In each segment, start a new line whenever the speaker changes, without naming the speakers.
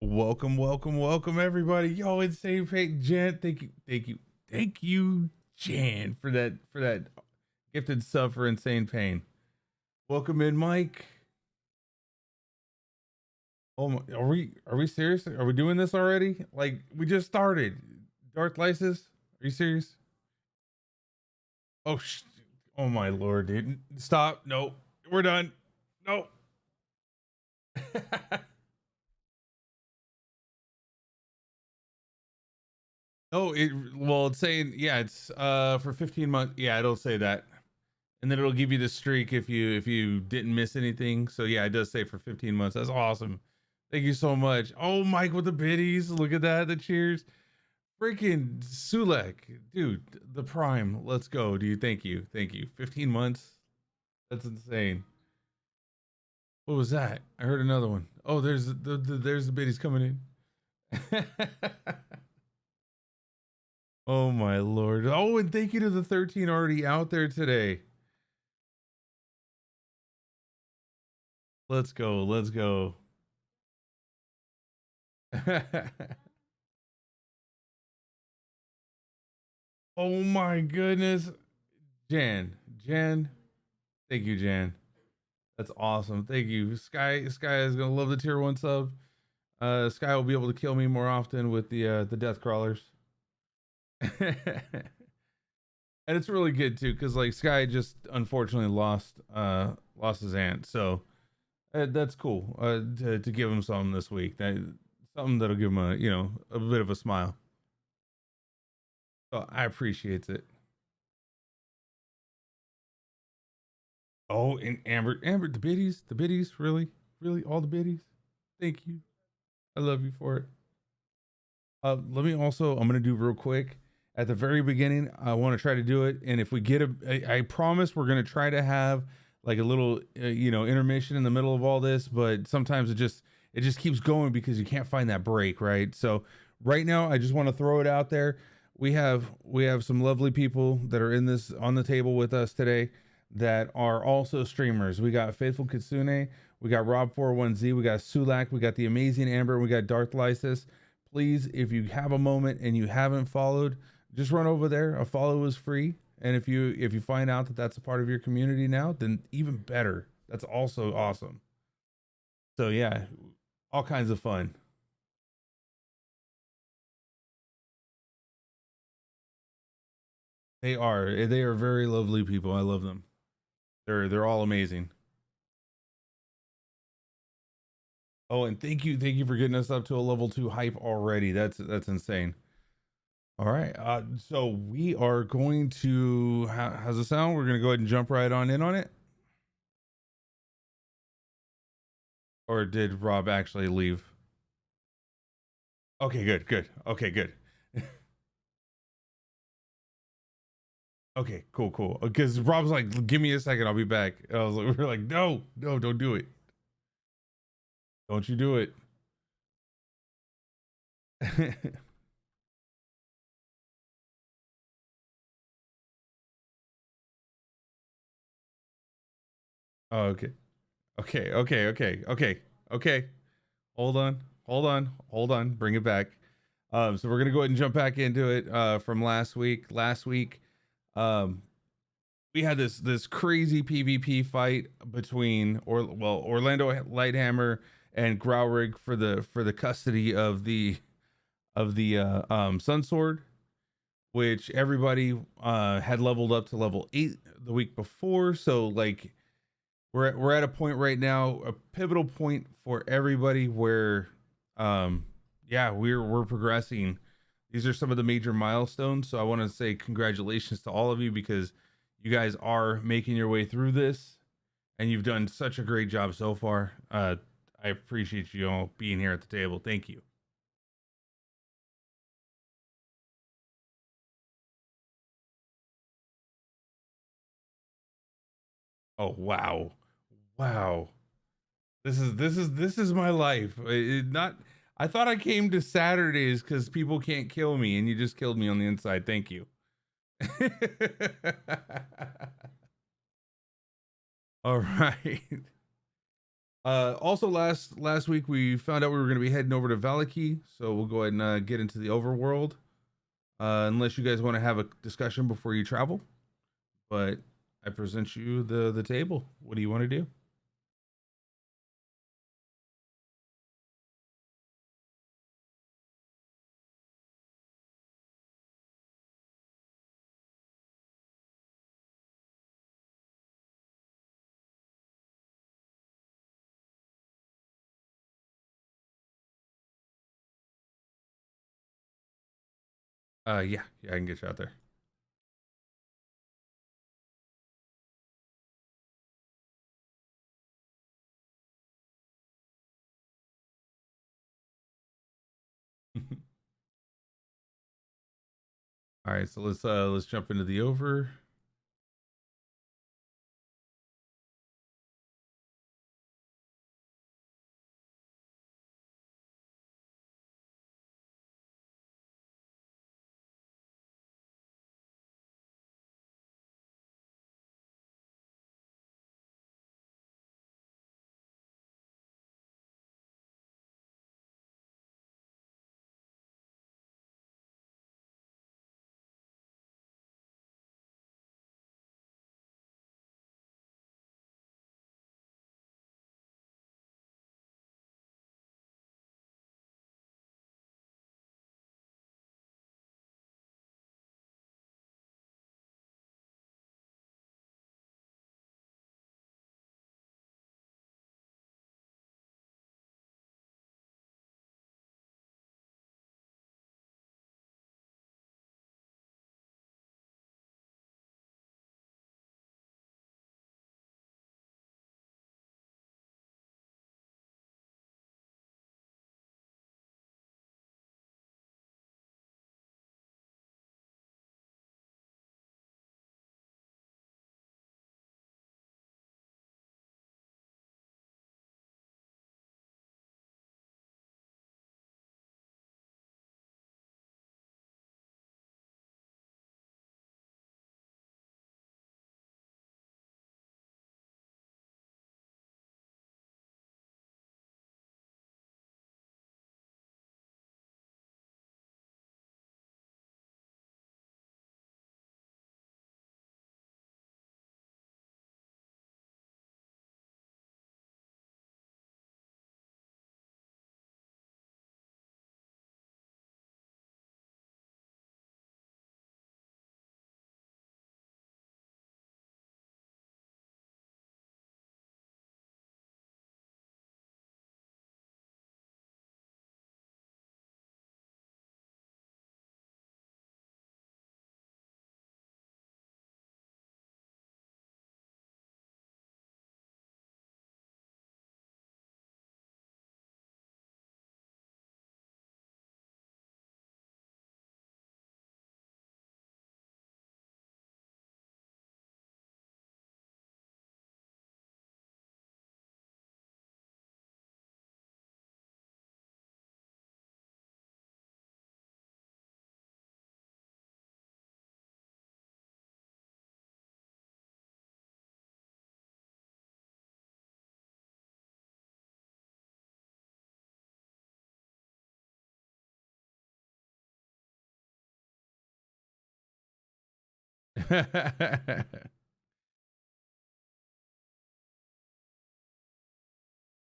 Welcome everybody. Yo, insane pain, Jan. Thank you, Jan, for that gifted sub for insane pain. Welcome in, Mike. Oh my, are we serious? Are we doing this already? Like we just started. Darth Lysis, are you serious? Oh oh my lord, dude. Stop. No. We're done. No. Oh, it's saying yeah, it's for 15 months. Yeah, it'll say that. And then it'll give you the streak if you didn't miss anything. So yeah, it does say for 15 months. That's awesome. Thank you so much. Oh, Mike with the biddies. Look at that. The cheers. Freaking Sulek. Dude, the prime. Let's go, dude. Thank you. Thank you. 15 months. That's insane. What was that? I heard another one. Oh, there's the biddies coming in. Oh my lord. Oh, and thank you to the 13 already out there today. Let's go. Let's go. Oh my goodness. Jan. Thank you, Jan. That's awesome. Thank you. Sky is gonna love the tier 1 sub. Sky will be able to kill me more often with the death crawlers. And it's really good too, because like Sky just unfortunately lost his aunt. So that's cool. To give him something this week. Something that'll give him a bit of a smile. So I appreciate it. Oh, and Amber, the biddies, really, all the biddies. Thank you. I love you for it. Let me also, I'm gonna do real quick at the very beginning. I want to try to do it, and if we get I promise we're gonna try to have like a little, intermission in the middle of all this. But sometimes it just keeps going because you can't find that break, right? So right now, I just want to throw it out there. We have some lovely people that are in this on the table with us today that are also streamers. We got Faithful Kitsune, we got Rob41Z, we got Sulak, we got the amazing Amber, we got Darth Lysis. Please, if you have a moment and you haven't followed, just run over there. A follow is free, and if you find out that that's a part of your community now, then even better. That's also awesome. So yeah, all kinds of fun. They are very lovely people. I love them. They're all amazing. Oh, and thank you for getting us up to a level 2 hype already. That's insane. All right. So we are going to how's it sound? We're gonna go ahead and jump right on in on it. Or did Rob actually leave? Okay, good. Okay, good. Okay, cool. Because Rob's like, give me a second, I'll be back. And I was like, we're like, no, don't do it. Don't you do it. Oh, okay. Hold on. Bring it back. So we're gonna go ahead and jump back into it. From last week. Um, we had this crazy PvP fight between Orlando Lighthammer and Growrig for the custody of the Sun Sword, which everybody had leveled up to level 8 the week before. So like we're at a point right now, a pivotal point for everybody where yeah, we're progressing. These are some of the major milestones. So I want to say congratulations to all of you, because you guys are making your way through this and you've done such a great job so far. I appreciate you all being here at the table. Thank you. Oh wow. Wow. This is my life. Not I thought I came to Saturdays because people can't kill me, and you just killed me on the inside. Thank you. All right. Also last week we found out we were going to be heading over to Valaki, so we'll go ahead and get into the overworld. Unless you guys want to have a discussion before you travel, but I present you the table. What do you want to do? Yeah, I can get you out there. All right, so let's jump into the over.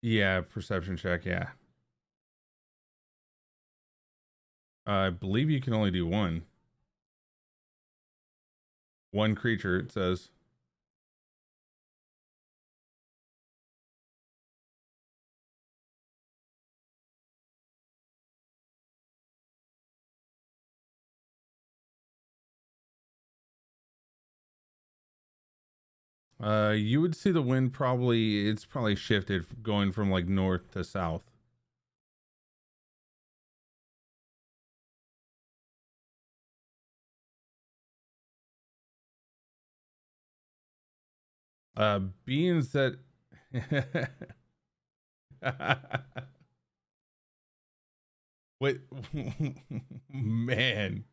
Yeah, perception check. Yeah, I believe you can only do one creature. It says. You would see the wind probably. It's probably shifted going from like north to south. Being that. Wait, man.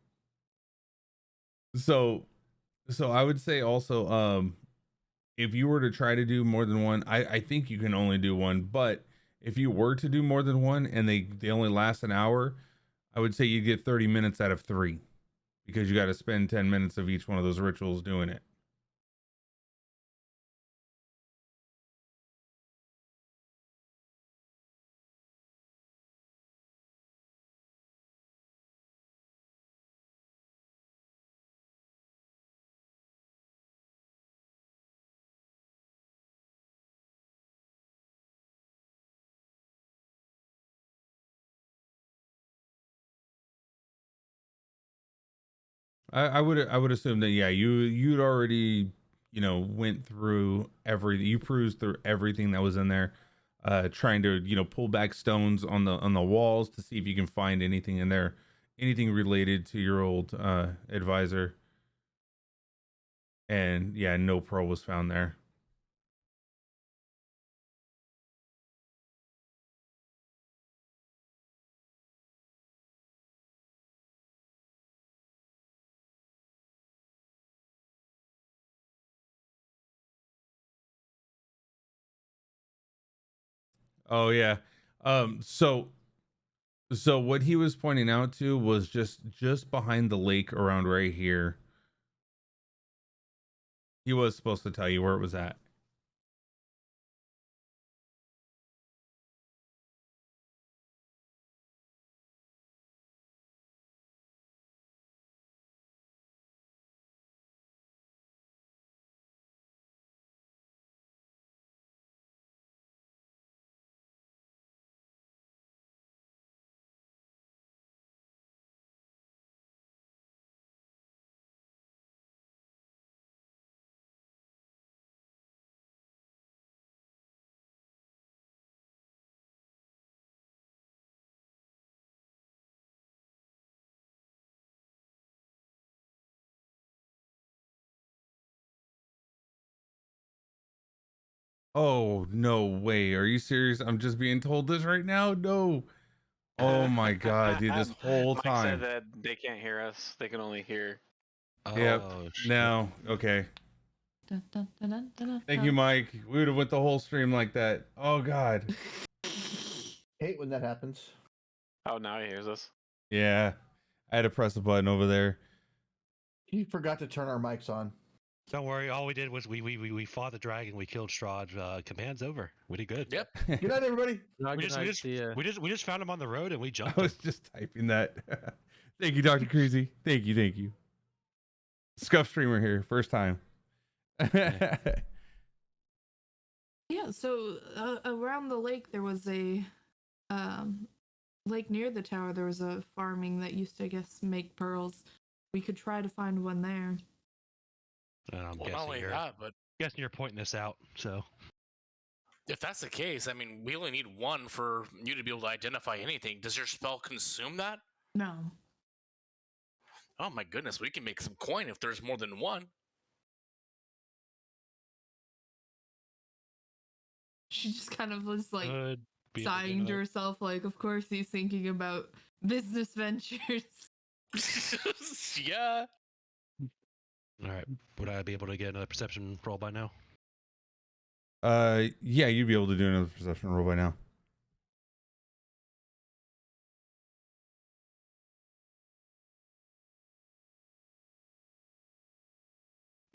So, so I would say also, if you were to try to do more than one, I think you can only do one. But if you were to do more than one and they only last an hour, I would say you get 30 minutes out of 3 because you got to spend 10 minutes of each one of those rituals doing it. I would assume that yeah, you'd already, you know, went through you perused through everything that was in there, trying to, you know, pull back stones on the walls to see if you can find anything in there, anything related to your old advisor. And yeah, no pearl was found there. Oh yeah. So what he was pointing out to was just behind the lake around right here. He was supposed to tell you where it was at. Oh, no way. Are you serious? I'm just being told this right now? No. Oh my god, dude, this whole
Mike said
time.
that they can't hear us. They can only hear.
Yep.
Oh, shit.
No. Okay.
Dun, dun, dun, dun, dun, dun,
Thank
dun.
you, Mike. We would have went the whole stream like that. Oh god.
Hate when that happens.
Oh, now he hears us.
Yeah. I had to press a button over there.
He forgot to turn our mics on.
Don't worry. All we did was we fought the dragon. We killed Strahd. Command's over. We did good.
Yep.
Good night, everybody.
We just found him on the road and we jumped
I
him.
was just typing that. Thank you, Dr. Crazy. Thank you. Scuff streamer here, first time.
Yeah, so around the lake there was a lake near the tower. There was a farming that used to, I guess, make pearls. We could try to find one there.
I'm
Well, not only that, but
guessing you're pointing this out. So
if that's the case, I mean, we only need one for you to be able to identify anything. Does your spell consume that?
No.
Oh my goodness, we can make some coin if there's more than one.
She just kind of was like
be
sighing to herself, like, of course he's thinking about business ventures.
Yeah.
All right. Would I be able to get another perception roll by now?
Yeah, you'd be able to do another perception roll by now.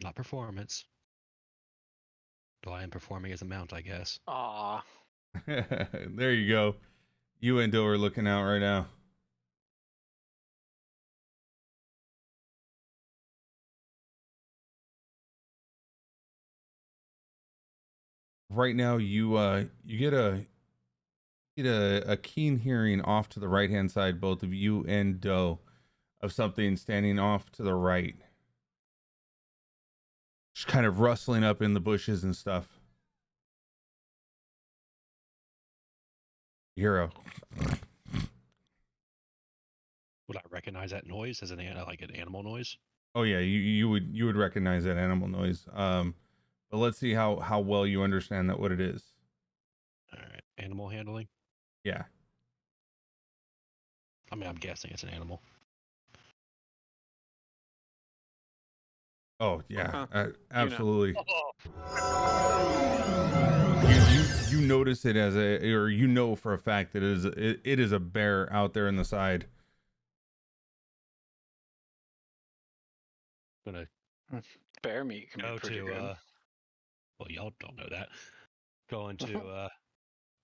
Not performance. Though I am performing as a mount, I guess.
Aw.
There you go. You and Dill are looking out right now. Right now, you get a keen hearing off to the right hand side, both of you and Doe, of something standing off to the right, just kind of rustling up in the bushes and stuff. Hero.
Would I recognize that noise as like an animal noise?
Oh yeah, you would recognize that animal noise. But let's see how well you understand that what it is.
All right, animal handling.
Yeah.
I mean, I'm guessing it's an animal.
Oh yeah,
Huh.
absolutely.
Oh,
You notice it as a, or you know for a fact that it is a bear out there in the side.
Gonna
Bear meat can
go
be pretty
to
good.
well, y'all don't know that. Going to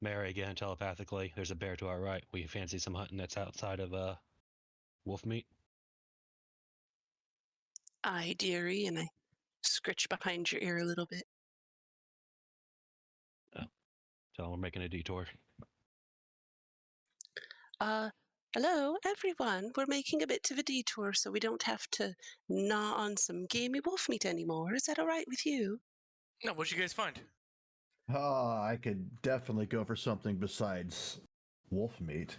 Mary again telepathically. There's a bear to our right. We fancy some hunting that's outside of wolf meat.
Aye, dearie, and I scritch behind your ear a little bit.
So we're making a detour.
Hello, everyone. We're making a bit of a detour so we don't have to gnaw on some gamey wolf meat anymore. Is that all right with you?
no, what'd you guys find?
I could definitely go for something besides wolf meat.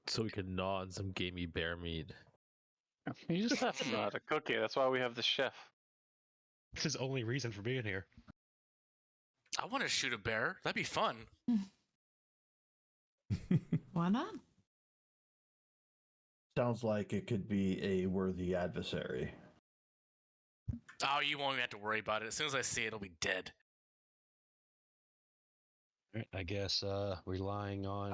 So we could gnaw on some gamey bear meat.
You just have to know how to cook it. That's why we have the chef.
It's his only reason for being here.
I want to shoot a bear. That'd be fun.
Why not?
Sounds like it could be a worthy adversary.
Oh, you won't even have to worry about it. As soon as I see it, it'll be dead.
Alright, I guess relying on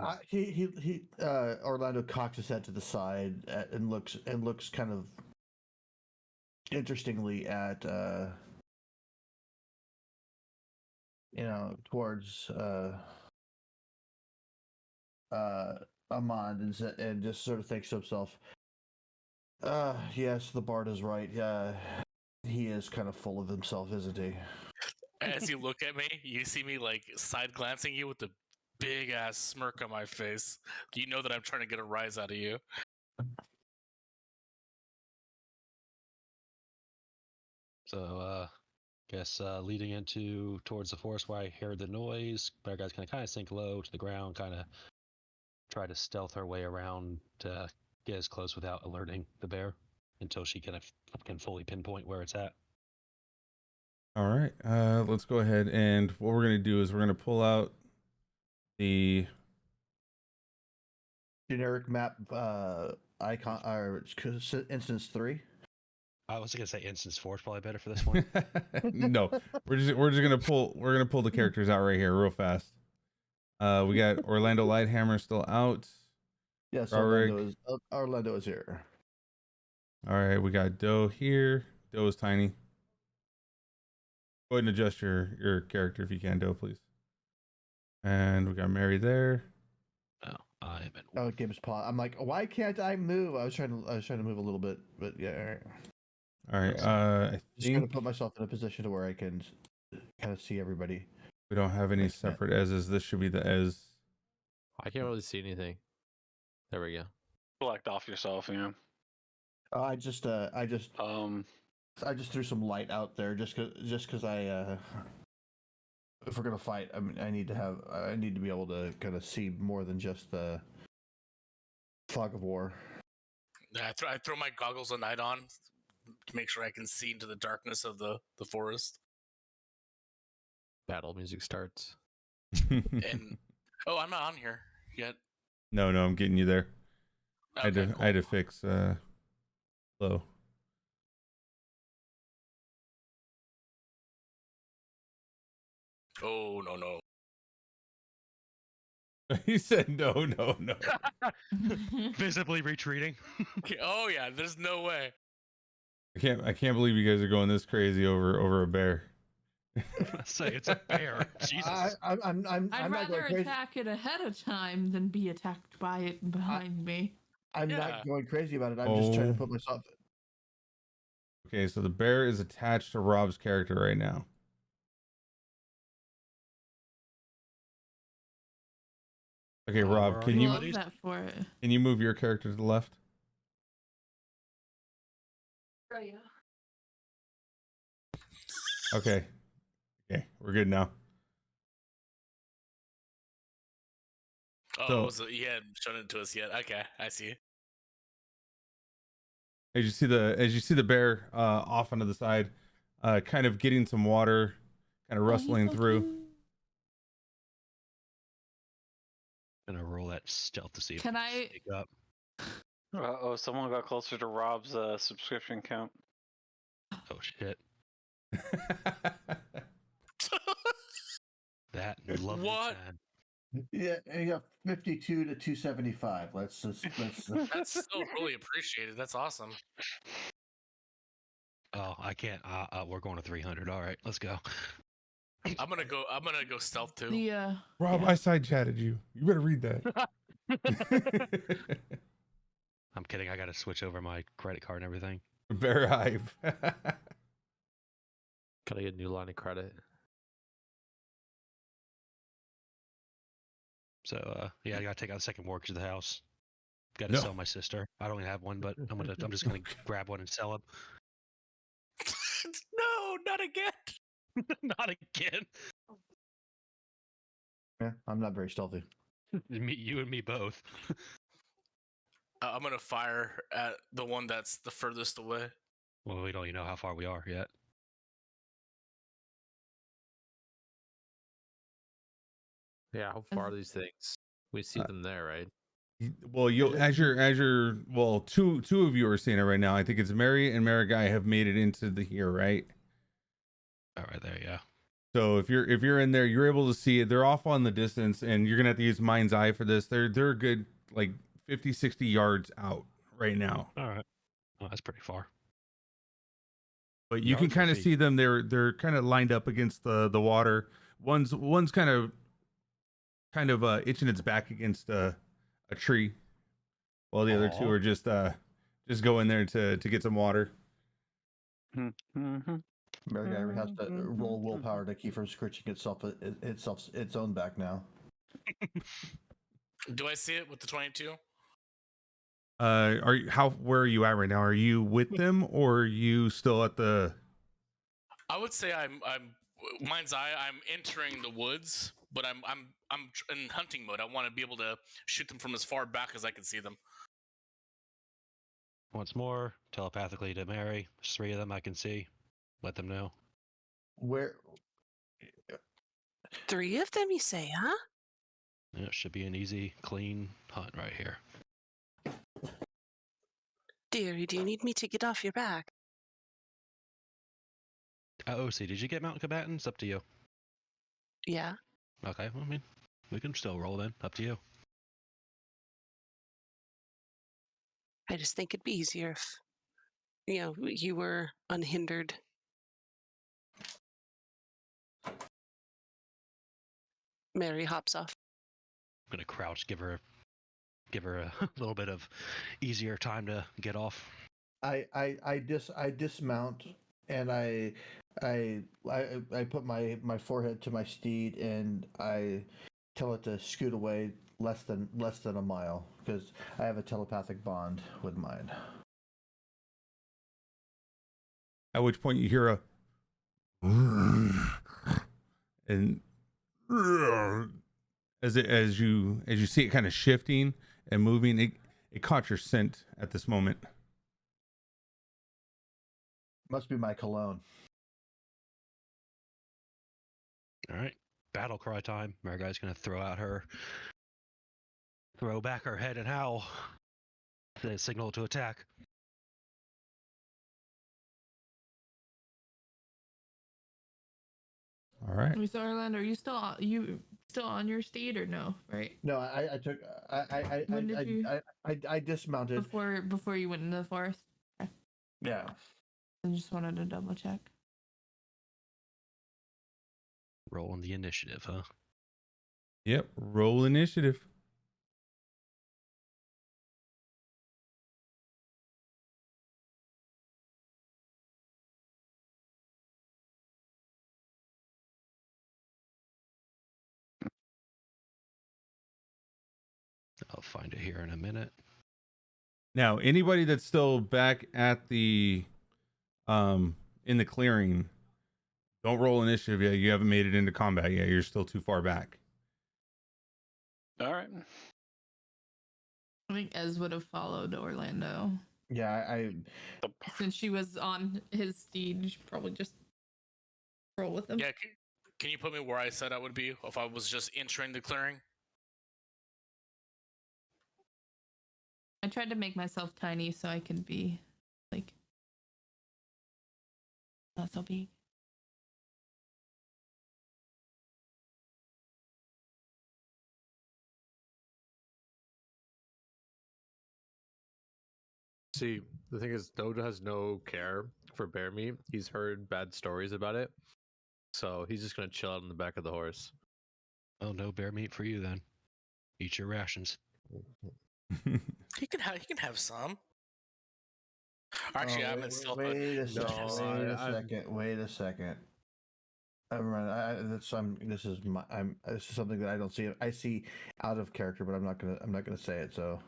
Orlando cocks his head to the side and looks kind of interestingly at towards Amand and just sort of thinks to himself, yes, the bard is right. He is kind of full of himself, isn't he?
As you look at me, you see me like side glancing you with the big ass smirk on my face. You know that I'm trying to get a rise out of you.
so guess leading into towards the forest where I heard the noise, bear guy's gonna kinda sink low to the ground, kinda try to stealth her way around to get as close without alerting the bear until she can fully pinpoint where it's at.
All right, let's go ahead, and what we're gonna do is we're gonna pull out the
Generic map icon or instance 3.
I was gonna say instance 4 is probably better for this one.
no, we're just gonna pull the characters out right here real fast. We got Orlando Lighthammer still out.
Yes,
Roderick.
Orlando is here.
All right, we got Doe here. Doe is tiny. Go ahead and adjust your character if you can, Doe, please. And we got Mary there.
Oh, I'm in.
Oh, Gibbs paw. I'm like, why can't I move? I was trying to move a little bit, but yeah. All right.
All right. I
Just gonna
think
put myself in a position to where I can kind of see everybody.
we don't have any
Like that.
separate Ez's. This should be the Ez.
I can't really see anything. There we go.
Select off yourself,
I just threw some light out there just cause I if we're gonna fight, I mean, I need to be able to kind of see more than just the fog of war.
I throw my goggles of night on to make sure I can see into the darkness of the forest.
Battle music starts.
And oh, I'm not on here yet.
No, I'm getting you there.
Okay,
I had to fix low.
Oh no.
He said no.
Visibly retreating.
Oh yeah, there's no way.
I can't believe you guys are going this crazy over a bear.
Say it's a bear. Jesus.
I'm
I'd
not
rather
going crazy.
attack it ahead of time than be attacked by it behind me.
I'm
Yeah.
not going crazy about it. I'm just trying to put myself.
Okay, so the bear is attached to Rob's character right now. Okay, Rob,
where
can
are
you
Love that for it.
can you move your character to the left?
Oh, yeah.
Okay, we're good now.
Oh, so he hadn't shown it to us yet. Okay, I see.
As you see the bear off onto the side, kind of getting some water, kind of rustling through.
Gonna roll that stealth to see if
Can
we
I-
sneak up.
Oh, someone got closer to Rob's subscription count.
Oh shit. That lovely
What?
10.
Yeah, you got 52 to 275. Let's
That's still really appreciated. That's awesome.
Oh, I can't. We're going to 300. All right, let's go.
I'm gonna go stealth too.
The
Rob,
yeah.
I side chatted you. You better read that.
I'm kidding. I got to switch over my credit card and everything.
Very hype.
Gotta get a new line of credit.
So yeah, I got to take out the second mortgage of the house. Got to
No.
sell my sister. I don't even have one, but I'm just gonna grab one and sell it.
No, not again.
Not again.
Yeah, I'm not very stealthy.
You and me both.
I'm gonna fire at the one that's the furthest away.
Well, we don't even know how far we are yet.
Yeah, how far are these things? We see them there, right?
Well, you'll as you're well, two of you are seeing it right now. I think it's Mary and Marigai have made it into the here, right?
All right, there, yeah.
So if you're in there, you're able to see it. They're off on the distance, and you're gonna have to use mind's eye for this. They're a good like 50, 60 yards out right now.
All right. Well, that's pretty far.
But you can
Yards or
kind of
feet?
see them. They're kind of lined up against the water. One's kind of itching its back against a tree, while the other two
Aw.
are just going there to get some water.
Mm-hmm.
Marigai has to roll willpower to keep from scritching its own back now.
Do I see it with the 22?
Where are you at right now? Are you with them or are you still at the?
I would say I'm mind's eye. I'm entering the woods, but I'm in hunting mode. I want to be able to shoot them from as far back as I can see them.
Once more, telepathically to Mary. There's 3 of them I can see. Let them know.
Where?
3 of them, you say, huh?
Yeah, it should be an easy, clean hunt right here.
Dearie, do you need me to get off your back?
OC, did you get mountain combatants? Up to you.
Yeah.
Okay, well, I mean, we can still roll then. Up to you.
I just think it'd be easier if, you were unhindered. Mary hops off.
I'm gonna crouch, give her a little bit of easier time to get off.
I dismount and I put my forehead to my steed and I tell it to scoot away less than a mile because I have a telepathic bond with mine.
At which point you hear a and as you see it kind of shifting and moving, it caught your scent at this moment.
Must be my cologne.
All right, battle cry time. Mariguy's gonna throw back her head and howl. The signal to attack.
All right.
So Orlando, are you still on your steed or no? Right.
No, I took
When did you-
I dismounted.
Before you went into the forest. Okay.
Yeah.
I just wanted to double check.
Rolling the initiative, huh?
Yep. Roll initiative.
I'll find it here in a minute.
Now, anybody that's still back at the in the clearing, don't roll initiative yet. You haven't made it into combat yet. You're still too far back.
All right.
I think Ez would have followed Orlando.
Yeah,
Since she was on his steed, you should probably just roll with him.
Yeah, can you put me where I said I would be if I was just entering the clearing?
I tried to make myself tiny so I could be like not so big.
See, the thing is, Dodo has no care for bear meat. He's heard bad stories about it, so he's just gonna chill out on the back of the horse.
Oh, no bear meat for you then. Eat your rations.
He can have some. Actually, I'm in stealth mode.
Wait a second.
No,
Wait a second. This is something that I don't see. I see out of character, but I'm not gonna say it. So.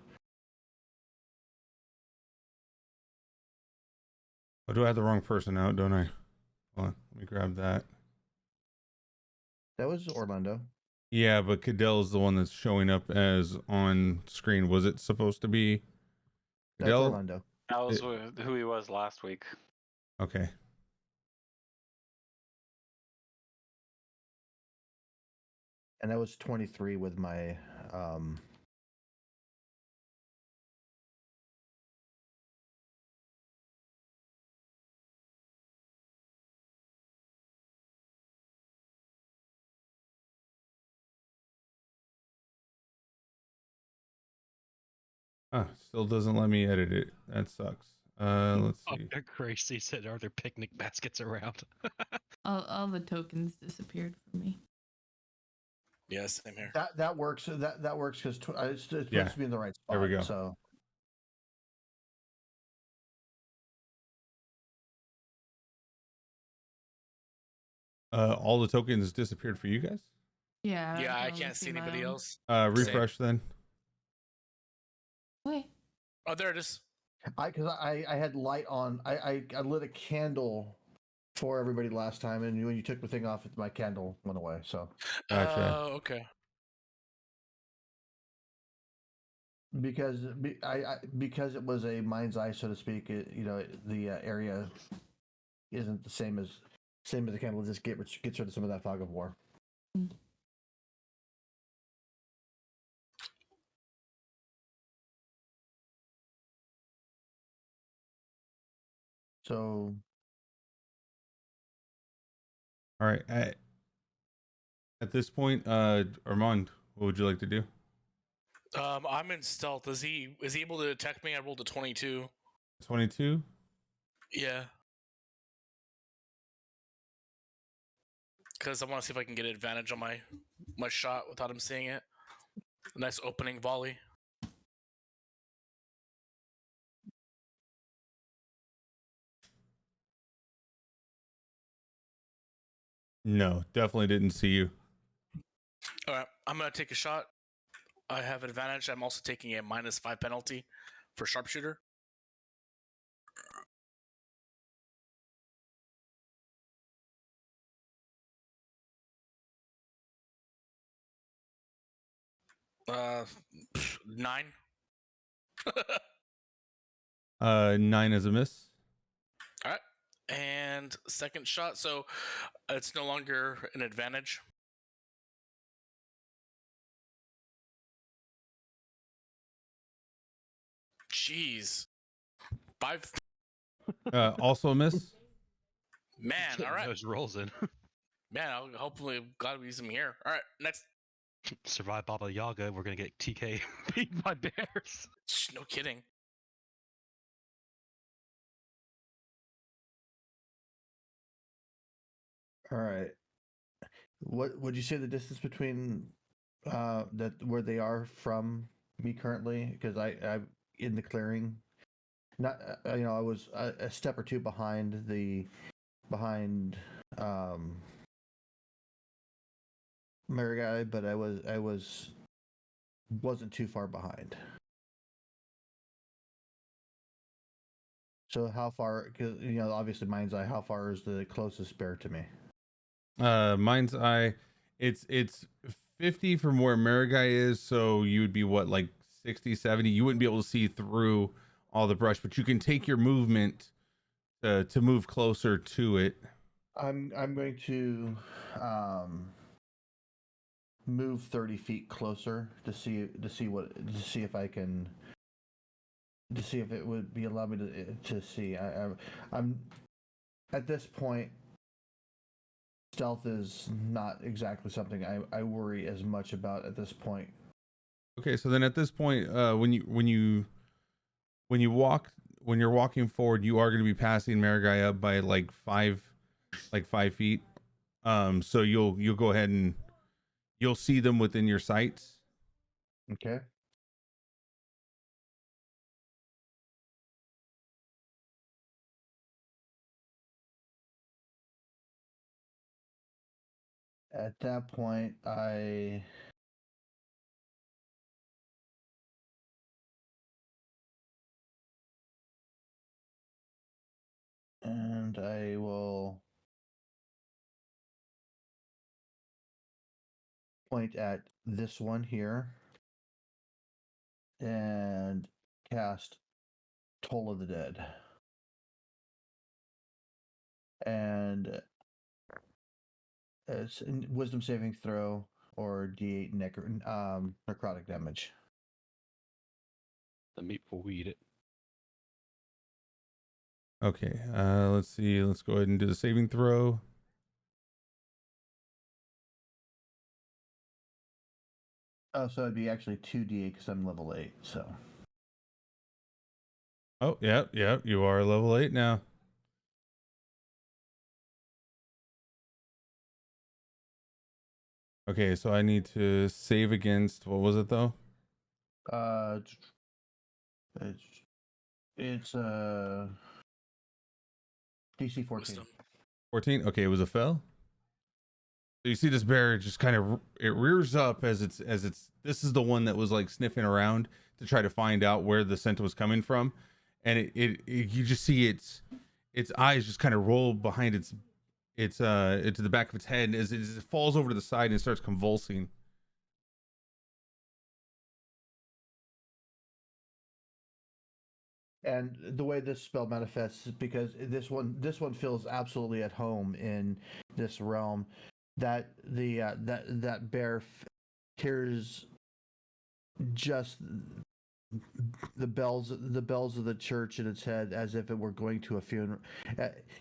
Oh, do I have the wrong person out? Don't I? Hold on, let me grab that.
That was Orlando.
Yeah, but Cadell is the one that's showing up as on screen. Was it supposed to be
That's
Cadell?
Orlando.
That was who he was last week.
Okay.
And that was 23 with my
Still doesn't let me edit it. That sucks. Let's see.
Oh, Gracie said, "Are there picnic baskets around?"
All the tokens disappeared from me.
Yeah, same here.
that works. That works because it's supposed
Yeah.
to be in the right spot.
There we go.
So
All the tokens disappeared for you guys.
Yeah.
Yeah, I
only
can't see
my
anybody
own.
else.
Refresh then.
Wait.
Oh, there it is.
I had light on. I lit a candle for everybody last time, and when you took the thing off, my candle went away. So
Gotcha.
Oh, okay.
because because it was a mind's eye, so to speak, the area isn't the same as the candle. Just gets rid of some of that fog of war.
Mm.
So
All right. At this point, Armand, what would you like to do?
I'm in stealth. Is he able to detect me? I rolled a 22.
22.
Yeah. Because I want to see if I can get advantage on my shot without him seeing it. A nice opening volley.
No, definitely didn't see you.
All right, I'm gonna take a shot. I have advantage. I'm also taking a -5 penalty for sharpshooter. Uh, 9.
9 is a miss.
All right, and second shot. So it's no longer an advantage. Jeez, 5.
Also a miss.
Man,
Getting
all right.
those rolls in.
Man, hopefully God we use him here. All right, next.
Survive Baba Yaga. We're gonna get TK beat by bears.
No kidding.
all right, what would you say the distance between that where they are from me currently? Because I'm in the clearing. Not I was a step or two behind Mary guy, but I wasn't too far behind. So how far? Because obviously mind's eye. How far is the closest bear to me?
Mind's eye. It's 50 from where Marigai is, so you would be what, like 60, 70. You wouldn't be able to see through all the brush, but you can take your movement to move closer to it.
I'm going to move 30 feet closer to see if I can see if it would be allow me to see. I'm at this point. Stealth is not exactly something I worry as much about at this point.
Okay, so then at this point, when you walk when you're walking forward, you are going to be passing Marigai up by like 5 feet. So you'll go ahead and you'll see them within your sights.
Okay. At that point, I will point at this one here and cast Toll of the Dead. And it's a wisdom saving throw or D8 necrotic damage.
The meat will eat it.
Okay. Let's see. Let's go ahead and do the saving throw.
Oh, so it'd be actually 2d8 because I'm level 8. So.
Oh, yep. You are level 8 now. Okay, so I need to save against, what was it though?
It's DC 14.
Wisdom.
14. Okay, it was a fail. So you see this bear just kind of it rears up as it's this is the one that was like sniffing around to try to find out where the scent was coming from, and it you just see its eyes just kind of roll behind its into the back of its head as it falls over to the side and starts convulsing.
And the way this spell manifests is because this one feels absolutely at home in this realm. That that bear hears just the bells of the church in its head as if it were going to a funeral.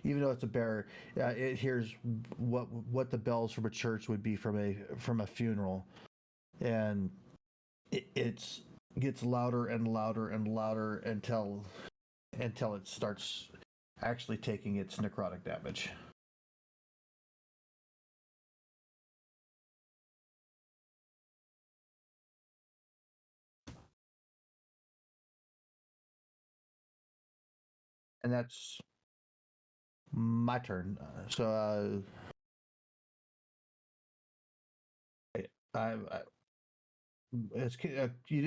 Even though it's a bear, it hears what the bells from a church would be from a funeral, and it gets louder and louder and louder until it starts actually taking its necrotic damage. And that's my turn. You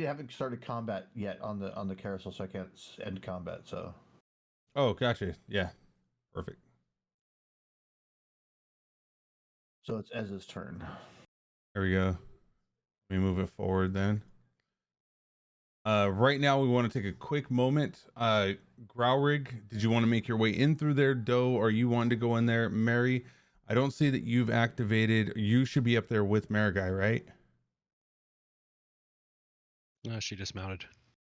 haven't started combat yet on the carousel, so I can't end combat. So.
Oh, gotcha. Yeah, perfect.
So it's Ez's turn.
There we go. Let me move it forward then. Right now we want to take a quick moment. Growrig, did you want to make your way in through there? Doe, are you wanting to go in there? Mary, I don't see that you've activated. You should be up there with Marigai, right?
No, she dismounted,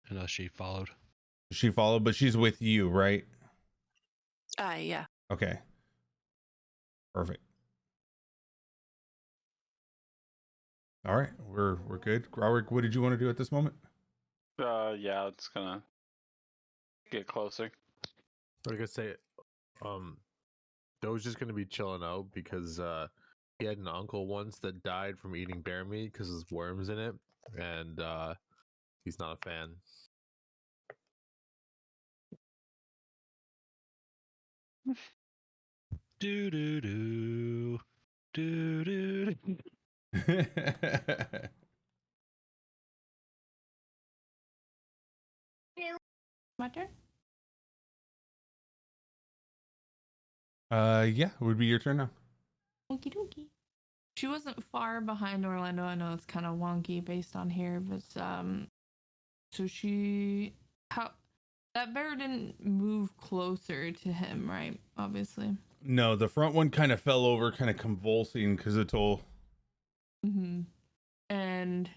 and she followed.
She followed, but she's with you, right?
Yeah.
Okay. Perfect. All right, we're good. Growrig, what did you want to do at this moment?
Yeah, it's gonna get closer.
Like I say, Doe's just gonna be chilling out because he had an uncle once that died from eating bear meat because there's worms in it, and he's not a fan.
Do do do do do.
My turn?
Yeah, it would be your turn now.
Okie dokie. She wasn't far behind Orlando. I know it's kind of wonky based on here, but so that bear didn't move closer to him, right? Obviously.
No, the front one kind of fell over, kind of convulsing because it's all.
Mm-hmm. And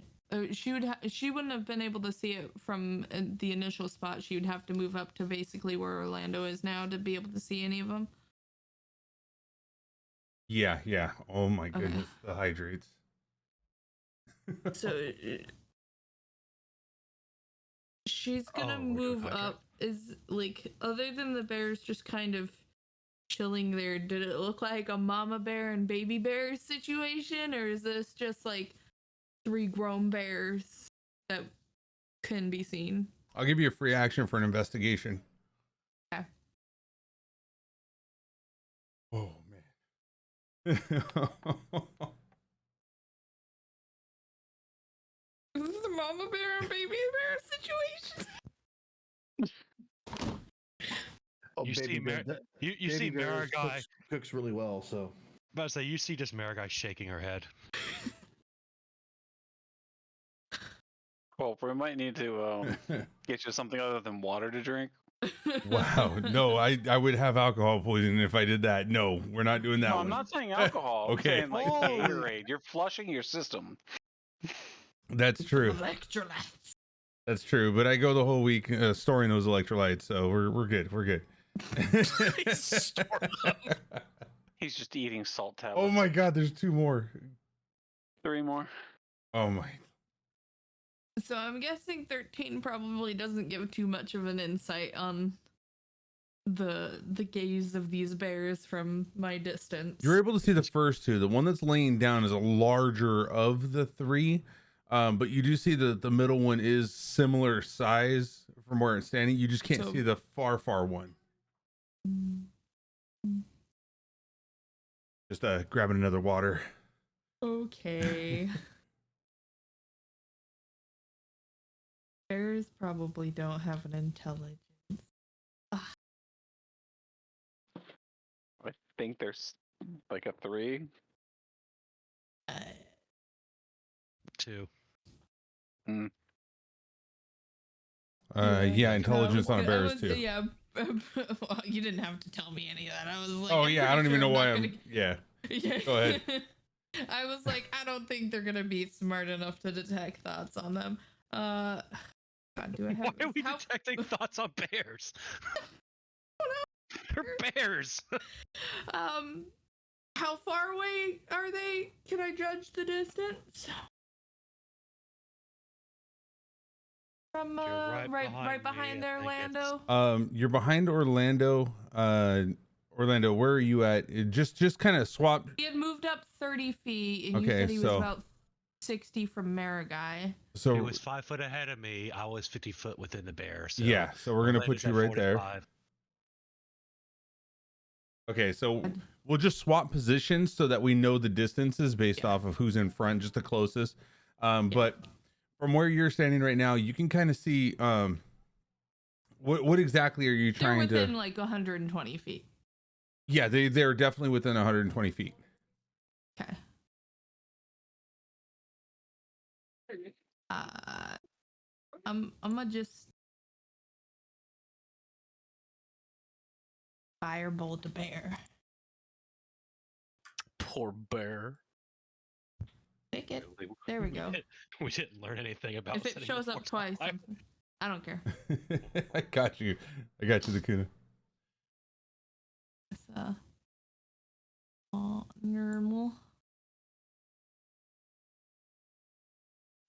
she wouldn't have been able to see it from the initial spot. She would have to move up to basically where Orlando is now to be able to see any of them.
Yeah. Oh my goodness, the hydrates.
So she's gonna
Oh, we're doing
move
hydrate.
up is like, other than the bears just kind of chilling there, did it look like a mama bear and baby bear situation, or is this just like 3 grown bears that can be seen?
I'll give you a free action for an investigation.
Okay.
Oh man.
Is this a mama bear and baby bear situation?
Oh,
You
baby
see
bear,
you see
baby bear
Marigai.
cooks really well. So
About to say, you see just Marigai shaking her head.
Well, we might need to get you something other than water to drink.
Wow. No, I would have alcohol poisoning if I did that. No, we're not doing that
No,
one.
I'm not saying alcohol.
Okay.
I'm saying like Gatorade. You're flushing your system.
That's true.
Electrolytes.
That's true. But I go the whole week storing those electrolytes, so we're good. We're good.
He's just eating salt tablets.
Oh my god, there's 2 more.
3 more.
Oh my.
So I'm guessing 13 probably doesn't give too much of an insight on the gaze of these bears from my distance.
You're able to see the first 2. The one that's laying down is a larger of the 3. But you do see the middle one is similar size from where it's standing. You just can't see the far one. Just grabbing another water.
Okay. Bears probably don't have an intelligence.
I think there's like a 3.
2.
Yeah, intelligence on a bear is 2.
Yeah. Well, you didn't have to tell me any of that. I was like,
Oh
I'm
yeah, I don't
pretty
even know
sure
why
not
I'm.
gonna-
Yeah.
Yeah.
Go ahead.
I was like, I don't think they're gonna be smart enough to detect thoughts on them. God, do I have?
Why are we
how-
detecting thoughts on bears? They're bears.
How far away are they? Can I judge the distance? From
You're
right behind
me,
there,
I think
Lando.
You're behind Orlando. Orlando, where are you at? Just kind of swap.
He had moved up 30 feet, and you
Okay,
said he was
so-
about 60 from Marigai.
So
He was 5 foot ahead of me. I was 50 foot within the bear. So
yeah, so we're gonna
Orlando's
put you
at
right there.
45.
Okay, so we'll just swap positions so that we know the distances based off of who's in front, just the closest. But from where you're standing right now, you can kind of see what exactly are you
They're
trying
within
to?
like 120 feet.
Yeah, they're definitely within 120 feet.
Okay. I'm gonna just firebolt the bear.
Poor bear.
Pick it. There we go.
We didn't learn anything about.
If it
setting
shows
the
up
force
twice,
on fire.
I don't care.
I got you, Lacuna.
It's normal.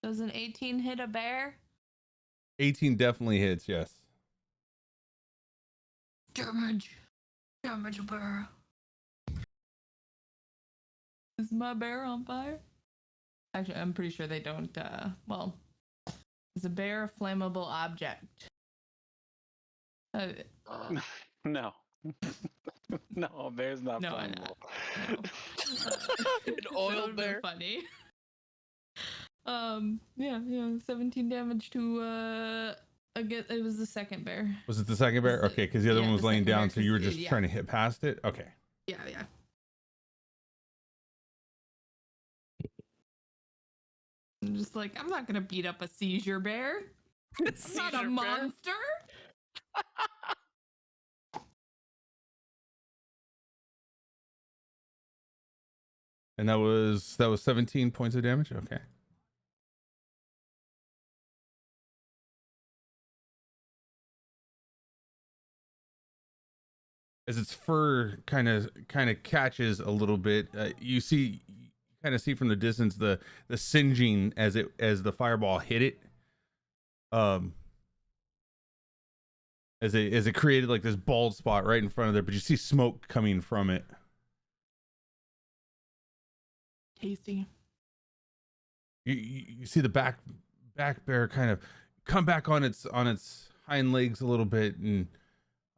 Does an 18 hit a bear?
18 definitely hits. Yes.
Damage bear. Is my bear on fire? Actually, I'm pretty sure they don't. Well, is a bear a flammable object?
No. No, a bear's not
No, I know.
flammable.
An
oil bear?
Funny. Yeah, 17 damage to again, it was the second bear.
Was it the second bear? Okay, because the other one was
the
laying
second bear,
down, so you were
'cause,
just
yeah.
trying to hit past it. Okay.
Yeah. I'm just like, I'm not gonna beat up a seizure bear. It's not a
Seizure bear?
monster.
And that was 17 points of damage. Okay. As its fur kind of catches a little bit, you kind of see from the distance the singeing as the fireball hit it. as it created like this bald spot right in front of there, but you see smoke coming from it.
Tasty.
You see the back bear kind of come back on its hind legs a little bit, and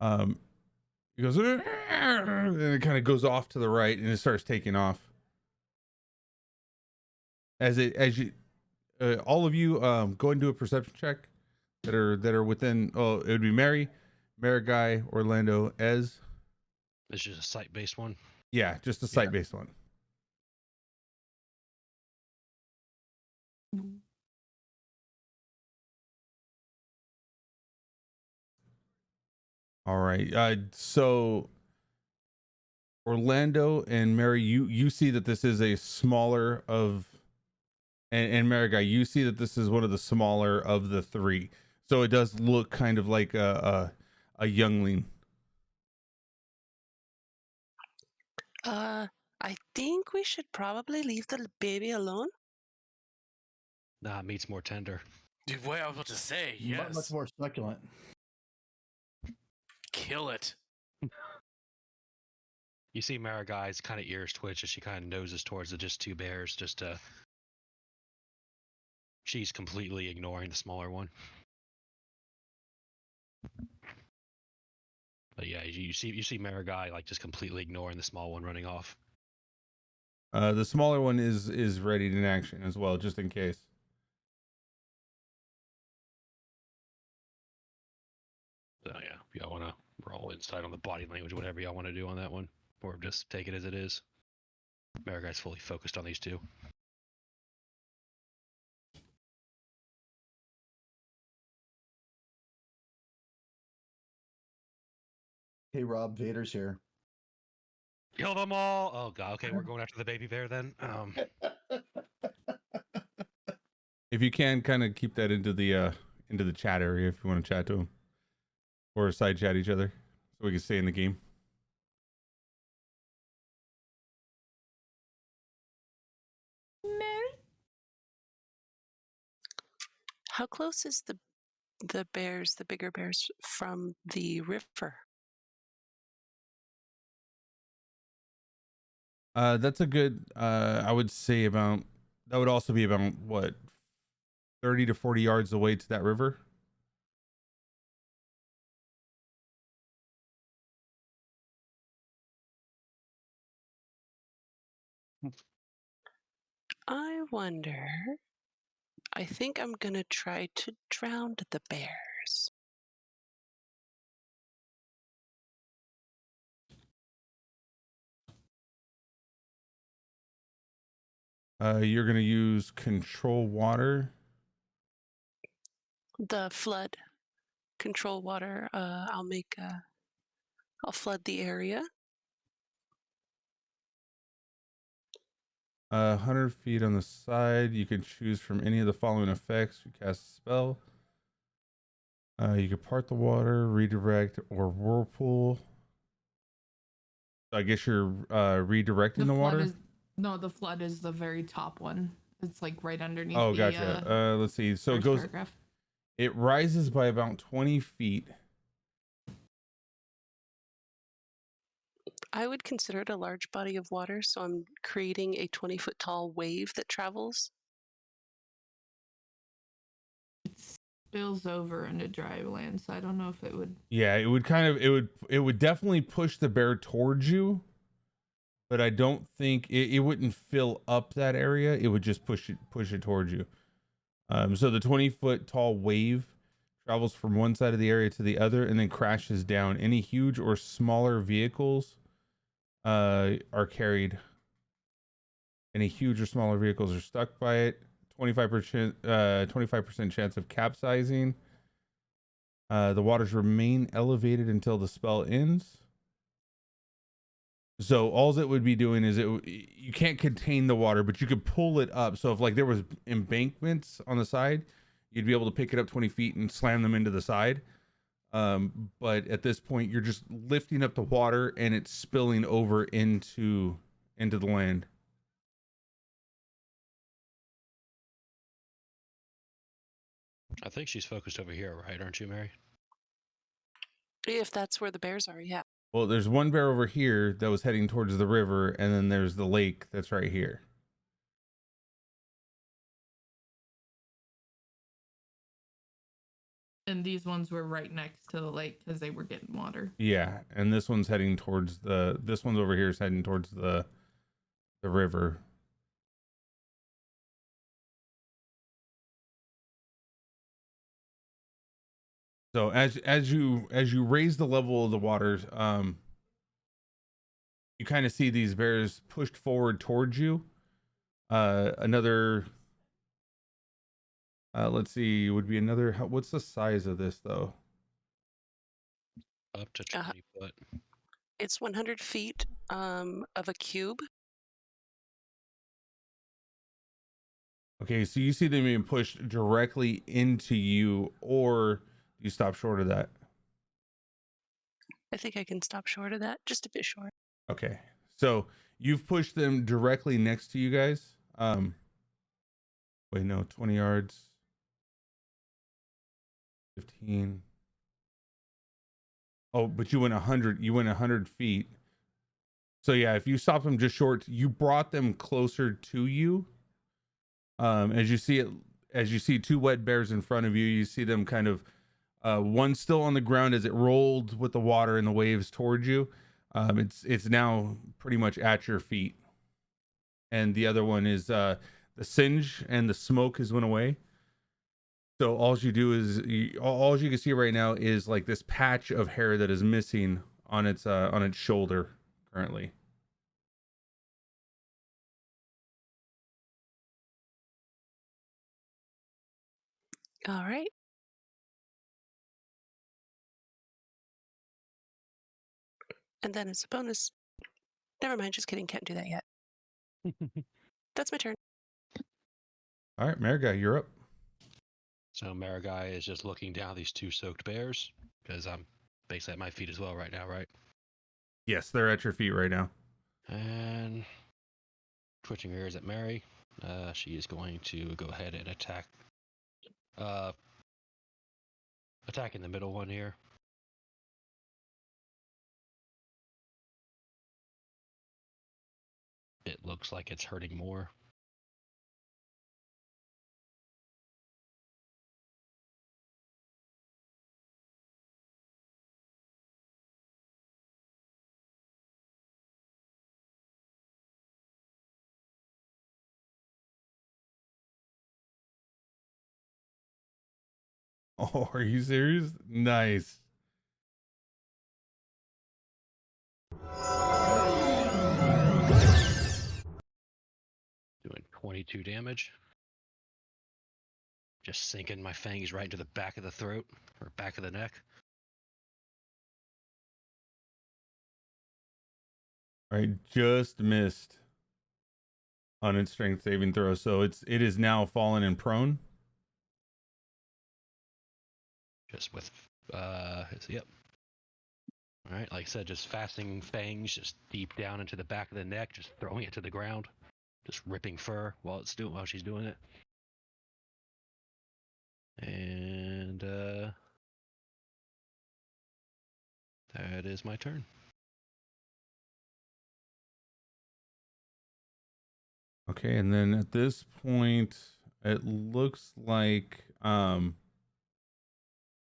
it goes and it kind of goes off to the right, and it starts taking off. As you all of you go and do a perception check that are within. Oh, it would be Mary, Marigai, Orlando, Ez.
It's just a site-based one.
Yeah, just a site-based one. All right. So Orlando and Mary, you see that this is a smaller of, and Marigai, you see that this is one of the smaller of the three. So it does look kind of like a youngling.
I think we should probably leave the baby alone.
Nah, meat's more tender.
Dude, what I was about to say, yes.
Much more succulent.
Kill it.
You see Marigai's kind of ears twitch as she kind of noses towards the just two bears. She's completely ignoring the smaller one. But yeah, you see Marigai like just completely ignoring the small one running off.
The smaller one is ready in action as well, just in case.
So yeah, if y'all want to roll insight on the body language, whatever y'all want to do on that one, or just take it as it is. Marigai's fully focused on these two.
Hey Rob, Vader's here.
Kill them all! Oh god, okay, we're going after the baby bear then.
If you can, kind of keep that into the chat area if you want to chat to him, or side chat each other, so we can stay in the game.
Mary?
How close is the bigger bears from the river?
That's a good. I would say that would also be about what, 30 to 40 yards away to that river.
I wonder. I think I'm gonna try to drown the bears.
You're gonna use control water.
The flood control water. I'll flood the area.
100 feet on the side. You can choose from any of the following effects. You cast a spell. You can part the water, redirect, or whirlpool. So I guess you're redirecting the water.
The flood is the very top one. It's like right underneath.
Oh, gotcha. Let's see. So it goes.
Paragraph.
It rises by about 20 feet.
I would consider it a large body of water, so I'm creating a 20-foot tall wave that travels.
It spills over into dry land, so I don't know if it would.
Yeah, it would definitely push the bear towards you, but I don't think it wouldn't fill up that area. It would just push it towards you. So the 20-foot tall wave travels from one side of the area to the other and then crashes down. Any huge or smaller vehicles are carried. Any huge or smaller vehicles are stuck by it. 25% chance of capsizing. The waters remain elevated until the spell ends. So all it would be doing is you can't contain the water, but you could pull it up. So if like there was embankments on the side, you'd be able to pick it up 20 feet and slam them into the side. But at this point, you're just lifting up the water and it's spilling over into the land.
I think she's focused over here, right? Aren't you, Mary?
If that's where the bears are, yeah.
Well, there's one bear over here that was heading towards the river, and then there's the lake that's right here.
And these ones were right next to the lake because they were getting water.
Yeah, and this one's heading towards this one's over here is heading towards the river. So as you raise the level of the waters, you kind of see these bears pushed forward towards you. Another, let's see, would be another. What's the size of this though?
Up to 20 foot.
It's 100 feet of a cube.
Okay, so you see them being pushed directly into you, or you stop short of that.
I think I can stop short of that, just a bit short.
Okay, so you've pushed them directly next to you guys. Wait, no, 20 yards, 15. Oh, but you went 100. You went 100 feet. So yeah, if you stop them just short, you brought them closer to you. As you see two wet bears in front of you, you see them kind of, one still on the ground as it rolled with the water and the waves towards you. It's now pretty much at your feet, and the other one is the singe and the smoke has went away. So all you do is all you can see right now is like this patch of hair that is missing on its shoulder currently.
All right. And then as a bonus, never mind, just kidding, can't do that yet. That's my turn.
All right, Marigai, you're up.
So Marigai is just looking down these two soaked bears because I'm basically at my feet as well right now, right?
Yes, they're at your feet right now.
And twitching her ears at Mary, she is going to go ahead and attack. Attacking the middle one here. It looks like it's hurting more.
Oh, are you serious? Nice.
Doing 22 damage. Just sinking my fangs right into the back of the throat, or back of the neck.
All right, just missed on its strength saving throw. So it is now fallen and prone.
Just with, yep. All right, like I said, just fastening fangs just deep down into the back of the neck, just throwing it to the ground, just ripping fur while she's doing it. And that is my turn.
Okay, and then at this point, it looks like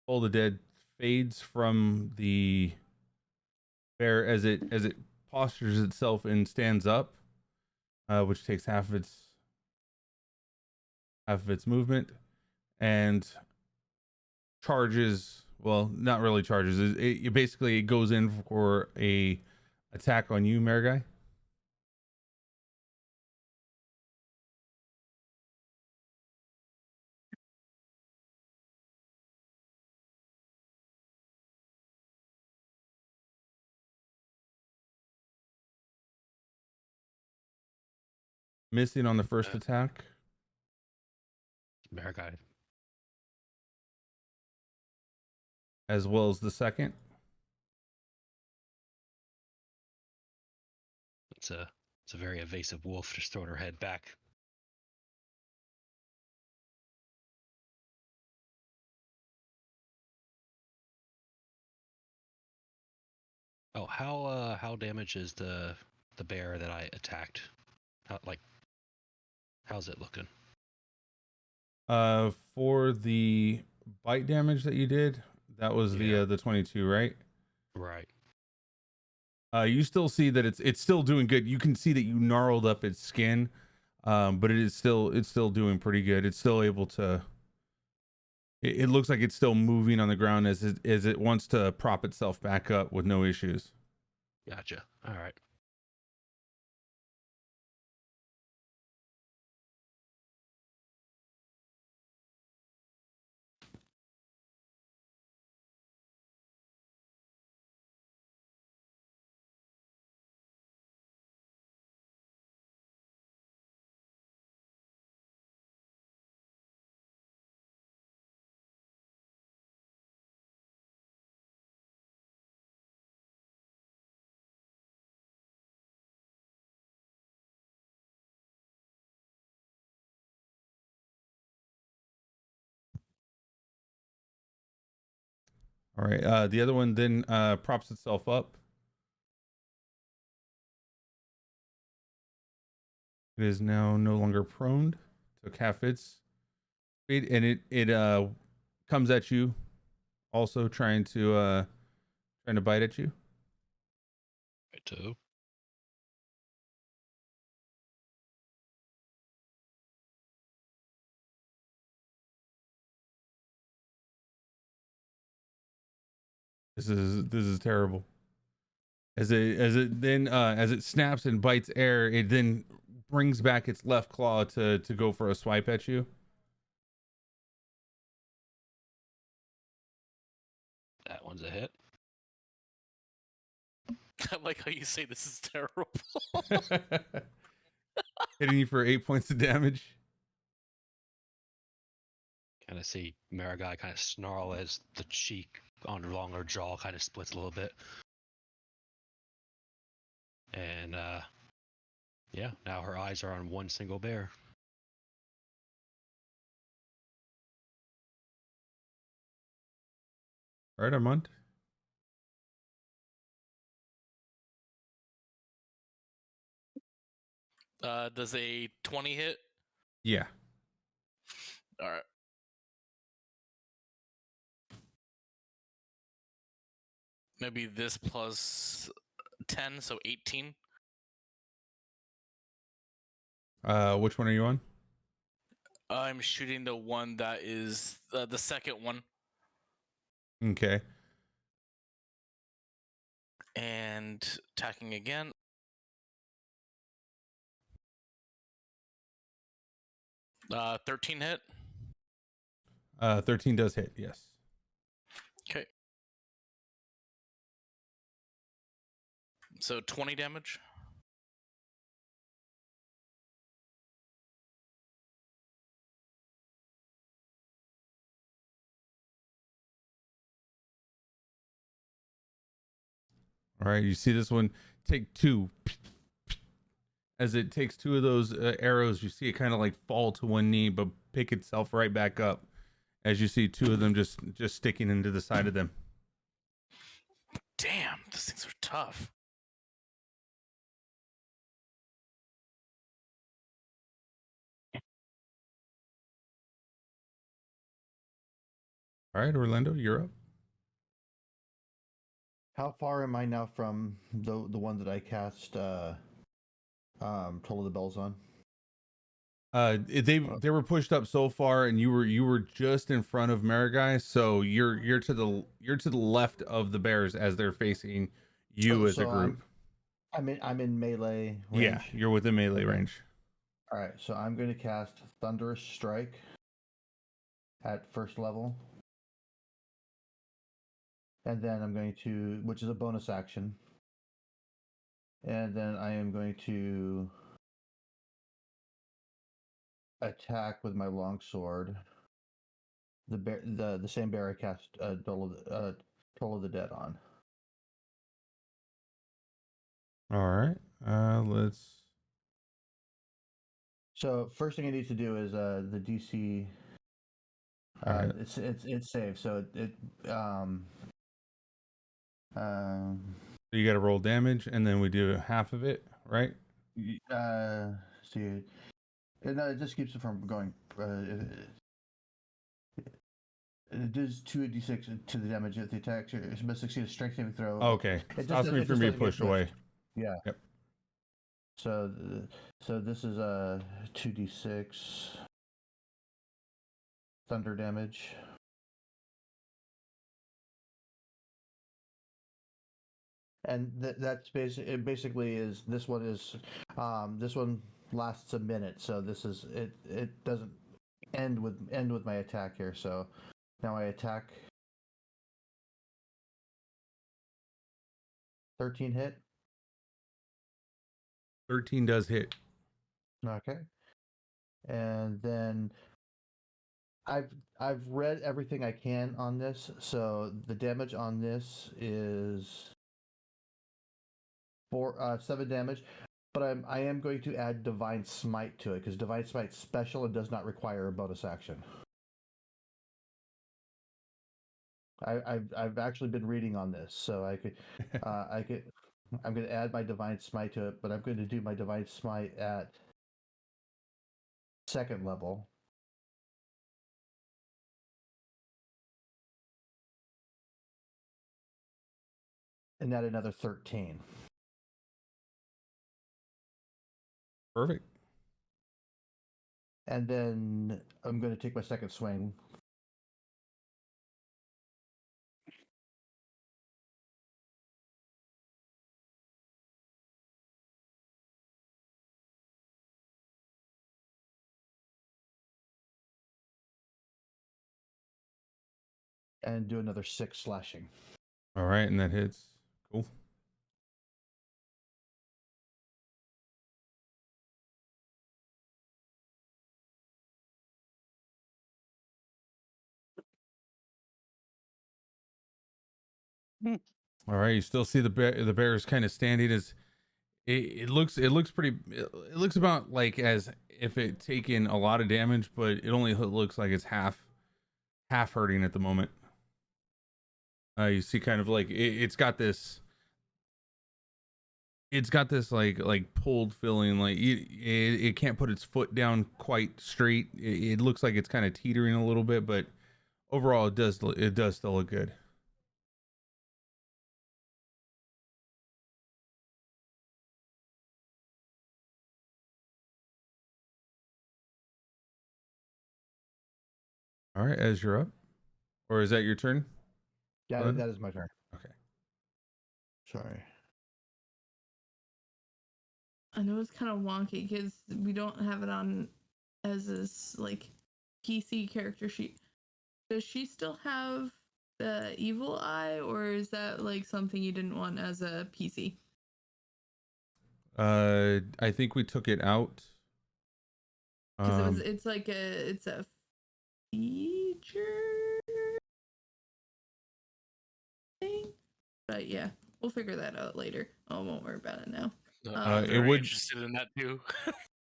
All the Dead fades from the bear as it postures itself and stands up, which takes half of its movement, and charges. Well, not really charges. It basically goes in for a attack on you, Marigai. Missing on the first attack.
Marigai.
As well as the second.
It's a very evasive wolf, just throwing her head back. Oh, how damaged is the bear that I attacked? How's it looking?
For the bite damage that you did, that was
Yeah.
the 22, right?
Right.
You still see that it's still doing good. You can see that you gnarled up its skin, but it's still doing pretty good. It's still able to. It looks like it's still moving on the ground as it wants to prop itself back up with no issues.
Gotcha. All right.
All right. The other one then props itself up. It is now no longer prone. Took half its speed, and it comes at you, also trying to bite at you.
Right too.
This is terrible. As it snaps and bites air, it then brings back its left claw to go for a swipe at you.
That one's a hit.
I like how you say this is terrible.
Hitting you for 8 points of damage.
Kind of see Marigai kind of snarl as the cheek along her jaw kind of splits a little bit. And yeah, now her eyes are on one single bear.
All right, Armand.
Does a 20 hit?
Yeah.
All right. Maybe this plus 10, so 18.
Which one are you on?
I'm shooting the one that is the second one.
Okay.
And attacking again. Uh, 13 hit.
13 does hit. Yes.
Okay. So 20 damage.
All right. You see this one take two. As it takes two of those arrows, you see it kind of like fall to one knee, but pick itself right back up. As you see two of them just sticking into the side of them.
Damn, these things are tough.
All right, Orlando, you're up.
How far am I now from the one that I cast Toll of the Bells on?
They were pushed up so far, and you were just in front of Marigai, so you're to the left of the bears as they're facing you as a group.
I'm in melee range.
Yeah, you're within melee range.
All right, so I'm going to cast Thunderous Strike at first level. And then I'm going to, which is a bonus action. And then I am going to attack with my longsword. The same bear I cast Toll of the Dead on.
All right. Let's.
So first thing I need to do is the DC.
Right.
It's safe. So it
So So you got to roll damage, and then we do half of it, right?
See, it just keeps it from going. It does 2d6 to the damage if the attack must succeed a strength saving throw.
Okay.
It
Stops me from being
doesn't get
pushed away.
Yeah.
Yep.
So this is a 2d6 thunder damage. And that's basically is this one is this one lasts a minute, so this is it doesn't end with my attack here. So now I attack 13 hit.
13 does hit.
Okay. And then I've read everything I can on this, so the damage on this is 7 damage, but I am going to add Divine Smite to it because Divine Smite's special and does not require a bonus action. I've actually been reading on this, so I could I'm going to add my Divine Smite to it, but I'm going to do my Divine Smite at 2nd level. And add another 13.
Perfect.
And then I'm going to take my second swing. And do another 6 slashing.
All right, and that hits. Cool. All right, you still see the bear. The bear is kind of standing as it looks. It looks pretty. It looks about like as if it taken a lot of damage, but it only looks like it's half hurting at the moment. You see, kind of like it's got this. It's got this like pulled feeling, like it can't put its foot down quite straight. It looks like it's kind of teetering a little bit, but overall, it does still look good. All right, as you're up, or is that your turn?
Yeah, that is my turn.
Okay.
Sorry.
I know it's kind of wonky because we don't have it on as this like PC character sheet. Does she still have the evil eye, or is that like something you didn't want as a PC?
I think we took it out.
Because it's a feature thing. But yeah, we'll figure that out later. I won't worry about it now.
I'm
it
very
would-
interested in that too.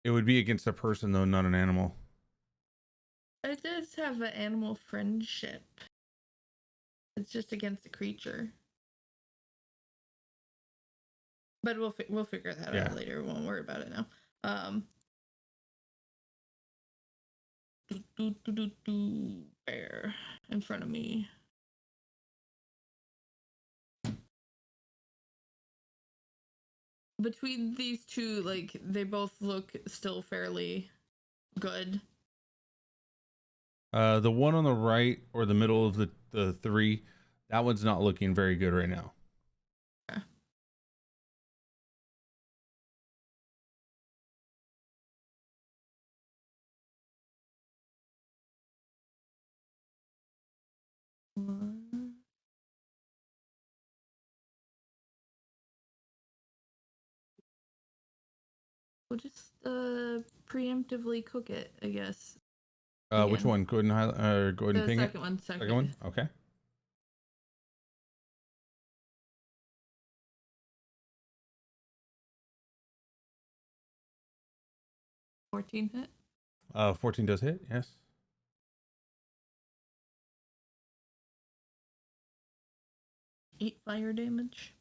It would be against a person though, not an animal.
It does have an animal friendship. It's just against a creature. But we'll figure that out later. We won't worry about it now. Bear in front of me. Between these two, like, they both look still fairly good.
The one on the right or the middle of the three, that one's not looking very good right now.
Okay. We'll just preemptively cook it, I guess.
Which
Again.
one? Go ahead and highlight, go ahead and
The
ping it.
second one.
Second one. Okay.
14 hit.
14 does hit. Yes.
8 fire damage.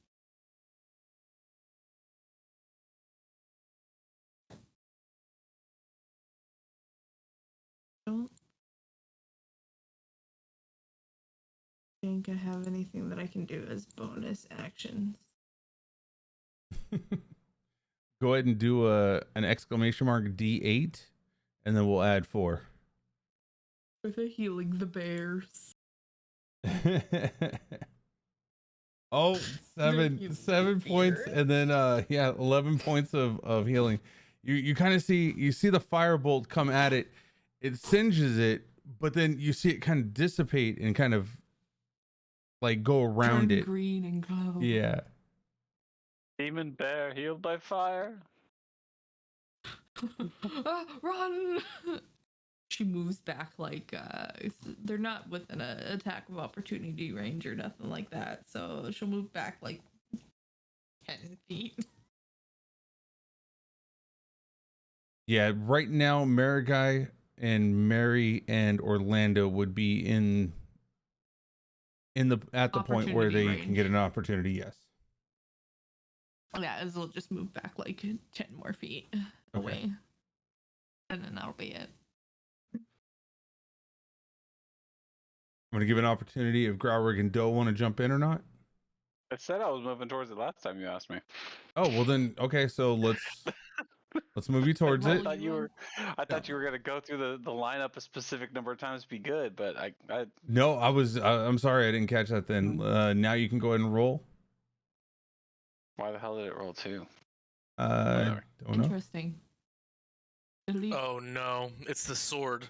Don't think I have anything that I can do as bonus actions.
Go ahead and do an exclamation mark D8, and then we'll add 4.
For the healing the bears.
Oh,
You
7 points,
fear.
and then 11 points of healing. You kind of see the firebolt come at it. It singes it, but then you see it kind of dissipate and kind of like go around
Turn
it.
green and glow.
Yeah.
Demon bear healed by fire.
Ah, run! She moves back like they're not within an attack of opportunity range or nothing like that. So she'll move back like 10 feet.
Yeah, right now Marigai and Mary and Orlando would be in the at the point where
Opportunity
they can
range.
get an opportunity. Yes.
Yeah, as they'll just move back like 10 more feet away. And then that'll be it.
I'm gonna give an opportunity if Growrig and Doe want to jump in or not.
I said I was moving towards it last time you asked me.
Oh well, then okay. So let's move you towards
I
it.
thought you were gonna go through the lineup a specific number of times to be good, but I
No, I was. I'm sorry, I didn't catch that. Then now you can go ahead and roll.
why the hell did it roll 2?
Don't know.
Interesting. Delete.
Oh no, it's the sword.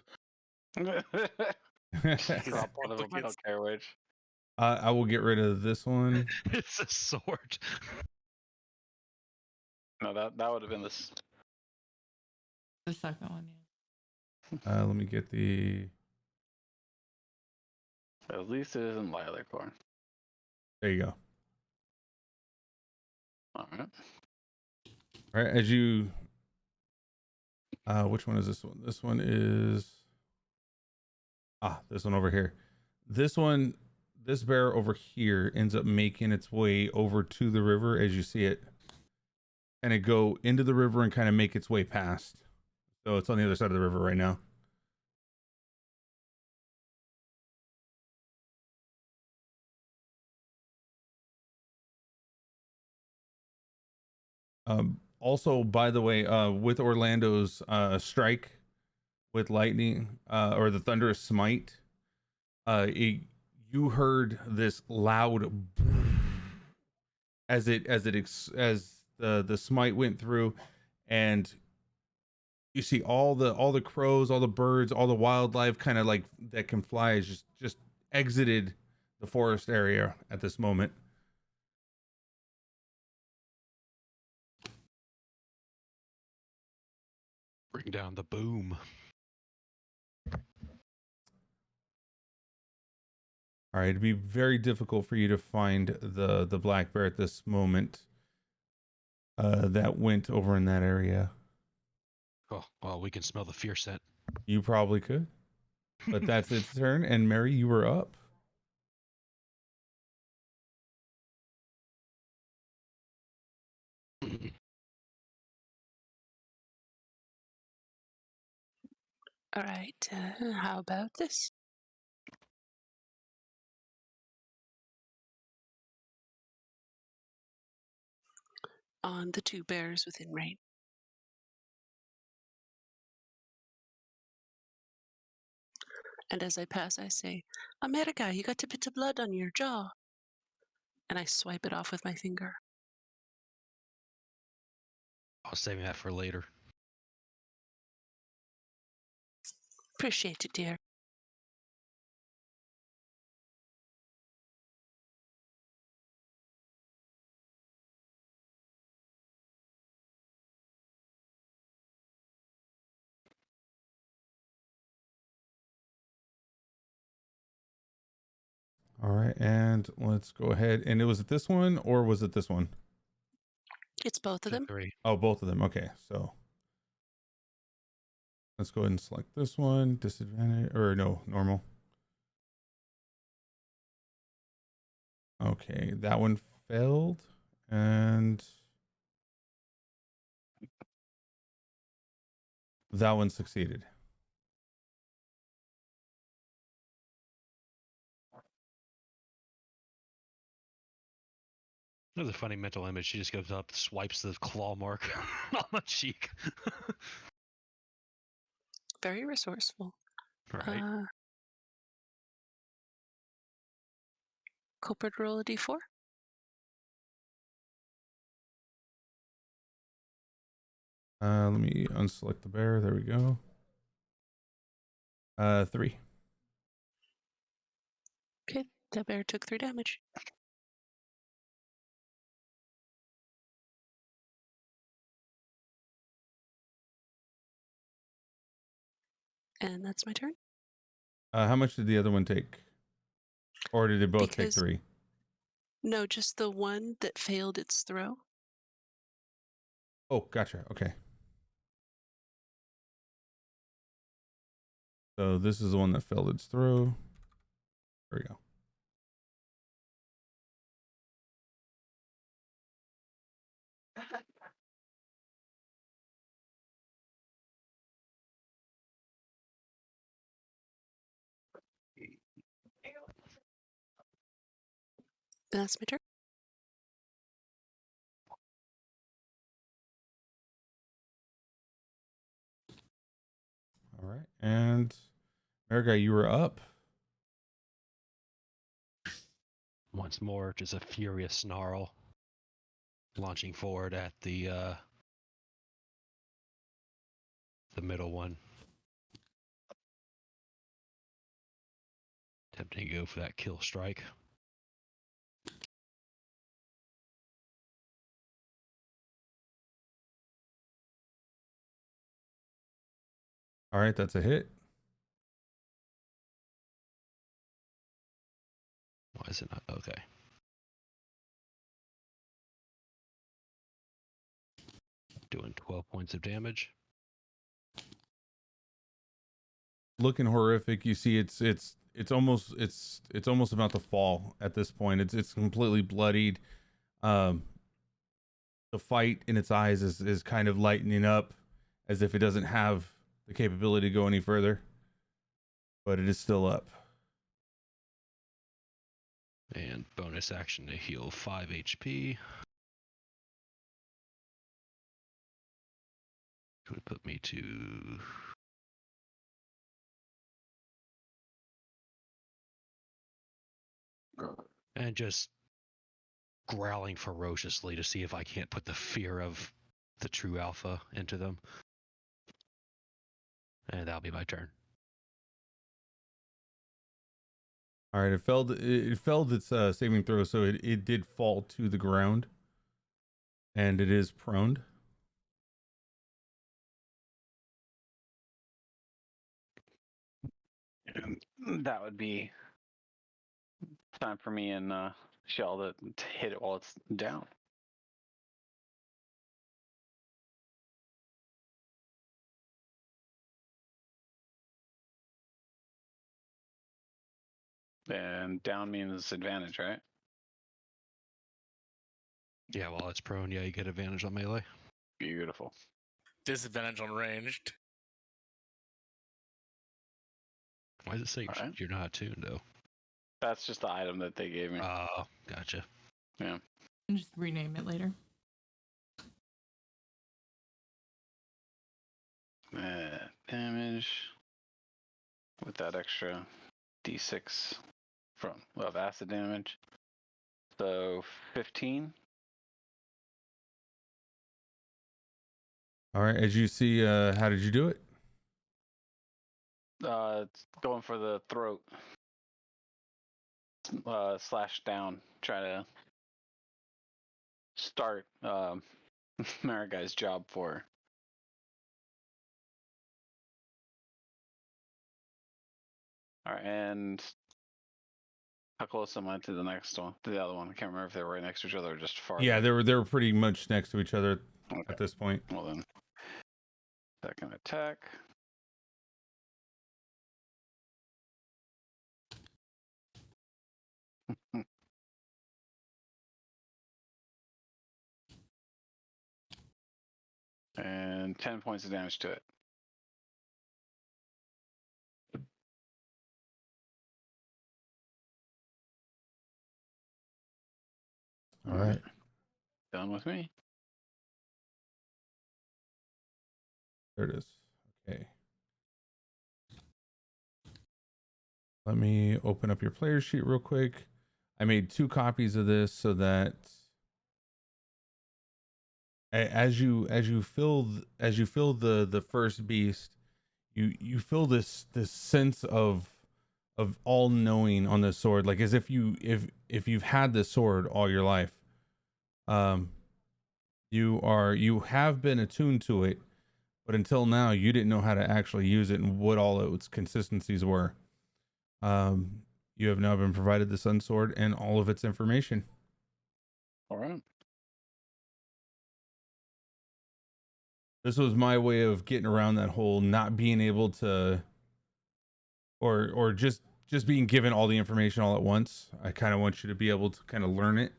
Drop one of them. I don't care which.
I will get rid of this one.
It's a sword.
No, that would have been this.
The second one, yeah.
Let me get the.
At least it isn't Lilacorn.
There you go.
All right.
All right, as you. Which one is this one? This one is. This one over here. This one, this bear over here ends up making its way over to the river as you see it. And it go into the river and kind of make its way past. So it's on the other side of the river right now. Also, by the way, with Orlando's strike with lightning or the thunderous smite, you heard this loud as the smite went through, and you see all the crows, all the birds, all the wildlife kind of like that can fly is just exited the forest area at this moment.
Bring down the boom.
All right, it'd be very difficult for you to find the black bear at this moment. That went over in that area.
Oh, well, we can smell the fear scent.
You probably could, but that's its turn. And Mary, you were up.
All right, how about this? On the 2 bears within range. And as I pass, I say, America, you got a bit of blood on your jaw. And I swipe it off with my finger.
I'll save that for later.
Appreciate it, dear.
All right, and let's go ahead. And was it this one or was it this one?
It's both of them.
3.
Oh, both of them. Okay, so let's go ahead and select this one. Disadvantage or no, normal. Okay, that one failed, and that one succeeded.
There's a funny mental image. She just goes up, swipes the claw mark on the cheek.
Very resourceful.
Right.
Culprit, roll a d4.
Let me unselect the bear. There we go. 3.
Okay, the bear took 3 damage. And that's my turn.
How much did the other one take? Or did they both take
Because-
3?
No, just the one that failed its throw.
Oh, gotcha. Okay. So this is the one that failed its throw. There we go.
And that's my turn.
All right. And Merga, you were up.
Once more, just a furious snarl, launching forward at the middle one. Attempting to go for that kill strike.
All right, that's a hit.
Why is it not? Okay. Doing 12 points of damage.
Looking horrific. You see it's almost about to fall at this point. It's completely bloodied. The fight in its eyes is kind of lightening up as if it doesn't have the capability to go any further. But it is still up.
And bonus action to heal 5 HP. Would put me to... And just growling ferociously to see if I can't put the fear of the true alpha into them. And that'll be my turn.
All right, it failed its saving throw, so it did fall to the ground. And it is prone.
And that would be time for me and Shell to hit it while it's down. And down means advantage, right?
Yeah, while it's prone, yeah, you get advantage on melee.
Beautiful.
Disadvantage on ranged.
Why does it say
Alright.
you're not attuned, though?
That's just the item that they gave me.
Oh, gotcha.
Yeah.
And just rename it later.
Damage with that extra d6 of acid damage. So 15.
All right, as you see, how did you do it?
It's going for the throat. Slash down. Try to start Maraguy's job for her. All right, and how close am I to the next one? To the other one? I can't remember if they were right next to each other or just far.
Yeah, they were pretty much next to each other at this point.
Well then, second attack. And 10 points of damage to it.
All right.
Done with me.
There it is. Okay. Let me open up your player sheet real quick. I made 2 copies of this so that as you fill the first beast, you feel this sense of all knowing on the sword, like as if you've had this sword all your life. You have been attuned to it, but until now you didn't know how to actually use it and what all its consistencies were. You have now been provided the Sun Sword and all of its information.
All right.
This was my way of getting around that whole not being able to, or just being given all the information all at once. I kind of want you to be able to kind of learn it,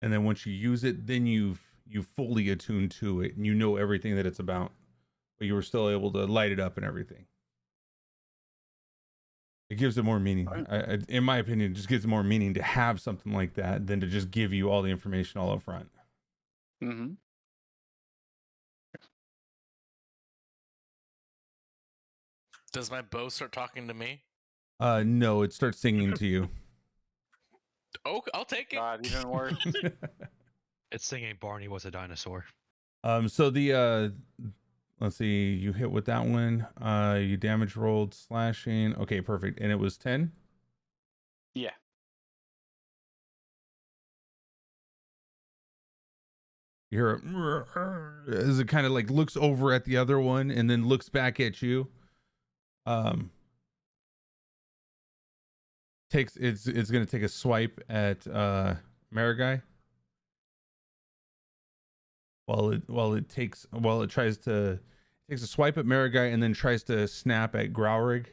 and then once you use it, then you fully attune to it and you know everything that it's about, but you were still able to light it up and everything. It gives it more meaning.
Right.
In my opinion, it just gives it more meaning to have something like that than to just give you all the information all up front.
Mm-hmm.
Does my bow start talking to me?
No, it starts singing to you.
Oh, I'll take it.
God, even worse.
It's singing Barney was a dinosaur.
So the let's see, you hit with that one. You damage rolled slashing. Okay, perfect. And it was 10?
Yeah.
You hear as it kind of like looks over at the other one and then looks back at you. It's gonna take a swipe at Marigai. It takes a swipe at Marigai and then tries to snap at Growrig.
I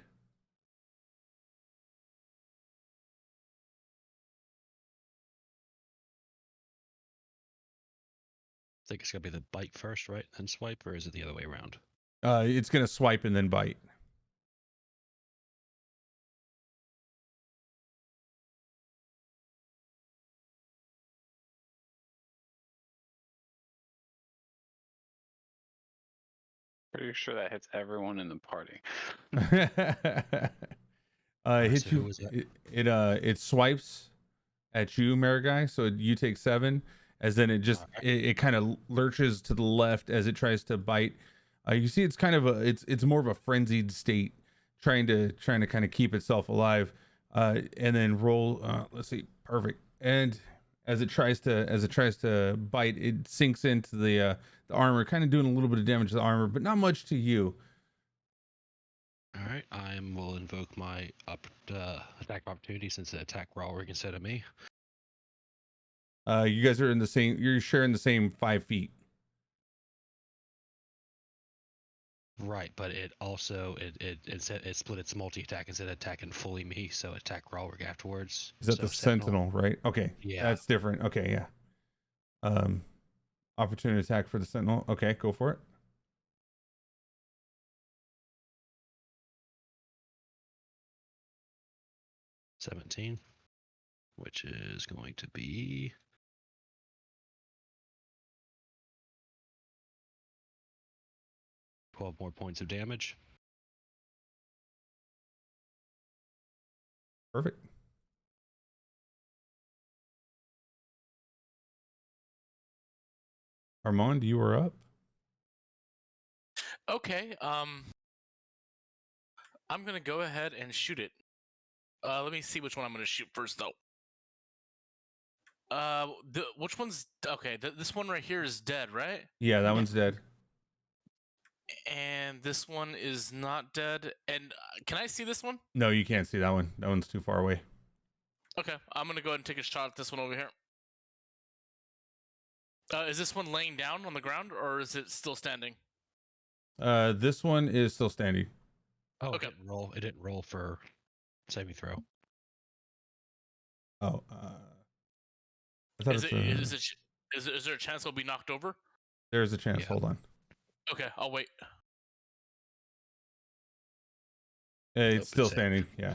think it's gonna be the bite first, right? Then swipe, or is it the other way around?
It's gonna swipe and then bite.
Pretty sure that hits everyone in the party.
Hits
so
you.
who was that?
It swipes at you, Marigai. So you take 7, as then it just it kind of lurches to the left as it tries to bite. You see, it's kind of it's more of a frenzied state, trying to kind of keep itself alive. And then roll. Let's see, perfect. And as it tries to bite, it sinks into the armor, kind of doing a little bit of damage to the armor, but not much to you.
All right, I will invoke my attack of opportunity since it attacked Rawrig instead of me.
You guys are in the same. You're sharing the same 5 feet.
Right, but it also it split its multi attack instead of attacking fully me, so it attacked Rawrig afterwards.
Is that
so
the Sentinel, right? Okay,
Yeah,
that's different. Okay, yeah. Opportunity attack for the Sentinel. Okay, go for it.
$17, which is going to be 12 more points of damage.
Perfect. Armand, you are up.
Okay. I'm gonna go ahead and shoot it. Let me see which one I'm gonna shoot first, though. Which one's okay? This one right here is dead, right?
Yeah, that one's dead.
And this one is not dead. And can I see this one?
No, you can't see that one. That one's too far away.
Okay, I'm gonna go ahead and take a shot at this one over here. Is this one laying down on the ground, or is it still standing?
This one is still standing.
Oh,
Okay.
It didn't roll for saving throw.
Oh, I thought
Is there a chance it'll be knocked over?
there's a chance.
Yeah.
Hold on.
Okay, I'll wait.
It's still
it's
standing. Yeah.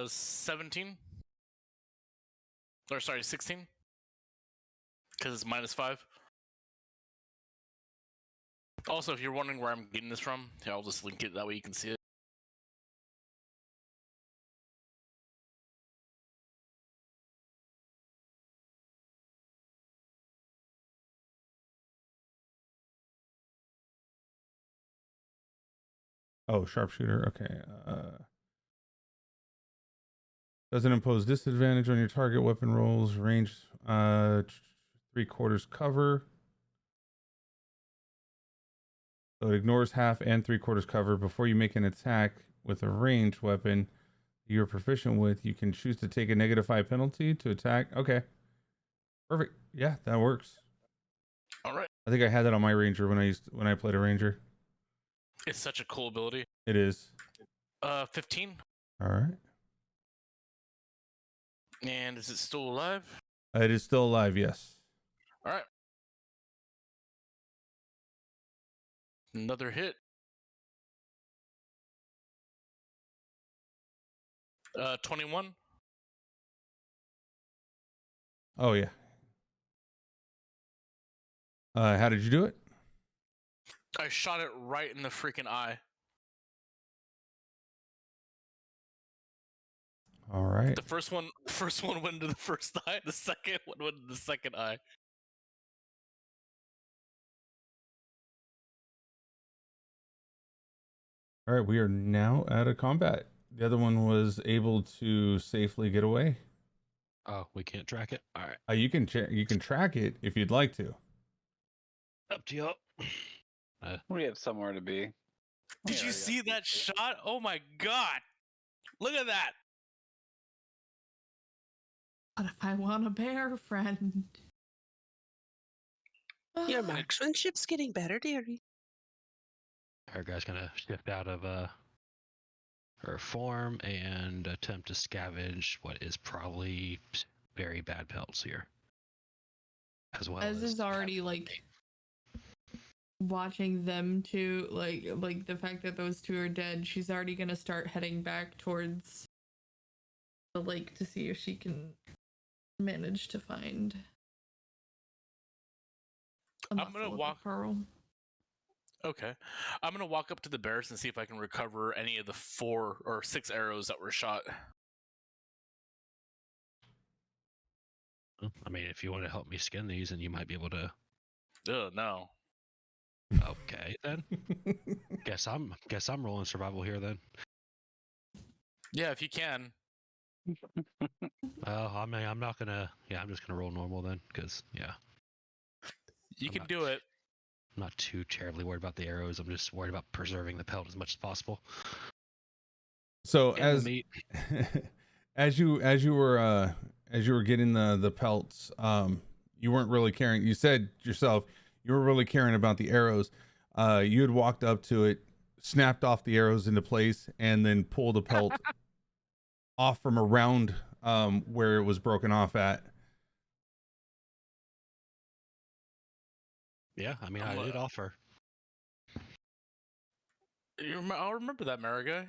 17. Or sorry, 16. Because it's -5. Also, if you're wondering where I'm getting this from, here, I'll just link it. That way you can see it.
Oh, sharpshooter. Okay. Doesn't impose disadvantage on your target weapon rolls. Range 3/4 cover. So it ignores half and 3/4 cover. Before you make an attack with a ranged weapon you're proficient with, you can choose to take a -5 penalty to attack. Okay. Perfect. Yeah, that works.
All right.
I think I had that on my ranger when I played a ranger.
It's such a cool ability.
It is.
15.
All right.
And is it still alive?
It is still alive, yes.
All right. Another hit. 21.
Oh yeah. How did you do it?
I shot it right in the freaking eye.
All right.
The first one went into the first eye. The second one went into the second eye.
All right, we are now out of combat. The other one was able to safely get away.
Oh, we can't track it. All right.
You can track it if you'd like to.
Up to you.
We have somewhere to be.
Did you see that shot? Oh my god! Look at that!
What if I want a bear friend?
Your marksmanship's getting better, dearie.
Our guy's gonna shift out of her form and attempt to scavenge what is probably very bad pelts here. As well
Ez is already like watching them two, like the fact that those two are dead. She's already gonna start heading back towards the lake to see if she can manage to find a
I'm gonna
muscle of a
walk.
pearl.
Okay, I'm gonna walk up to the bears and see if I can recover any of the 4 or 6 arrows that were shot.
I mean, if you want to help me skin these, and you might be able to.
No.
Okay, then. guess I'm rolling survival here then.
Yeah, if you can.
I mean, I'm not gonna. Yeah, I'm just gonna roll normal then, because yeah.
You
I'm
can
not-
do it.
I'm not too terribly worried about the arrows. I'm just worried about preserving the pelt as much as possible.
So
And the meat.
as you were getting the pelts, you weren't really caring. You said yourself you were really caring about the arrows. You had walked up to it, snapped off the arrows into place, and then pulled the pelt off from around where it was broken off at.
Yeah, I mean, I did offer.
I'll remember that, Mariga.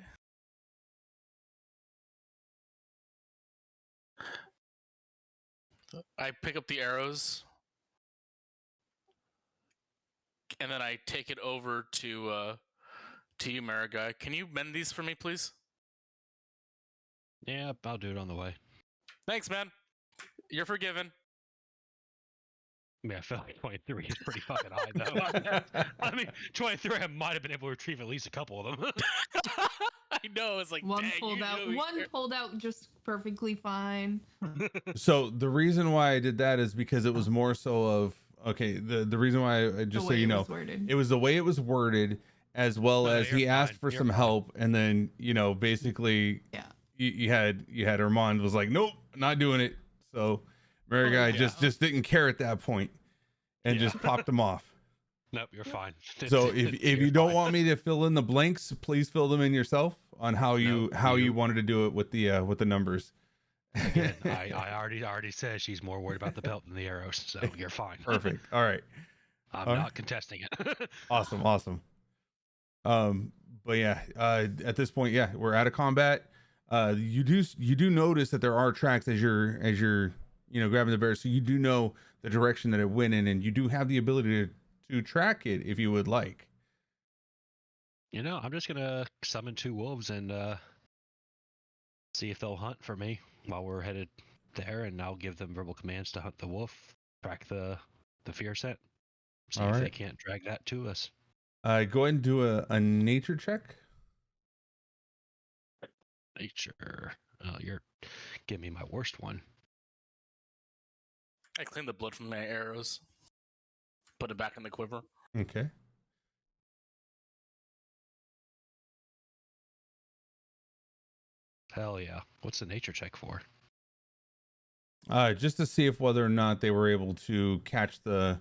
I pick up the arrows, and then I take it over to you, Mariga. Can you mend these for me, please?
Yeah, I'll do it on the way.
Thanks, man. You're forgiven.
I mean, I feel like 23 is pretty fucking high, though. I mean, 23, I might have been able to retrieve at least a couple of them.
I know, it's like,
One
dang,
pulled
you
out.
really
One
care.
pulled out just perfectly fine.
So the reason why I did that is because it was more so of okay. The reason why I just so you know, it was the way it was worded, as well
No,
as he
you're
asked
fine.
for
You're
some
fine.
help, and then basically you had Armand was like, nope, not doing it. So Mary guy just didn't care at that point, and just popped him off.
Nope, you're fine.
So if you don't want me to fill in the blanks, please fill them in yourself on how you wanted to do it with the numbers.
Again, I already said she's more worried about the belt than the arrows, so you're fine.
Perfect. All right.
I'm not contesting it.
Awesome. But yeah, at this point, yeah, we're out of combat. You do notice that there are tracks as you're grabbing the bear, so you do know the direction that it went in, and you do have the ability to track it if you would like.
I'm just gonna summon 2 wolves and see if they'll hunt for me while we're headed there, and I'll give them verbal commands to hunt the wolf, track the fear scent, see
All
if they
right.
can't drag that to us.
Go ahead and do a nature check.
Nature. You're giving me my worst one.
I cleaned the blood from my arrows. Put it back in the quiver.
Okay.
Hell yeah. What's the nature check for?
Just to see if whether or not they were able to catch up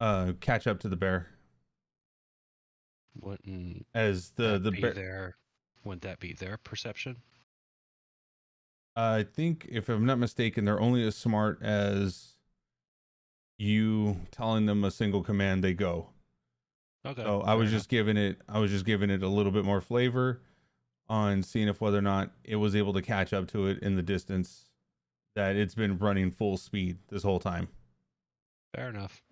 to the bear.
Wouldn't
As the
bear, wouldn't that be their perception?
I think, if I'm not mistaken, they're only as smart as you telling them a single command, they go.
Okay.
So I was just giving it a little bit more flavor on seeing if whether or not it was able to catch up to it in the distance that it's been running full speed this whole time.
Fair enough.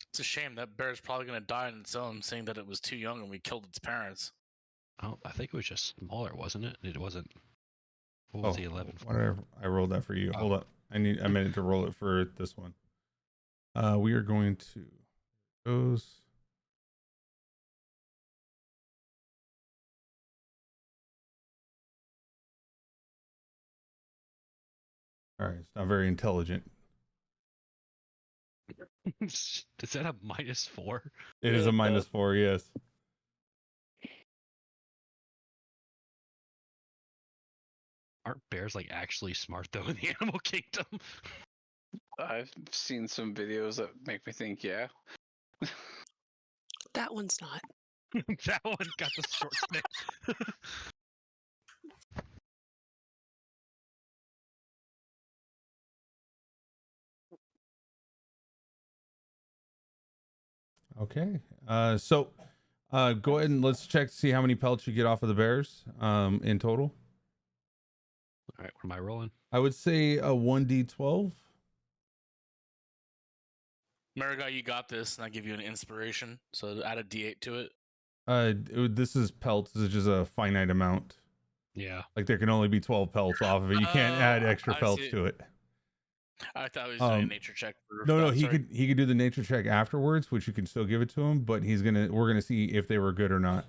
It's a shame that bear's probably going to die on its own, saying that it was too young and we killed its parents.
Oh, I think it was just smaller, wasn't it? It wasn't. What was the 11 for?
Whatever. I rolled that for you. Hold up. I meant to roll it for this one. We are going to those. All right, it's not very intelligent.
Is that a -4?
It is a -4, yes.
Aren't bears like actually smart though in the animal kingdom?
I've seen some videos that make me think, yeah.
That one's not.
That one got the short stick.
Okay. So go ahead and let's check to see how many pelts you get off of the bears in total.
All right, what am I rolling?
I would say a 1d12.
Marigot, you got this, and I give you an inspiration. So add a d8 to it.
This is pelts. This is just a finite amount.
Yeah.
Like there can only be 12 pelts off of it. You can't add extra
I
pelts
see.
to it.
I thought he was doing a nature check.
No, he could do the nature check afterwards, which you can still give it to him, but we're gonna see if they were good or not.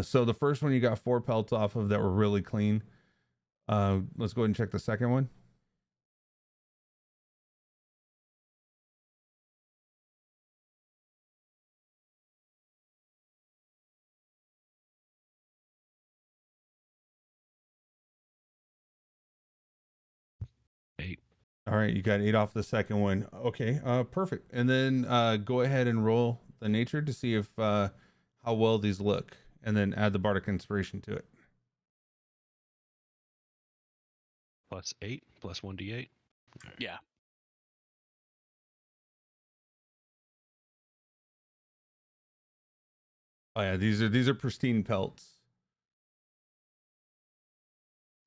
So the first one you got 4 pelts off of that were really clean. Let's go ahead and check the second one. All right, you got 8 off the second one. Okay, perfect. And then go ahead and roll the nature to see if how well these look, and then add the bardic inspiration to it.
+8 plus 1d8.
Yeah.
Oh yeah, these are pristine pelts.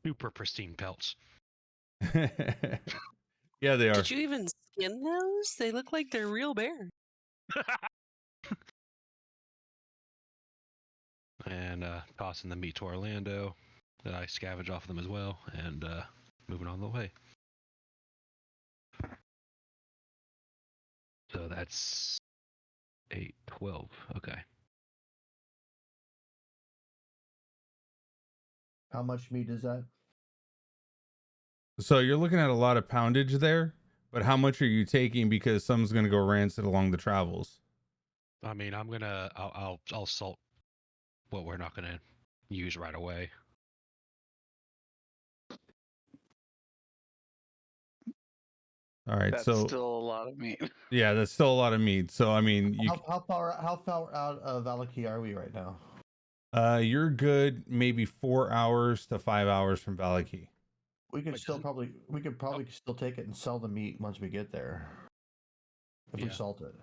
Super pristine pelts.
Yeah, they are.
Did you even skin those? They look like they're real bears.
And tossing the meat to Orlando that I scavenge off of them as well, and moving on the way. So that's 8, 12. Okay.
How much meat is that?
So you're looking at a lot of poundage there, but how much are you taking? Because some's gonna go rancid along the travels.
I mean, I'll salt what we're not gonna use right away.
All right,
That's
so
still a lot of meat.
yeah, that's still a lot of meat. So I mean,
How far out of Valaki are we right now?
you're good. Maybe 4 hours to 5 hours from Valaki.
We could
Wait,
still
doesn't-
probably still take it and sell the meat once we get there. If we
Yeah.
salt it.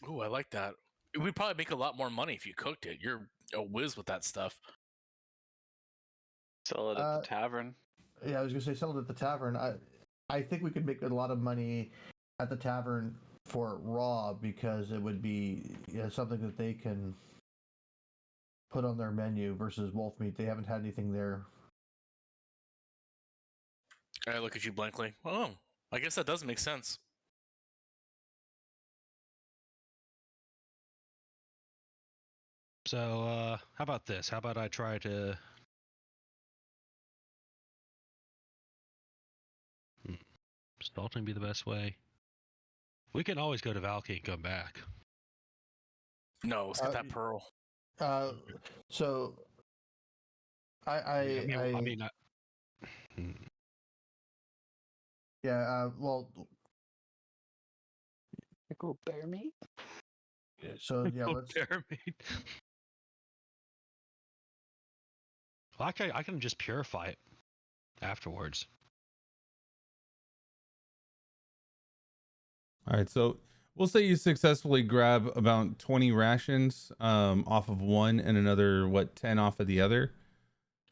Ooh, I like that. We'd probably make a lot more money if you cooked it. You're a whiz with that stuff.
Sell it at the tavern.
Yeah, I was gonna say sell it at the tavern. I think we could make a lot of money at the tavern for raw because it would be something that they can put on their menu versus wolf meat. They haven't had anything there.
I look at you blankly. Oh, I guess that does make sense.
So, how about this? How about I try to... Salting be the best way? We can always go to Valky and come back.
No, let's get that pearl.
So
I mean,
well,
Go bear meat.
so yeah, let's.
bear meat. Well, I can just purify it afterwards.
All right, so we'll say you successfully grab about 20 rations off of one and another 10 off of the other.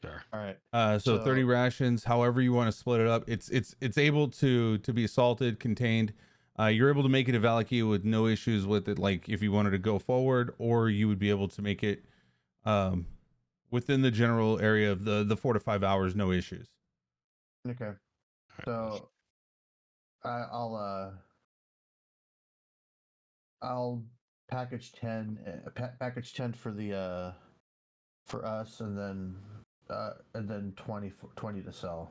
Sure.
All right.
So 30 rations, however you want to split it up. It's able to be salted, contained. You're able to make it a Valaki with no issues with it, like if you wanted to go forward, or you would be able to make it within the general area of the 4 to 5 hours, no issues.
Okay. So I'll package 10 for the for us, and then 20 to sell.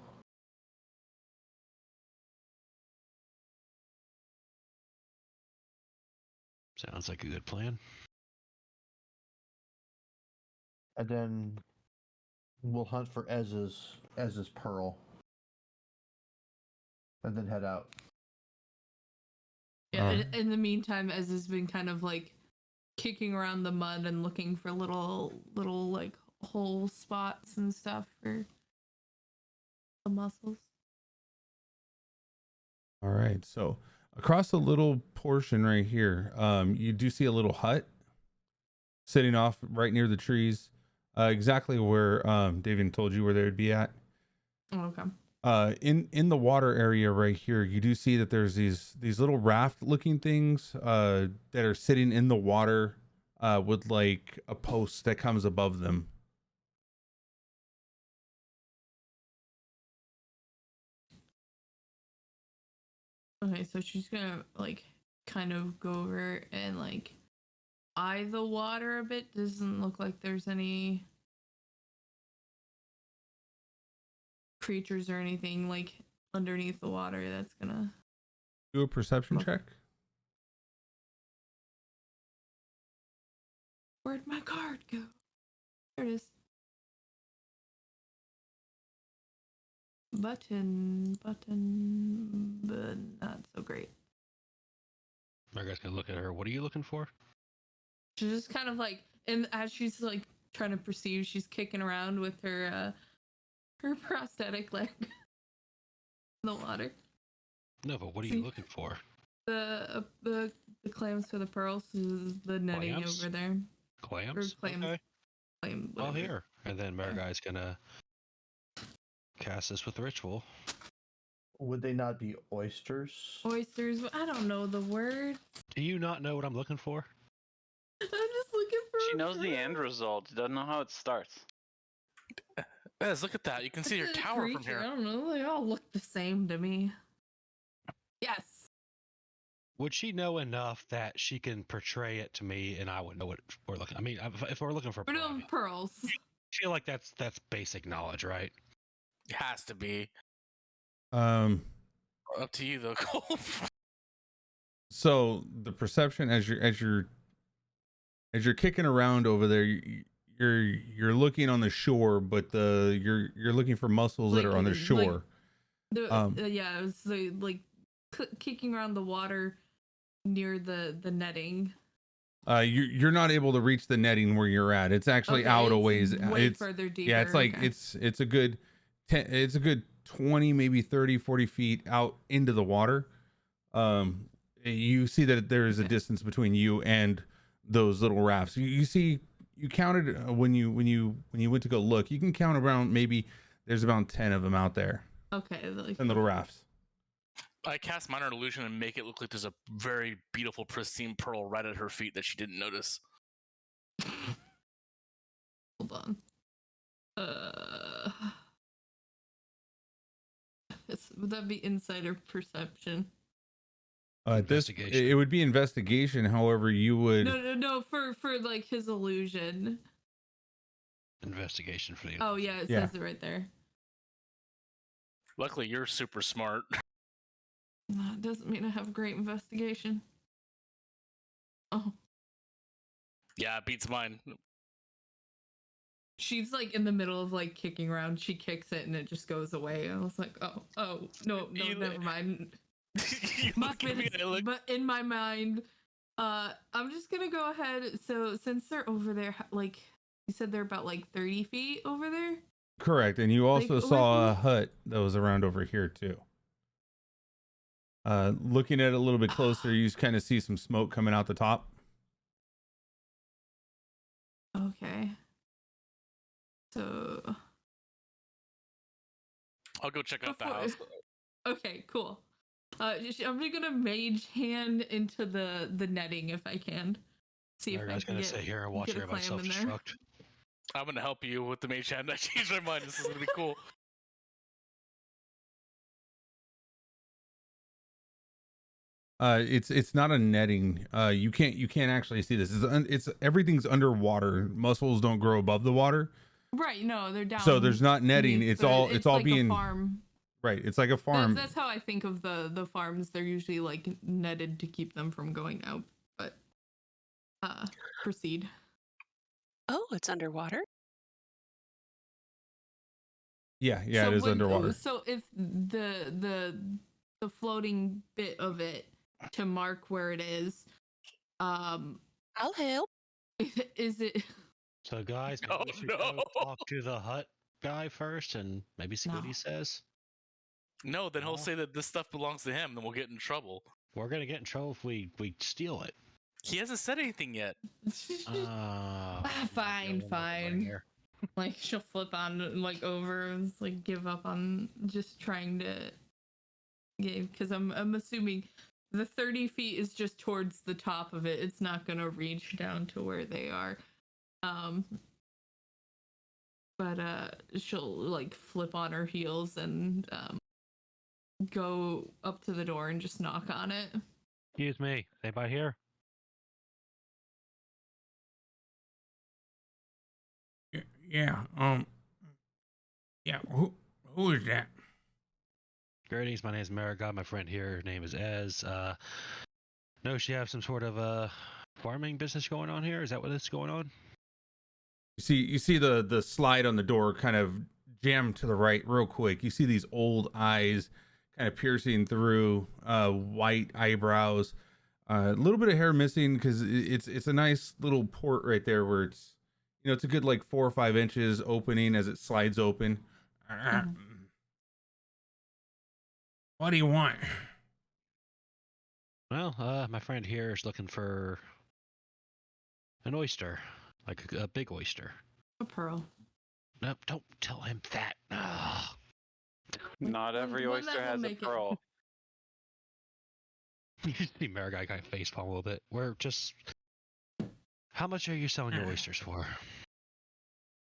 Sounds like a good plan.
And then we'll hunt for Ez's pearl, and then head out.
Yeah, in the meantime, Ez has been kind of like kicking around the mud and looking for little like hole spots and stuff for the mussels.
All right, so across a little portion right here, you do see a little hut sitting off right near the trees, exactly where Davian told you where they would be at.
Oh, okay.
In the water area right here, you do see that there's these little raft looking things that are sitting in the water with like a post that comes above them.
Okay, so she's gonna like kind of go over and like eye the water a bit. Doesn't look like there's any creatures or anything like underneath the water that's gonna
Do a perception check.
Where'd my card go? There it is. Button, but not so great.
Margaret's gonna look at her. What are you looking for?
She's just kind of like, and as she's like trying to perceive, she's kicking around with her prosthetic leg in the water.
No, but what are you looking for?
The clams for the pearls is the netting
Clams?
over there.
Clams?
Or clams.
Okay.
Clam,
Well,
whatever.
here. And then Margai's gonna cast this with ritual.
Would they not be oysters?
Oysters, I don't know the word.
Do you not know what I'm looking for?
I'm just looking for
She
a
knows the end
pearl.
result. Doesn't know how it starts.
Ez, look at that. You can see your
It's a
tower from
creature. I
here.
don't know. They all look the same to me. Yes.
Would she know enough that she can portray it to me and I would know what we're looking? I mean, if we're looking for
We're
pearl, I
doing
mean,
pearls.
I feel like that's basic knowledge, right?
It has to be. Up to you though, Cole.
So the perception as you're kicking around over there, you're looking on the shore, but you're looking for mussels that are on the shore.
Yeah, it was like kicking around the water near the netting.
You're not able to reach the netting where you're at. It's actually
Okay,
out a
it's
ways.
way
It's
further deeper.
yeah, it's like
okay.
it's a good 20, maybe 30, 40 feet out into the water. you see that there is a
Okay.
distance between you and those little rafts. You see, you counted when you went to go look. You can count around, maybe there's about 10 of them out there,
Okay. Like,
10 little rafts.
I cast minor illusion and make it look like there's a very beautiful, pristine pearl right at her feet that she didn't notice.
hold on. Would that be insider perception?
This
Investigation.
it would be investigation. However, you would.
No. For like his illusion.
Investigation for the.
Oh yeah, it
Yeah.
says it right there.
Luckily, you're super smart.
That doesn't mean I have a great investigation. Oh,
Yeah, it beats mine.
she's like in the middle of like kicking around. She kicks it and it just goes away. I was like, oh no, never mind.
You
Must
look at
be
me and I look.
but in my mind, I'm just gonna go ahead. So since they're over there, like you said, they're about like 30 feet over there.
Correct, and you also
Like,
saw a
with-
hut that was around over here too. Looking at it a little bit closer, you kind of see some smoke coming out the top.
Okay. So
I'll go check out the
before-
house.
Okay, cool. I'm gonna mage hand into the netting if I can. See if I
was
can
gonna
get,
sit here and watch
get a
everybody
clam in there.
self-destruct.
I'm gonna help you with the mage hand. I changed my mind. This is gonna be cool.
It's not a netting. You can't actually see this. It's everything's underwater. Mussels don't grow above the water,
Right? No, they're down.
so there's not netting.
beneath
It's
the-
all
like
being
a farm.
right. It's like a farm.
That's how I think of the farms. They're usually like netted to keep them from going out. But proceed.
Oh, it's underwater?
Yeah,
So
it is
when-
underwater.
So if the floating bit of it to mark where it is,
I'll help.
is it?
So guys, maybe
Oh,
we should
no.
go talk to the hut guy first and maybe see what
No.
he says.
No, then he'll
No.
say that this stuff belongs to him. Then we'll get in trouble.
We're gonna get in trouble if we steal it.
He hasn't said anything yet.
Fine. Like she'll flip on like over and just, like give up on just trying to give, because I'm assuming the 30 feet is just towards the top of it. It's not gonna reach down to where they are. But she'll like flip on her heels and go up to the door and just knock on it.
Excuse me, anybody here?
Yeah. Yeah. Who is that?
Greetings, my name is Marigot. My friend here, her name is Ez. Knows you have some sort of farming business going on here. Is that what is going on?
You see the slide on the door kind of jam to the right real quick. You see these old eyes kind of piercing through, white eyebrows, a little bit of hair missing because it's a nice little port right there where it's, it's a good like 4 or 5 inches opening as it slides open. What do you want?
Well, my friend here is looking for an oyster, like a big oyster.
A pearl.
Nope, don't tell him that. Ugh.
Not every
One that
oyster
will
has a
make it.
pearl.
You see Marigot kind of facepalm a little bit. We're just. How much are you selling your oysters for?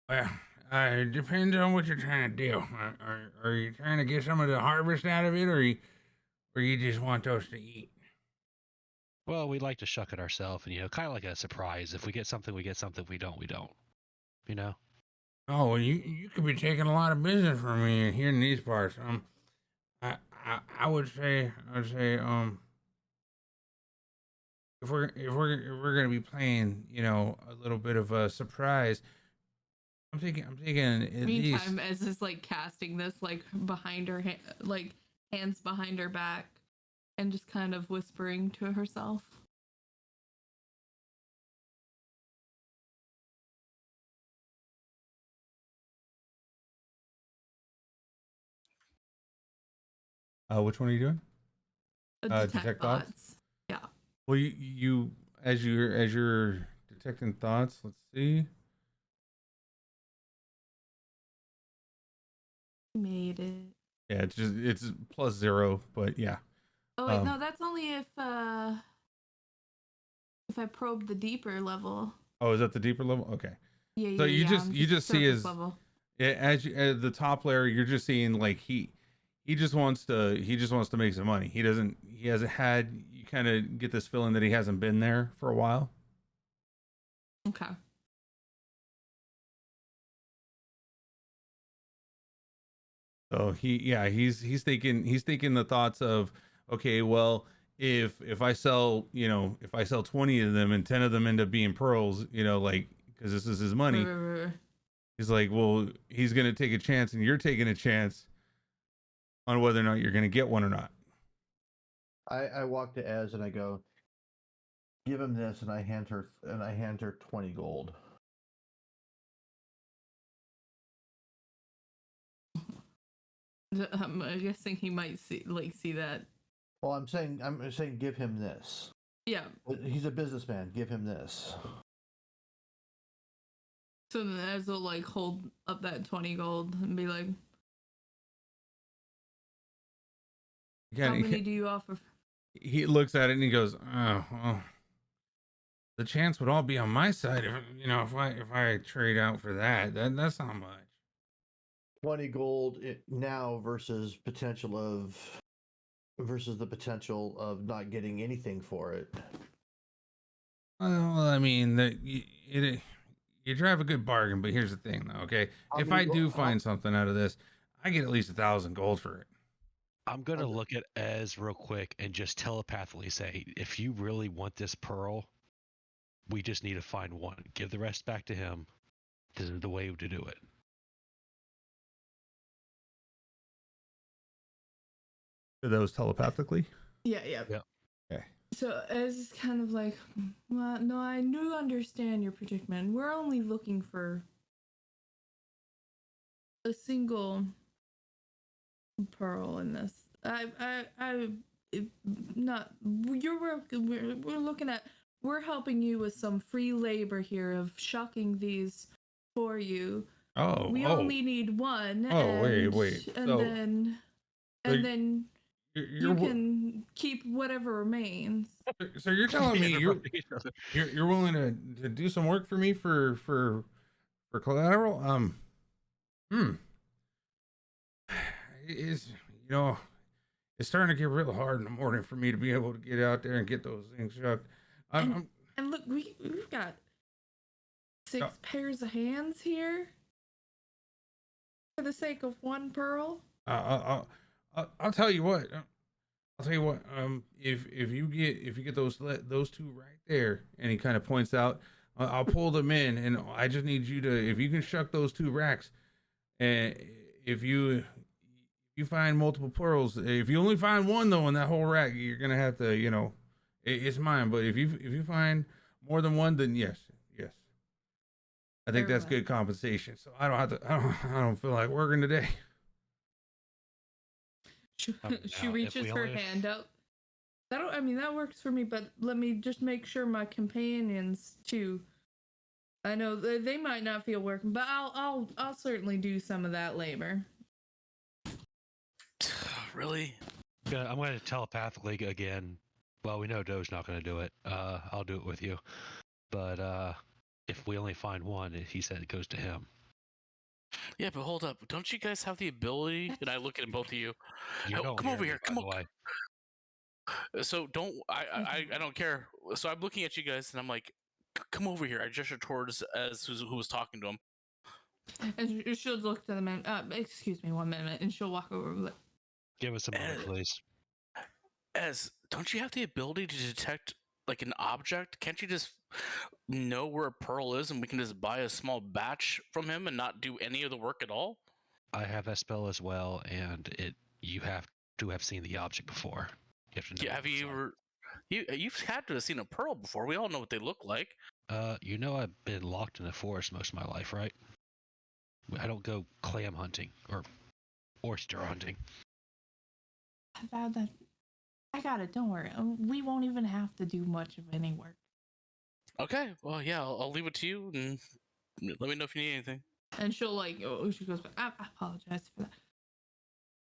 Well, it depends on what you're trying to do. Are you trying to get some of the harvest out of it, or you just want those to eat?
Well, we like to shuck it ourselves, and kind of like a surprise. If we get something, we get something. If we don't, we don't. You know.
Oh, well, you could be taking a lot of business from me here in these parts. I would say, if we're gonna be playing, a little bit of a surprise, I'm thinking at least.
Meantime, Ez is like casting this like behind her, like hands behind her back, and just kind of whispering to herself.
Which one are you doing?
Detect
detect
thoughts.
thoughts? Well, you as you're detecting thoughts. Let's see.
Made it.
Yeah, it's +0, but yeah.
Oh wait, no, that's only if I probe the deeper level.
Oh, is that the deeper level? Okay.
Yeah,
So
yeah,
you just see his
level.
as the top layer. You're just seeing like he just wants to make some money. He hasn't had. You kind of get this feeling that he hasn't been there for a while.
Okay.
So he's thinking the thoughts of, okay, well, if I sell 20 of them and 10 of them end up being pearls, like, because this is his money. He's like, well, he's gonna take a chance, and you're taking a chance on whether or not you're gonna get one or not.
I walk to Ez and I go, give him this, and I hand her 20 gold.
I'm guessing he might see that.
Well, I'm saying give him this.
Yeah.
He's a businessman. Give him this.
So then Ez will like hold up that 20 gold and be like, "How many do you offer?"
He looks at it and he goes, "Oh, well, the chance would all be on my side if I trade out for that. That's not much."
20 gold now versus the potential of not getting anything for it.
Well, I mean, you drive a good bargain, but here's the thing, though. Okay, if I do find something out of this, I get at least 1,000 gold for it.
I'm gonna look at Ez real quick and just telepathically say, if you really want this pearl, we just need to find one. Give the rest back to him. This is the way to do it.
So that was telepathically?
Yeah.
Okay.
So Ez is kind of like, well, no, I do understand your predicament. We're only looking for a single pearl in this. We're helping you with some free labor here of shucking these for you.
Oh,
we only need one.
Wait.
And then you can keep whatever remains.
So you're telling me you're willing to do some work for me for collateral? It's starting to get real hard in the morning for me to be able to get out there and get those things shucked.
And look, we've got 6 pairs of hands here for the sake of one pearl.
I'll tell you what. If you get those 2 right there, and he kind of points out, I'll pull them in, and I just need you to, if you can shuck those 2 racks, and if you find multiple pearls, if you only find one though in that whole rack, you're gonna have to, it's mine. But if you find more than one, then yes, I think that's good compensation. So I don't feel like working today.
She reaches her hand out. That works for me, but let me just make sure my companions too. I know they might not feel working, but I'll certainly do some of that labor.
Really?
Yeah, I'm going to telepathically again. Well, we know Doe's not going to do it. I'll do it with you. But if we only find one, he said it goes to him.
Yeah, but hold up. Don't you guys have the ability? And I look at both of you. Come over here. Come on. So I don't care. So I'm looking at you guys and I'm like, come over here. I gesture towards Ez who was talking to him.
And she'll look to the man. Excuse me 1 minute, and she'll walk over.
Give us a moment, please.
Ez, don't you have the ability to detect like an object? Can't you just know where a pearl is and we can just buy a small batch from him and not do any of the work at all?
I have that spell as well, and you have to have seen the object before. You have to know.
Yeah, have you ever? You've had to have seen a pearl before. We all know what they look like.
I've been locked in a forest most of my life, right? I don't go clam hunting or oyster hunting.
I got it. Don't worry. We won't even have to do much of any work.
Okay. Well, yeah, I'll leave it to you, and let me know if you need anything.
And she'll like, oh, she goes back. I apologize for that.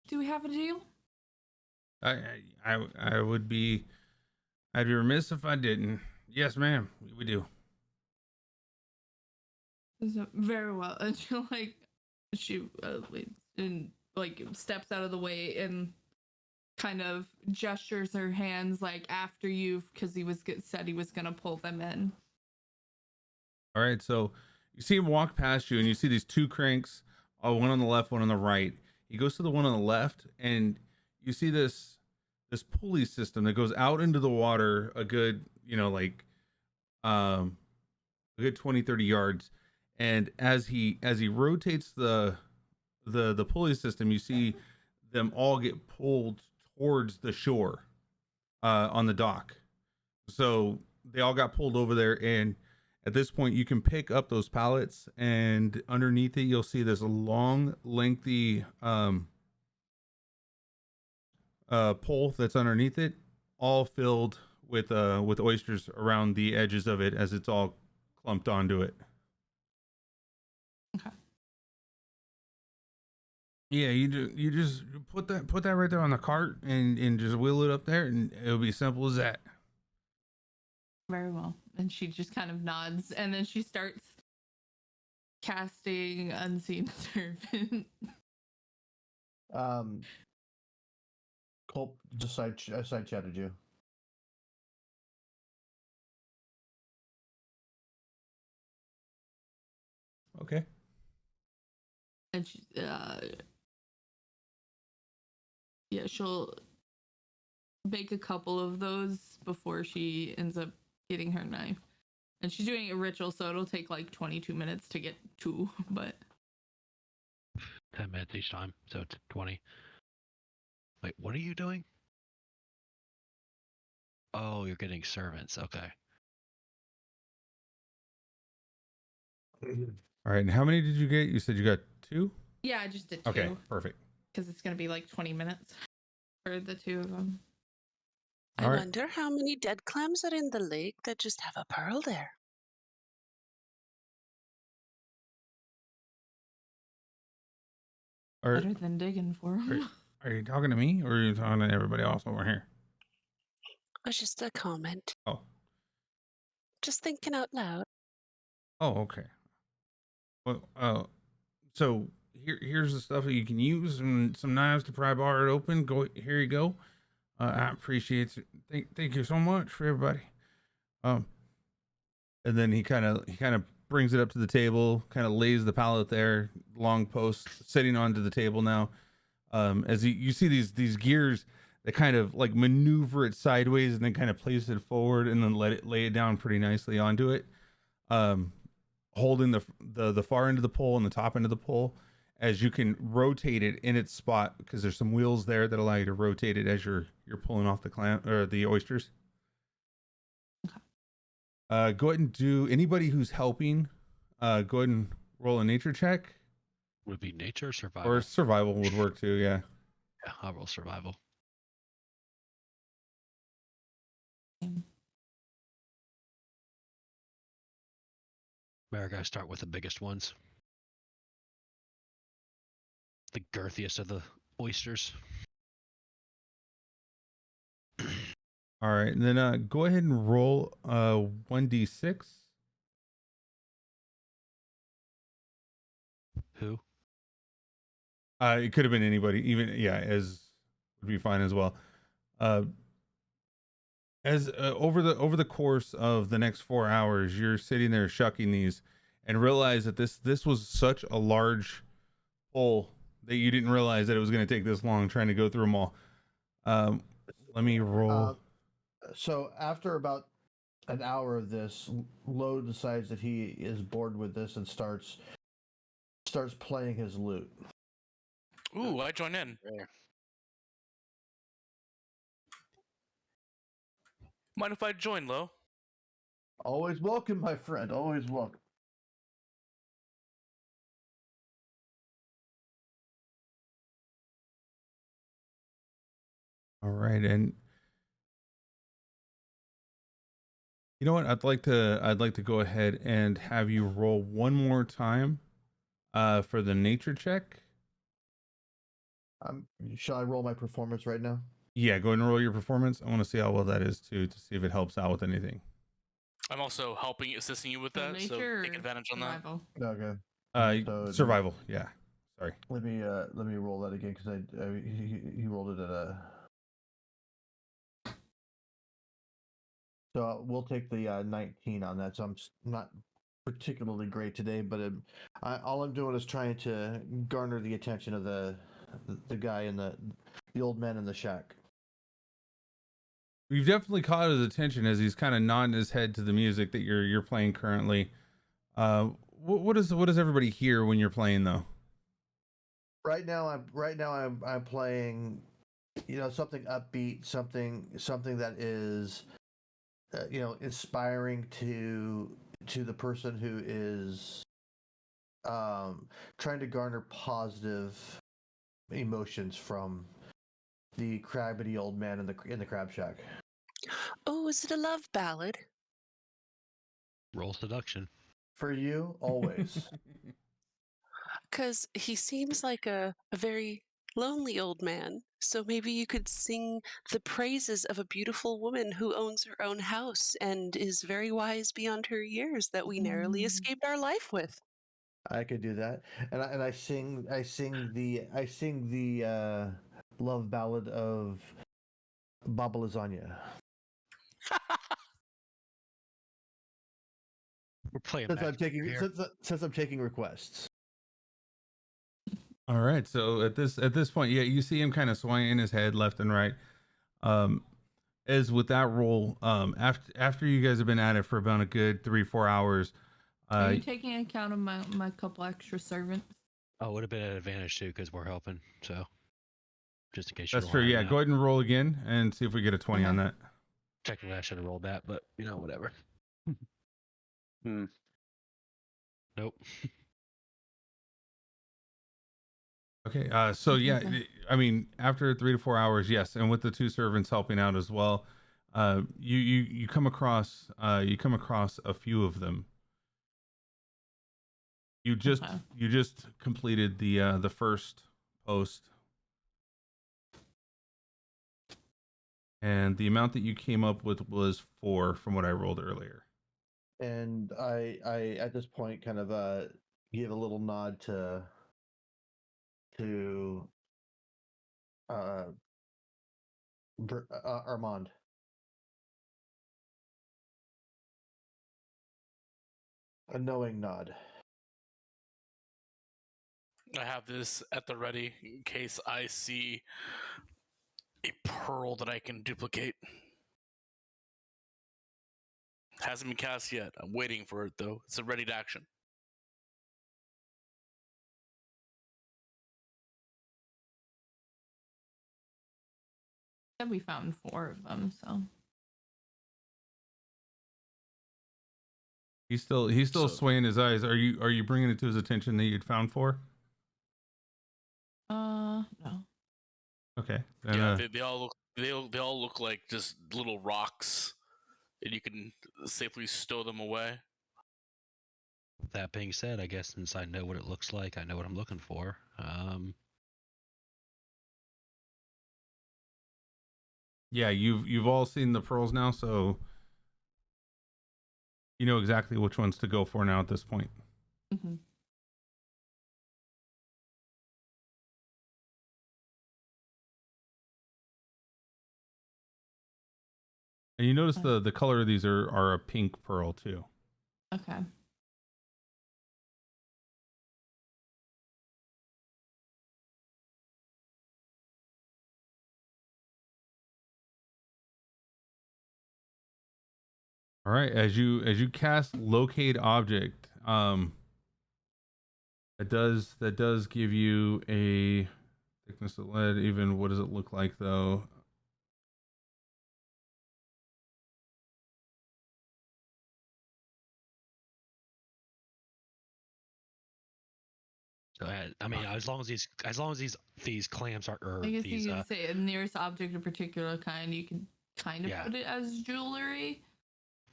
Do we have a deal?
I would be, I'd be remiss if I didn't. Yes, ma'am, we do.
Very well. And she and like steps out of the way and kind of gestures her hands like after you, because he said he was gonna pull them in.
All right, so you see him walk past you, and you see these two cranks, one on the left, one on the right. He goes to the one on the left, and you see this pulley system that goes out into the water a good, a good 20-30 yards. And as he rotates the pulley system, you see them all get pulled towards the shore on the dock. So they all got pulled over there, and at this point you can pick up those pallets, and underneath it you'll see this long, lengthy pole that's underneath it, all filled with oysters around the edges of it as it's all clumped onto it.
Okay.
Yeah, you just put that right there on the cart and just wheel it up there, and it'll be simple as that.
Very well. And she just kind of nods, and then she starts casting Unseen Servant.
Culp just side chatted you.
Okay.
And she, she'll make a couple of those before she ends up getting her knife. And she's doing a ritual, so it'll take like 22 minutes to get two, but
10 minutes each time, so it's 20. Wait, what are you doing? Oh, you're getting servants. Okay.
All right, and how many did you get? You said you got 2?
yeah, I just did 2.
Okay, perfect.
Because it's going to be like 20 minutes for the 2 of them.
I wonder how many dead clams are in the lake that just have a pearl there.
Better than digging for them.
Are you talking to me, or are you talking to everybody else over here?
It was just a comment.
Oh.
Just thinking out loud.
Oh, okay. Well, so here's the stuff that you can use, and some knives to pry bar it open. Here you go. I appreciate it. Thank you so much for everybody. And then he kind of brings it up to the table, kind of lays the pallet there, long post sitting onto the table now. As you see these gears that kind of like maneuver it sideways and then kind of place it forward and then lay it down pretty nicely onto it. Holding the far end of the pole and the top end of the pole, as you can rotate it in its spot, because there's some wheels there that allow you to rotate it as you're pulling off the clam or the oysters. Okay. Go ahead and do, anybody who's helping, go ahead and roll a nature check.
Would it be nature or survival?
Or survival would work too, yeah.
Yeah, I'll roll survival. America, I start with the biggest ones. The girthiest of the oysters.
All right, and then go ahead and roll 1d6.
Who?
It could have been anybody, even as would be fine as well. As over the course of the next 4 hours, you're sitting there shucking these, and realize that this was such a large hole that you didn't realize that it was going to take this long trying to go through them all. Let me roll.
So after about an hour of this, Lo decides that he is bored with this and starts playing his lute.
Ooh, I join in. Mind if I join, Lo?
Always welcome, my friend. Always welcome.
All right, and You know what? I'd like to go ahead and have you roll one more time for the nature check.
Shall I roll my performance right now?
Yeah, go ahead and roll your performance. I want to see how well that is too, to see if it helps out with anything.
I'm also assisting you with
So
that, so
nature
take
or
advantage on that.
survival?
Okay. So
Survival. Yeah. Sorry.
Let me roll that again because he rolled it at a. So we'll take the 19 on that. So I'm not particularly great today, but all I'm doing is trying to garner the attention of the guy in the old man in the shack.
You've definitely caught his attention as he's kind of nodding his head to the music that you're playing currently. What does everybody hear when you're playing though?
Right now I'm playing, something upbeat, something that is, inspiring to the person who is trying to garner positive emotions from the crabbity old man in the crab shack.
Oh, is it a love ballad?
Roll seduction.
For you, always.
Because he seems like a very lonely old man. So maybe you could sing the praises of a beautiful woman who owns her own house and is very wise beyond her years that we narrowly escaped our life with.
I could do that, and I sing the love ballad of Baba Lasagna.
We're playing
Since I'm taking requests.
All right. So at this point, yeah, you see him kind of swaying his head left and right. As with that roll, after you guys have been at it for about a good 3-4 hours.
Are you taking account of my couple extra servants?
Oh, it would have been an advantage too because we're helping. So just in case.
That's true. Yeah, go ahead and roll again and see if we get a 20 on that.
Technically, I should have rolled that, but whatever. Nope.
Okay. So yeah, I mean, after 3 to 4 hours, yes, and with the 2 servants helping out as well, you come across a few of them. You just completed the first post, and the amount that you came up with was 4 from what I rolled earlier.
And I at this point kind of give a little nod to Armand. A knowing nod.
I have this at the ready in case I see a pearl that I can duplicate. Hasn't been cast yet. I'm waiting for it though. It's a ready to action.
And we found 4 of them, so
He's still swaying his eyes. Are you bringing it to his attention that you'd found 4?
No.
Okay.
Then, yeah, they all look like just little rocks, and you can safely stow them away.
That being said, I guess since I know what it looks like, I know what I'm looking for.
Yeah, you've all seen the pearls now, so you know exactly which ones to go for now at this point.
Mm-hmm.
And you notice the color of these are a pink pearl too.
Okay.
All right, as you cast locate object, that does give you a thickness of lead. Even what does it look like though?
I mean, as long as these clams are,
I guess you could say a nearest object of particular kind. You can kind of put it as jewelry.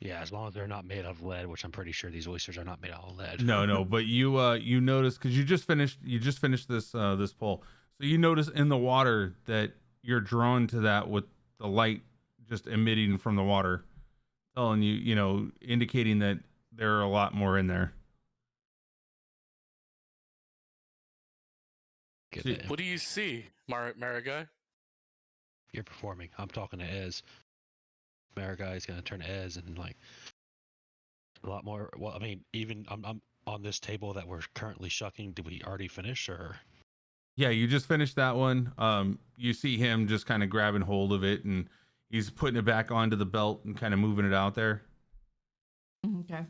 Yeah, as long as they're not made of lead, which I'm pretty sure these oysters are not made out of lead.
No, but you notice because you just finished this this pull, so you notice in the water that you're drawn to that with the light just emitting from the water, telling you indicating that there are a lot more in there.
What do you see, Marigai?
You're performing. I'm talking to Ez. Marigai is going to turn to Ez and like a lot more. Well, I mean, even I'm on this table that we're currently shucking. Did we already finish or?
Yeah, you just finished that one. You see him just kind of grabbing hold of it, and he's putting it back onto the belt and kind of moving it out there.
Okay.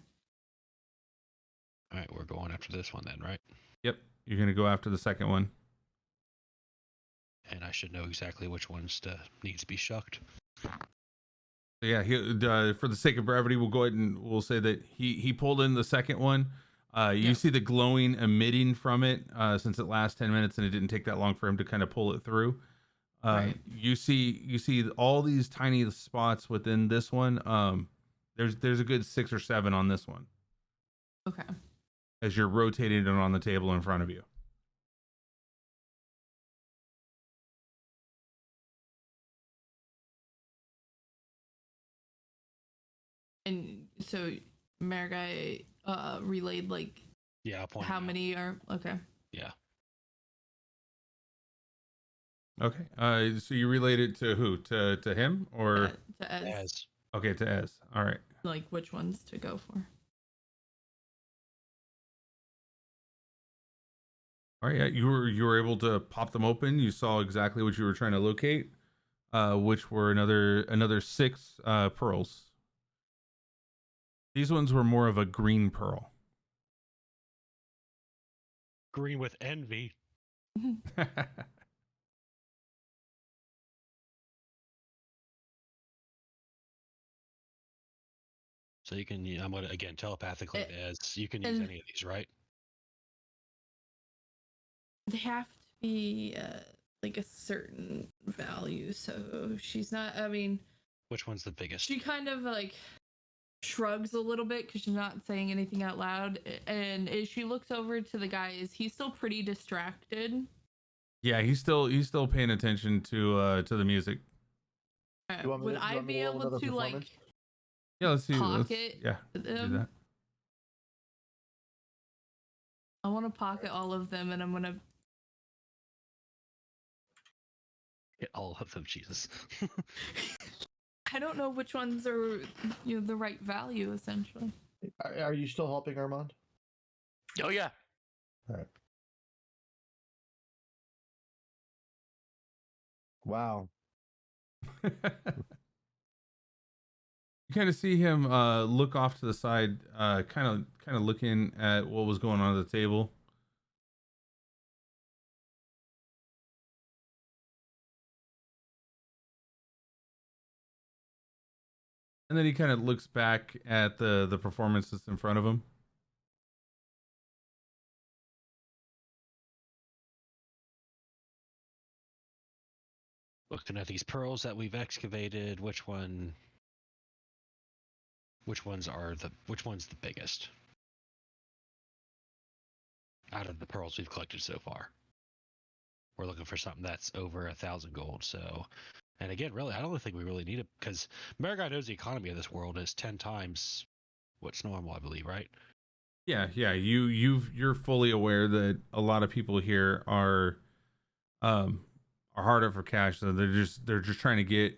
All right, we're going after this one then, right?
Yep, you're gonna go after the second one.
And I should know exactly which ones needs to be shucked.
So yeah, for the sake of brevity, we'll go ahead and we'll say that he pulled in the second one. You see the glowing emitting from it since it lasts 10 minutes, and it didn't take that long for him to kind of pull it through.
Right.
You see all these tiny spots within this one. There's a good 6 or 7 on this one.
Okay.
As you're rotating it on the table in front of you.
And so Marigai relayed like
I'll point
how many are okay.
Yeah.
Okay. So you relate it to who? To him or
to Ez?
Okay, to Ez. All right.
Like which ones to go for?
All right. Yeah, you were able to pop them open. You saw exactly what you were trying to locate, which were another 6 pearls. These ones were more of a green pearl.
Green with envy. So you can, I'm going to, again, telepathically, as you can use any of these, right?
They have to be like a certain value. So she's not, I mean.
Which one's the biggest?
She kind of like shrugs a little bit because she's not saying anything out loud, and as she looks over to the guy, is he still pretty distracted?
Yeah, he's still paying attention to the music.
Would I be able to like?
Yeah, let's see.
Pocket.
Do that.
I want to pocket all of them, and I'm gonna
get all of them. Jesus.
I don't know which ones are the right value, essentially.
Are you still helping Armand?
Oh yeah.
All right. Wow.
You kind of see him look off to the side, kind of looking at what was going on at the table. And then he kind of looks back at the performance that's in front of him.
Looking at these pearls that we've excavated, which one's the biggest out of the pearls we've collected so far? We're looking for something that's over 1,000 gold. So, and again, really, I don't think we really need it because Marigai knows the economy of this world is 10 times what's normal, I believe, right?
Yeah. You're fully aware that a lot of people here are hard up for cash, so they're just trying to get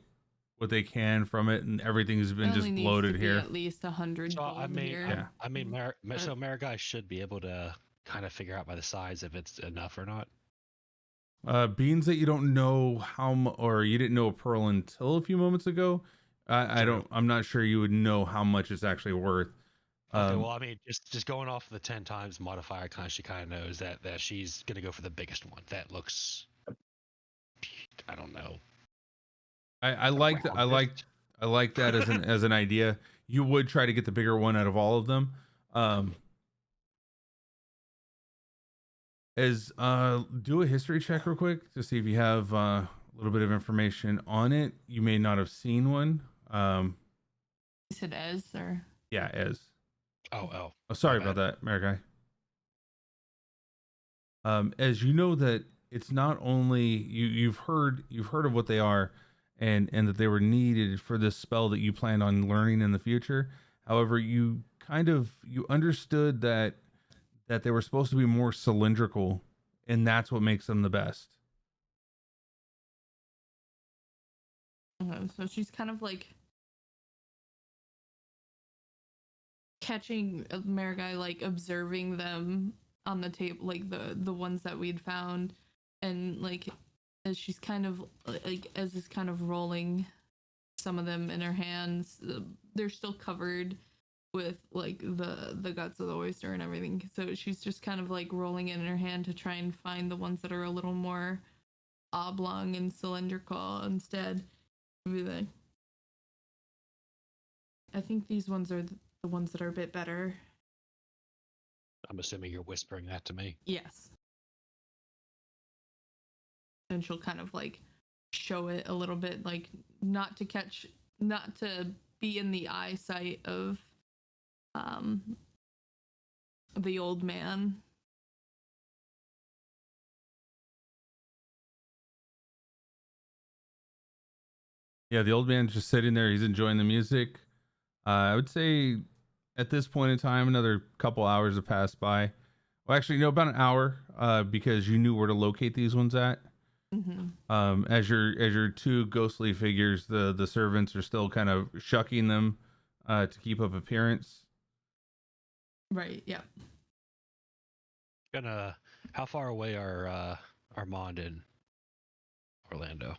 what they can from it, and everything's been just bloated here.
At least 100
so
gold
here.
Yeah.
So Marigai should be able to kind of figure out by the size if it's enough or not.
Beans that you don't know or you didn't know a pearl until a few moments ago. I'm not sure you would know how much it's actually worth.
Okay, well, I mean, just going off the 10 times modifier, she kind of knows that she's gonna go for the biggest one. That looks, I don't know.
I like that as an idea. You would try to get the bigger one out of all of them. Do a history check real quick to see if you have a little bit of information on it. You may not have seen one.
You said Ez or?
Yeah, Ez.
Oh,
sorry
my
about
bad.
that, Marikai. As you know that it's not only you've heard of what they are, and that they were needed for this spell that you planned on learning in the future. However, you understood that they were supposed to be more cylindrical, and that's what makes them the best.
Okay, so she's kind of like catching Marigai, like observing them on the table, like the ones that we'd found, and like as she's kind of like as is kind of rolling some of them in her hands, they're still covered with like the guts of the oyster and everything. So she's just kind of like rolling it in her hand to try and find the ones that are a little more oblong and cylindrical instead. Really, I think these ones are the ones that are a bit better.
I'm assuming you're whispering that to me.
Yes. And she'll kind of like show it a little bit, like not to be in the eyesight of the old man.
Yeah, the old man's just sitting there. He's enjoying the music. I would say at this point in time, another couple hours have passed by. Well, actually, no, about an hour, because you knew where to locate these ones at.
Mm-hmm.
As your two ghostly figures, the servants are still kind of shucking them to keep up appearance.
Right. Yeah.
How far away are Armand and Orlando?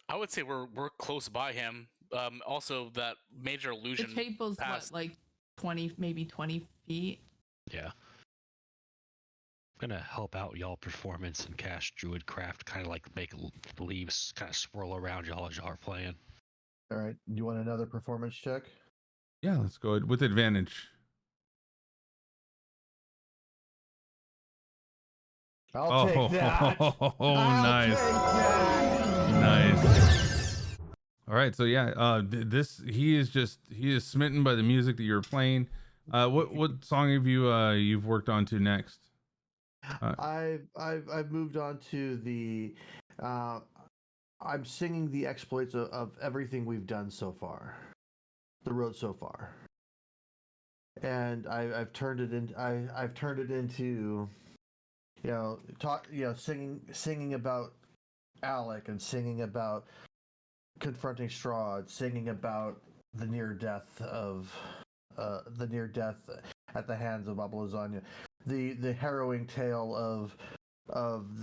I would say we're close by him. Also, that major illusion.
The table's
passed.
what, like 20, maybe 20 feet.
Yeah. I'm gonna help out y'all performance and cast Druidcraft, kind of like make leaves kind of swirl around y'all as y'all are playing.
All right. You want another performance check?
Yeah, let's go ahead with advantage.
I'll take that.
Nice. Nice. All right, so yeah, he is smitten by the music that you're playing. What song have you've worked on to next?
I've moved on to the I'm singing the exploits of everything we've done so far, the road so far, and I've turned it into singing about Alec, and singing about confronting Strahd, singing about the near death at the hands of Baba Lasagna, the harrowing tale of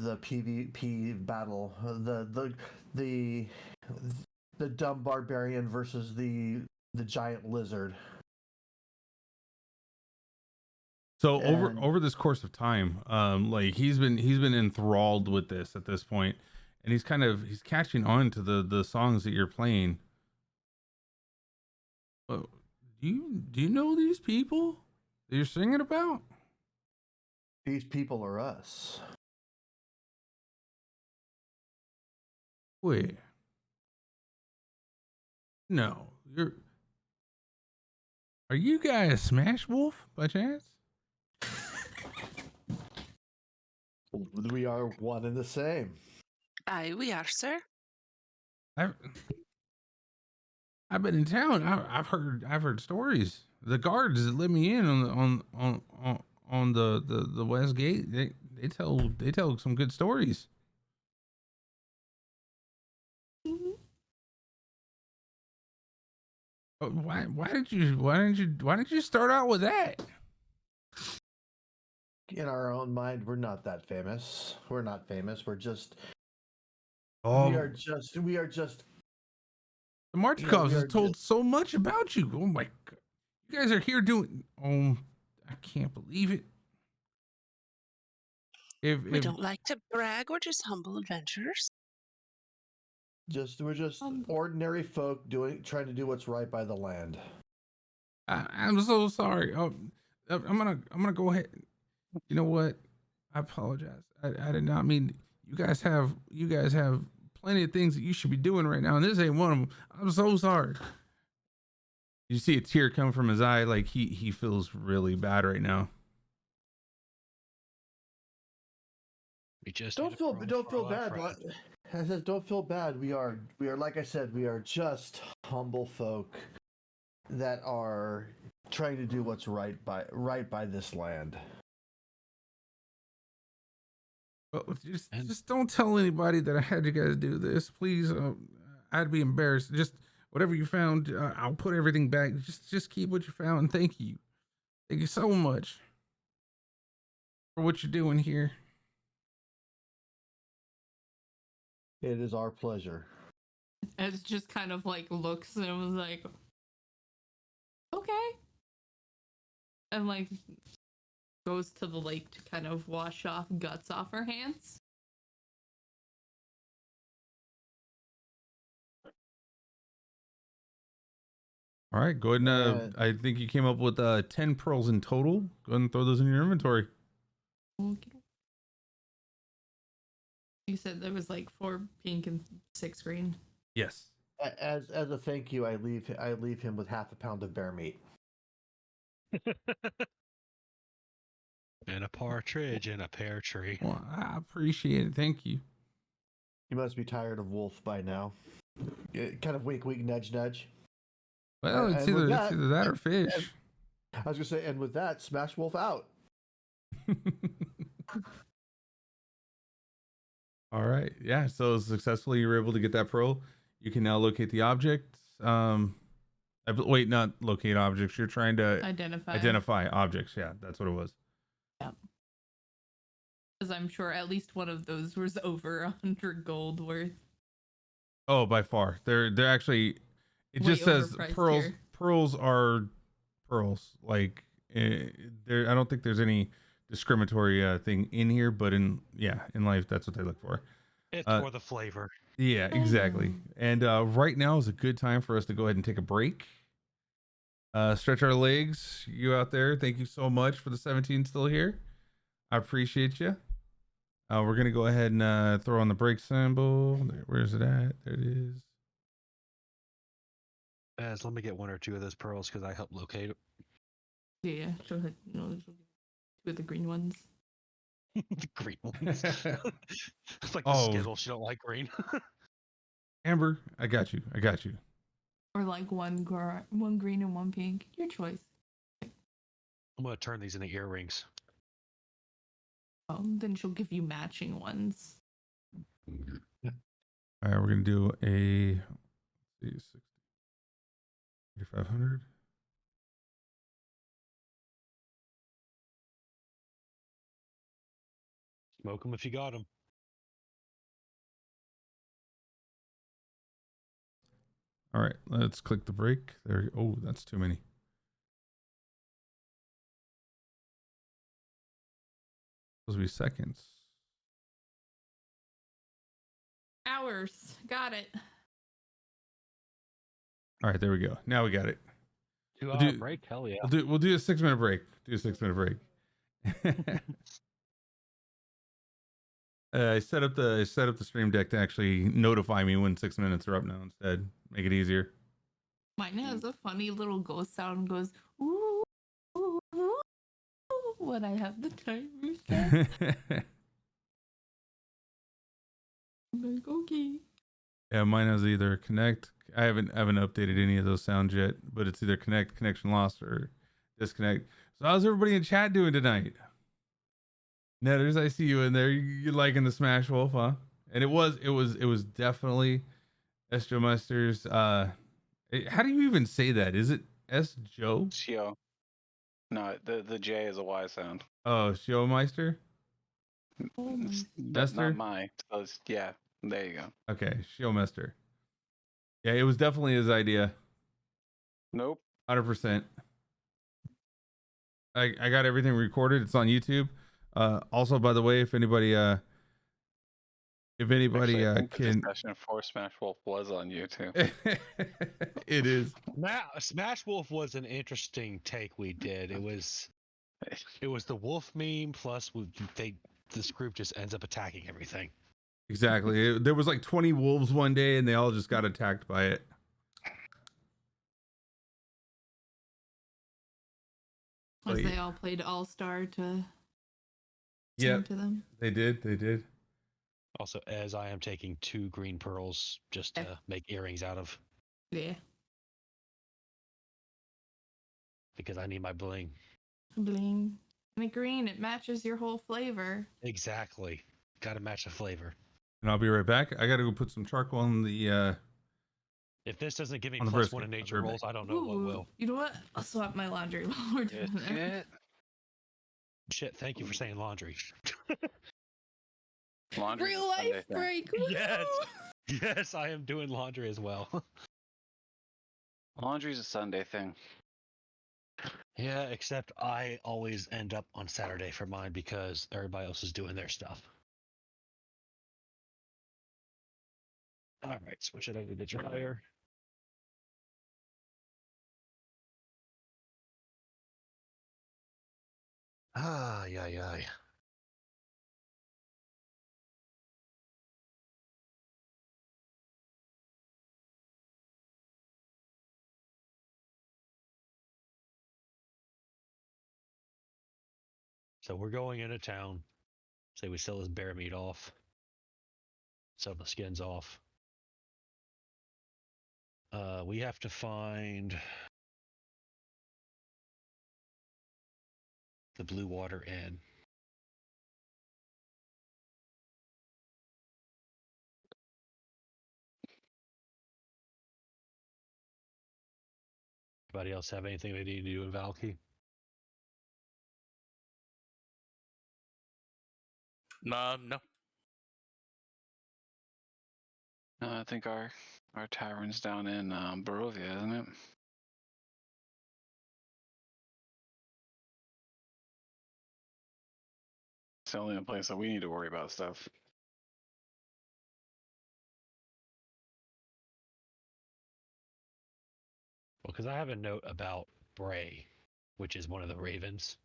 the PvP battle, the dumb barbarian versus the giant lizard.
So over this course of time, like he's been enthralled with this at this point, and he's catching on to the songs that you're playing. Do you know these people that you're singing about?
These people are us.
Wait. No, are you guys Smash Wolf by chance?
We are one and the same.
Aye, we are, sir.
I've been in town. I've heard stories. The guards that let me in on the west gate, they tell some good stories.
Mm-hmm.
Why didn't you start out with that?
In our own mind, we're not that famous. We're not famous. We're just.
Oh,
we are just.
The Martikovs has told so much about you. Oh my God, you guys are here doing. Oh, I can't believe it.
We don't like to brag. We're just humble adventurers.
We're just ordinary folk trying to do what's right by the land.
I'm so sorry. I'm gonna go ahead. You know what? I apologize. I did not mean. You guys have plenty of things that you should be doing right now, and this ain't one of them. I'm so sorry. You see a tear come from his eye, like he feels really bad right now.
We just
don't feel bad. I said, don't feel bad. We are like I said, we are just humble folk that are trying to do what's right by this land.
Well, just don't tell anybody that I had you guys do this, please. I'd be embarrassed. Just whatever you found, I'll put everything back. Just keep what you found. And thank you so much for what you're doing here.
It is our pleasure.
It's just kind of like looks and was like, okay, and like goes to the lake to kind of wash off guts off her hands.
All right, go ahead and I think you came up with 10 pearls in total. Go ahead and throw those in your inventory.
Okay. You said there was like 4 pink and 6 green.
Yes.
As a thank you, I leave him with half a pound of bear meat.
And a partridge and a pear tree.
Well, I appreciate it. Thank you.
You must be tired of wolf by now. Kind of wink, wink, nudge, nudge.
Well, it's either that or fish.
I was gonna say, and with that, smash wolf out.
All right. Yeah. So successfully, you were able to get that pearl. You can now locate the objects. Wait, not locate objects. You're trying to identify objects. Yeah, that's what it was.
Yeah. Because I'm sure at least one of those was over 100 gold worth.
Oh, by far. They're actually. It just says pearls. Here. Pearls are pearls. Like there, I don't think there's any discriminatory thing in here, but in life, that's what they look for.
It's for the flavor.
Yeah, exactly. And right now is a good time for us to go ahead and take a break. Stretch our legs. You out there, thank you so much for the 17 still here. I appreciate you. We're gonna go ahead and throw on the break symbol. Where's it at? There it is.
Let me get 1 or 2 of those pearls because I helped locate it.
Yeah, she'll hit 2 of the green ones.
The green ones. It's like the Skittles. You don't like green.
Amber, I got you.
Or like one green and 1 pink. Your choice.
I'm gonna turn these into earrings.
Oh, then she'll give you matching ones.
All right, we're gonna do a 3,500.
Smoke them if you got them.
All right, let's click the break. There. Oh, that's too many. Supposed to be seconds.
Hours. Got it.
All right, there we go. Now we got it.
2-hour break? Hell yeah.
We'll do a 6-minute break. break. I set up the stream deck to actually notify me when 6 minutes are up now instead. Make it easier.
Mine has a funny little ghost sound. Goes ooh, ooh, ooh, when I have the timer set. I'm like, okay.
Yeah, mine has either connect. I haven't updated any of those sounds yet, but it's either connect, connection lost, or disconnect. So how's everybody in chat doing tonight? Netters, I see you in there. You're liking the Smash Wolf, huh? And it was definitely S. Joe Meister's. How do you even say that? Is it S. Joe?
Shio. No, the J is a Y sound.
Oh, Shio Meister?
That's not my. So yeah, there you go.
Okay, Shio Meister. Yeah, it was definitely his idea.
Nope.
100%. I got everything recorded. It's on YouTube. Also, by the way, if anybody actually, I think
the discussion for Smash Wolf was on YouTube.
It is.
Smash Wolf was an interesting take we did. It was the wolf meme plus this group just ends up attacking everything.
Exactly. There was like 20 wolves one day, and they all just got attacked by it.
As they all played All Star to
yeah,
to them.
They did.
Also, as I am taking 2 green pearls just to make earrings out of.
Yeah.
Because I need my bling.
Bling. And the green, it matches your whole flavor.
Exactly. Got to match the flavor.
And I'll be right back. I got to go put some charcoal on the.
If this doesn't give me +1 in nature rolls, I don't know what will.
You know what? I'll swap my laundry while we're doing that.
Shit, thank you for saying laundry.
Laundry's
Real
a Sunday
life
thing.
break.
Yes. Yes, I am doing laundry as well.
Laundry's a Sunday thing.
Yeah, except I always end up on Saturday for mine because everybody else is doing their stuff. All right, switch it over to dryer. Yeah. So we're going into town. Say we sell this bear meat off. Sell the skins off. We have to find the Blue Water Inn. Anybody else have anything they need to do in Valky?
No.
I think our tavern's down in Barovia, isn't it? It's the only place that we need to worry about stuff.
Well, because I have a note about Bray, which is one of the ravens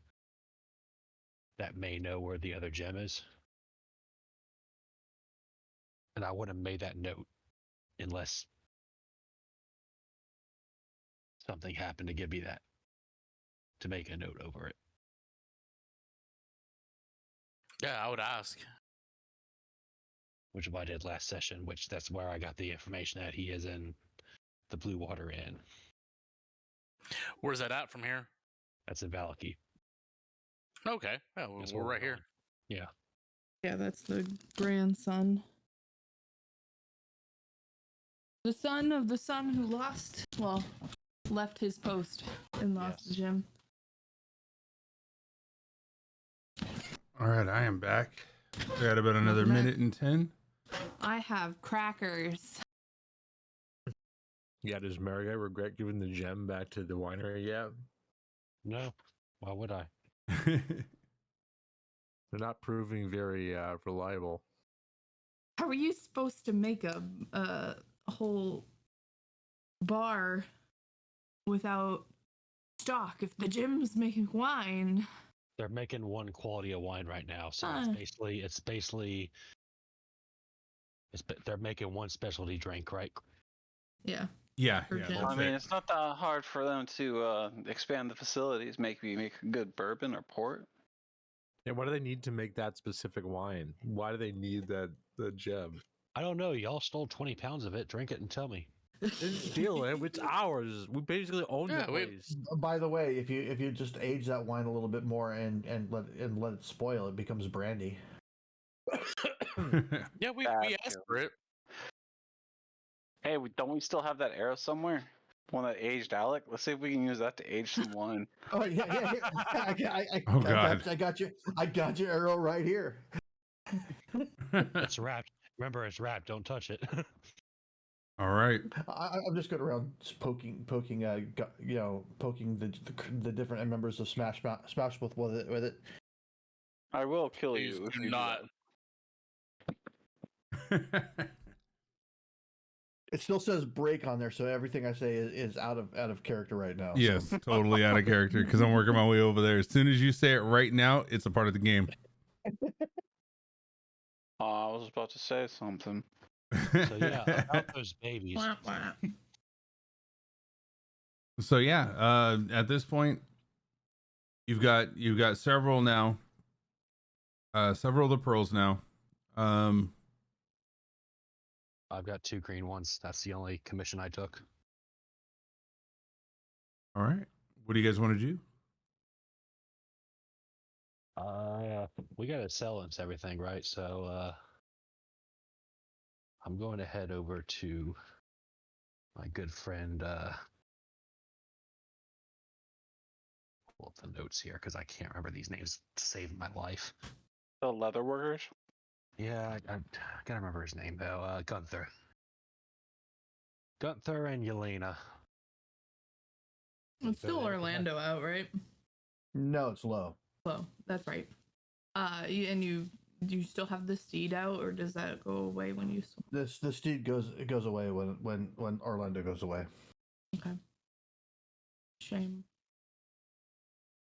that may know where the other gem is. And I wouldn't have made that note unless something happened to give me that to make a note over it.
Yeah, I would ask.
Which I did last session, which that's where I got the information that he is in the Blue Water Inn.
Where's that at from here?
That's in Valaki.
Okay. Yeah, we're right here.
Yeah.
Yeah, that's the grandson. The son of the son who left his post and lost the gem.
All right, I am back. We got about another minute and 10.
I have crackers.
Yeah, does Mario regret giving the gem back to the winery yet?
No. Why would I?
They're not proving very reliable.
How are you supposed to make a whole bar without stock if the gem's making wine?
They're making one quality of wine right now, so they're making one specialty drink, right?
Yeah.
Yeah.
Well, I mean, it's not that hard for them to expand the facilities, make a good bourbon or port.
Yeah, why do they need to make that specific wine? Why do they need the gem?
I don't know. Y'all stole 20 pounds of it. Drink it and tell me.
Didn't steal it. It's ours. We basically own the place.
By the way, if you just age that wine a little bit more and let it spoil, it becomes brandy.
Yeah, we asked for it.
Hey, don't we still have that arrow somewhere? One that aged Alec? Let's see if we can use that to age some wine.
Oh yeah.
Oh God!
I got your arrow right here.
It's wrapped. Remember, it's wrapped. Don't touch it.
All right.
I'm just going around poking the different members of Smash with it.
I will kill you if you
not.
It still says break on there, so everything I say is out of character right now.
Yes,
so.
totally out of character because I'm working my way over there. As soon as you say it right now, it's a part of the game.
I was about to say something.
So yeah, about those babies.
Wah, wah.
So yeah, at this point, you've got several now. Several of the pearls now.
I've got 2 green ones. That's the only commission I took.
All right. What do you guys want to do?
We gotta sell and everything, right? So I'm going to head over to my good friend. Pull up the notes here because I can't remember these names to save my life.
The leather workers?
Yeah, I gotta remember his name though. Gunther. Gunther and Yelena.
It's still Orlando out, right?
No, it's low.
Well, that's right. Do you still have the steed out, or does that go away when you?
The steed goes away when Orlando goes away.
Okay. Shame.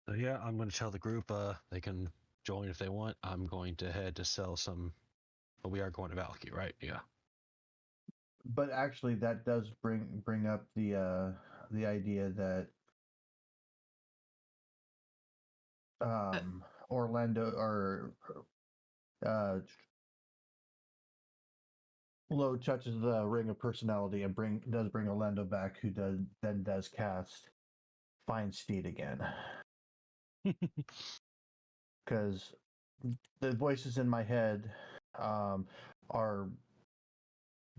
So yeah, I'm going to tell the group they can join if they want. I'm going to head to sell some. But we are going to Valky, right? Yeah.
But actually, that does bring up the idea that Orlando or Low touches the ring of personality and does bring Orlando back, who does cast Find Steed again. Because the voices in my head are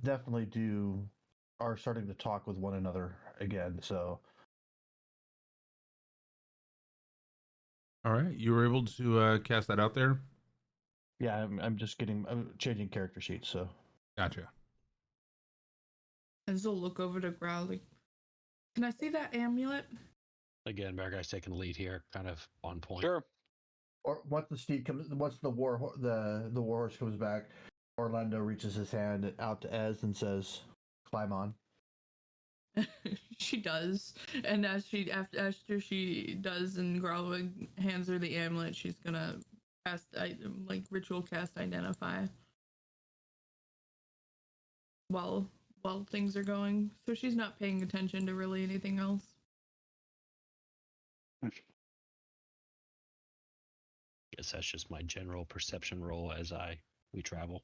definitely are starting to talk with one another again. So,
All right. You were able to cast that out there.
yeah, I'm changing character sheets. So,
Gotcha.
And so look over to Growl. Like, can I see that amulet?
Again, Maraguy's taking the lead here, kind of on point.
Sure.
or once the warhorse comes back, Orlando reaches his hand out to Ez and says, "Climb on."
She does, and after she does, and Growl hands her the amulet, she's gonna cast ritual cast Identify while things are going. So she's not paying attention to really anything else.
Guess that's just my general perception roll as we travel.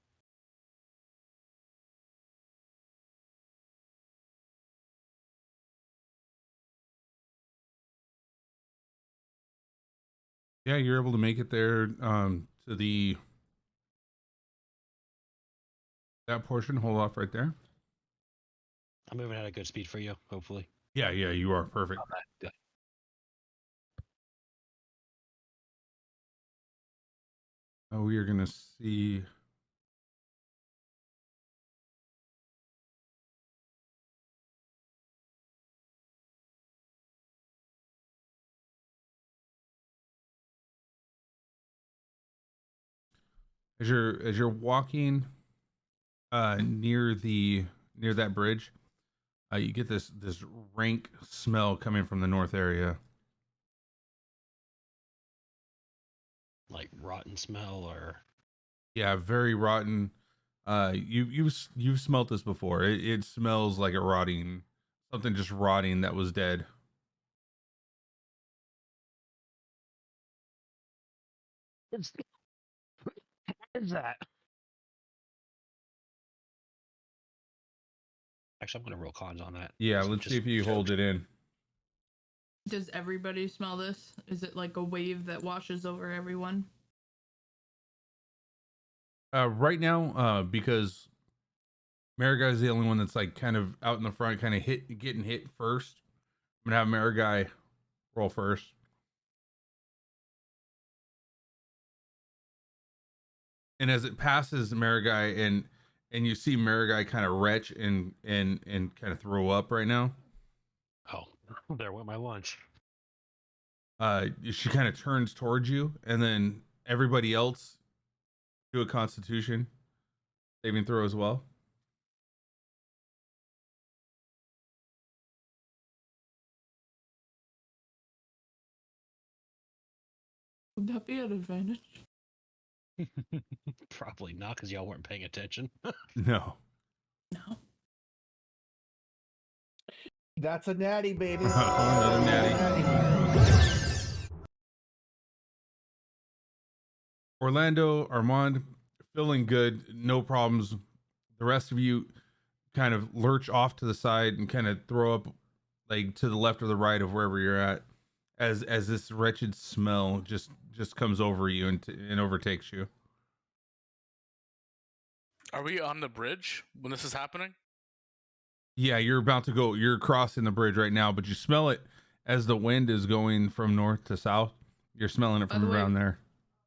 Yeah, you're able to make it there to that portion. Hold off right there.
I'm moving at a good speed for you, hopefully.
Yeah, you are perfect.
Okay.
We are gonna see. As you're walking near that bridge, you get this rank smell coming from the north area.
Like rotten smell, or
Yeah, very rotten. You've smelt this before. It smells like something just rotting that was dead.
what is that? Actually, I'm going to roll cons on that.
Yeah, let's see if you hold it in.
Does everybody smell this? Is it like a wave that washes over everyone?
Right now, because Marigai is the only one that's like kind of out in the front, kind of getting hit first. I'm gonna have Marigai roll first. And as it passes Marigai and you see Marigai kind of retch and kind of throw up right now.
Oh, there went my lunch.
She kind of turns towards you, and then everybody else do a Constitution saving throw as well.
Would that be an advantage?
Probably not, because y'all weren't paying attention.
No.
No.
That's a natty, baby.
Another natty. Orlando, Armand, feeling good, no problems. The rest of you kind of lurch off to the side and kind of throw up like to the left or the right of wherever you're at, as this wretched smell just comes over you and overtakes you.
Are we on the bridge when this is happening?
Yeah, you're about to go. You're crossing the bridge right now, but you smell it as the wind is going from north to south. You're smelling it
By
from
the way,
around there.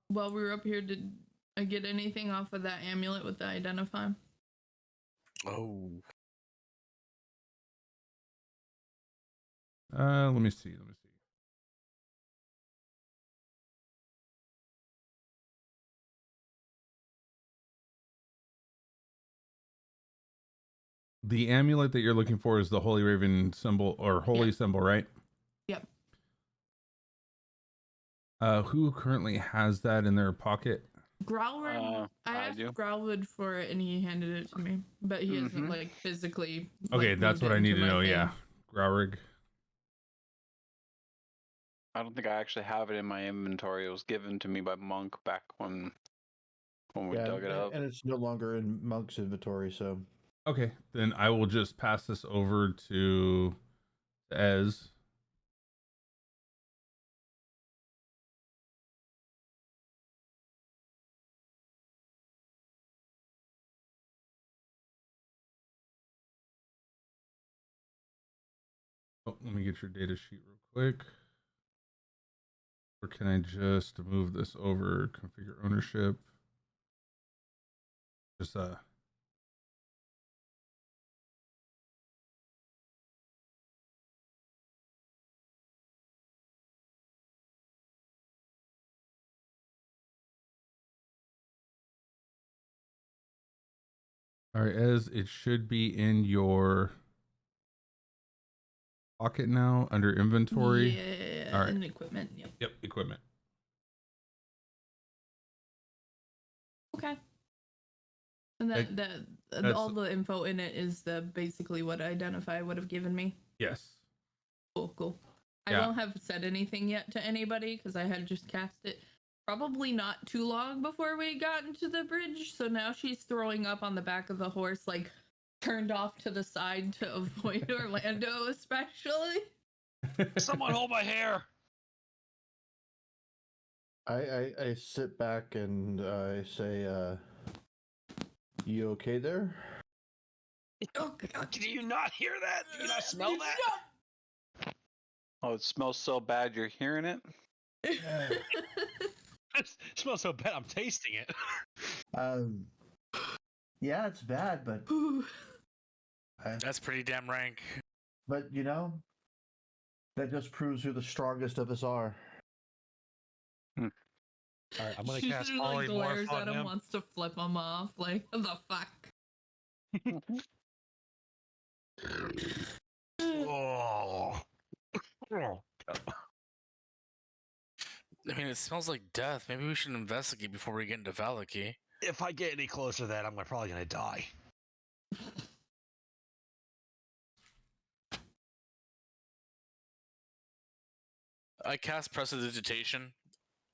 While we were up here, did I get anything off of that amulet with the identify?
Oh.
Let me see. The amulet that you're looking for is the Holy Raven symbol or holy symbol, right?
Yep.
Who currently has that in their pocket?
Growlwood. I asked Growlwood for it and he handed it to me, but he isn't like physically.
Okay, that's what I need to know. Yeah, Growrig.
I don't think I actually have it in my inventory. It was given to me by Monk back when we dug it up.
And it's no longer in Monk's inventory, so.
Okay, then I will just pass this over to Ez. Oh, let me get your data sheet real quick. Or can I just move this over, configure ownership? Just all right, Ez, it should be in your pocket now under inventory.
Yeah,
all right.
and equipment.
Yep, equipment.
Okay. And that all the info in it is basically what Identify would have given me.
Yes.
Cool. I won't have said anything yet to anybody because I had just cast it probably not too long before we got into the bridge. So now she's throwing up on the back of the horse, like turned off to the side to avoid Orlando, especially.
Someone hold my hair.
I sit back and I say, you okay there?
Oh, God. Did you not hear that? Did you not smell that?
Oh, it smells so bad you're hearing it?
It smells so bad I'm tasting it.
Yeah, it's bad, but
that's pretty damn rank.
But that just proves who the strongest of us are.
All right, I'm gonna cast
She like glares
on
at him, wants to flip him off. Like, what the fuck?
Oh.
I mean, it smells like death. Maybe we should investigate before we get into Valaki.
If I get any closer to that, I'm probably gonna die.
I cast Prestidigitation,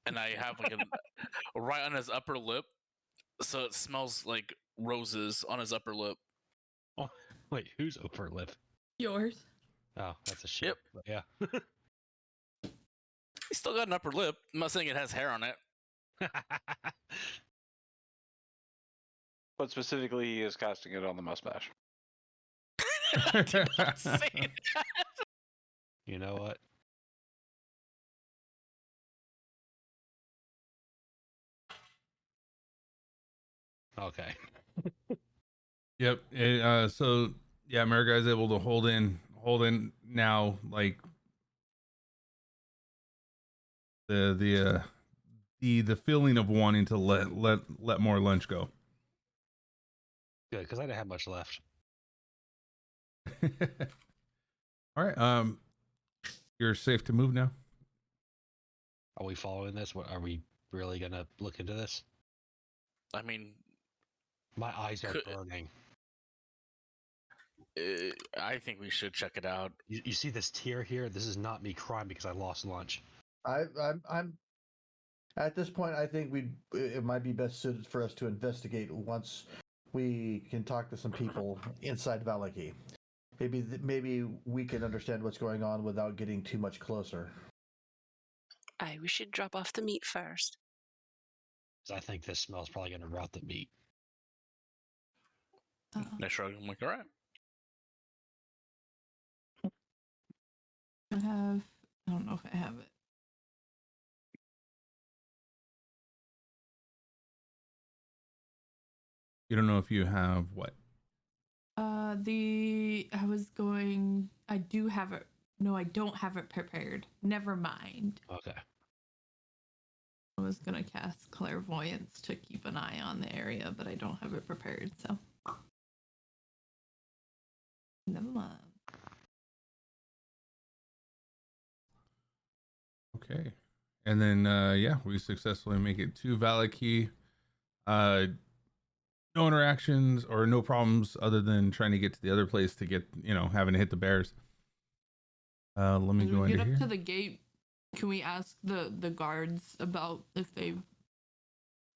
and I have like a right on his upper lip, so it smells like roses on his upper lip.
Oh, wait, whose upper lip?
Yours.
Oh, that's a shit.
Yep.
Yeah.
He's still got an upper lip. I'm not saying it has hair on it.
But specifically, he is casting it on the mustache.
I did not say that.
You know what? Okay.
Yep. So yeah, Mariguy's able to hold in now, like the feeling of wanting to let more lunch go.
Good, because I didn't have much left.
All right. You're safe to move now.
Are we following this? Are we really gonna look into this?
I mean,
my eyes are burning.
I think we should check it out.
You see this tear here? This is not me crying because I lost lunch.
I'm at this point. I think it might be best suited for us to investigate once we can talk to some people inside Valaki. Maybe we can understand what's going on without getting too much closer.
We should drop off the meat first.
I think this smell's probably going to rot the meat.
I shrug. I'm like, all right.
I don't know if I have it.
You don't know if you have what?
I do have it. No, I don't have it prepared. Never mind.
Okay.
I was gonna cast clairvoyance to keep an eye on the area, but I don't have it prepared, so never mind.
Okay. And then yeah, we successfully make it to Valaki. No interactions or no problems other than trying to get to the other place to get, having to hit the bears. Let me go into
get
here.
up to the gate. Can we ask the guards about if they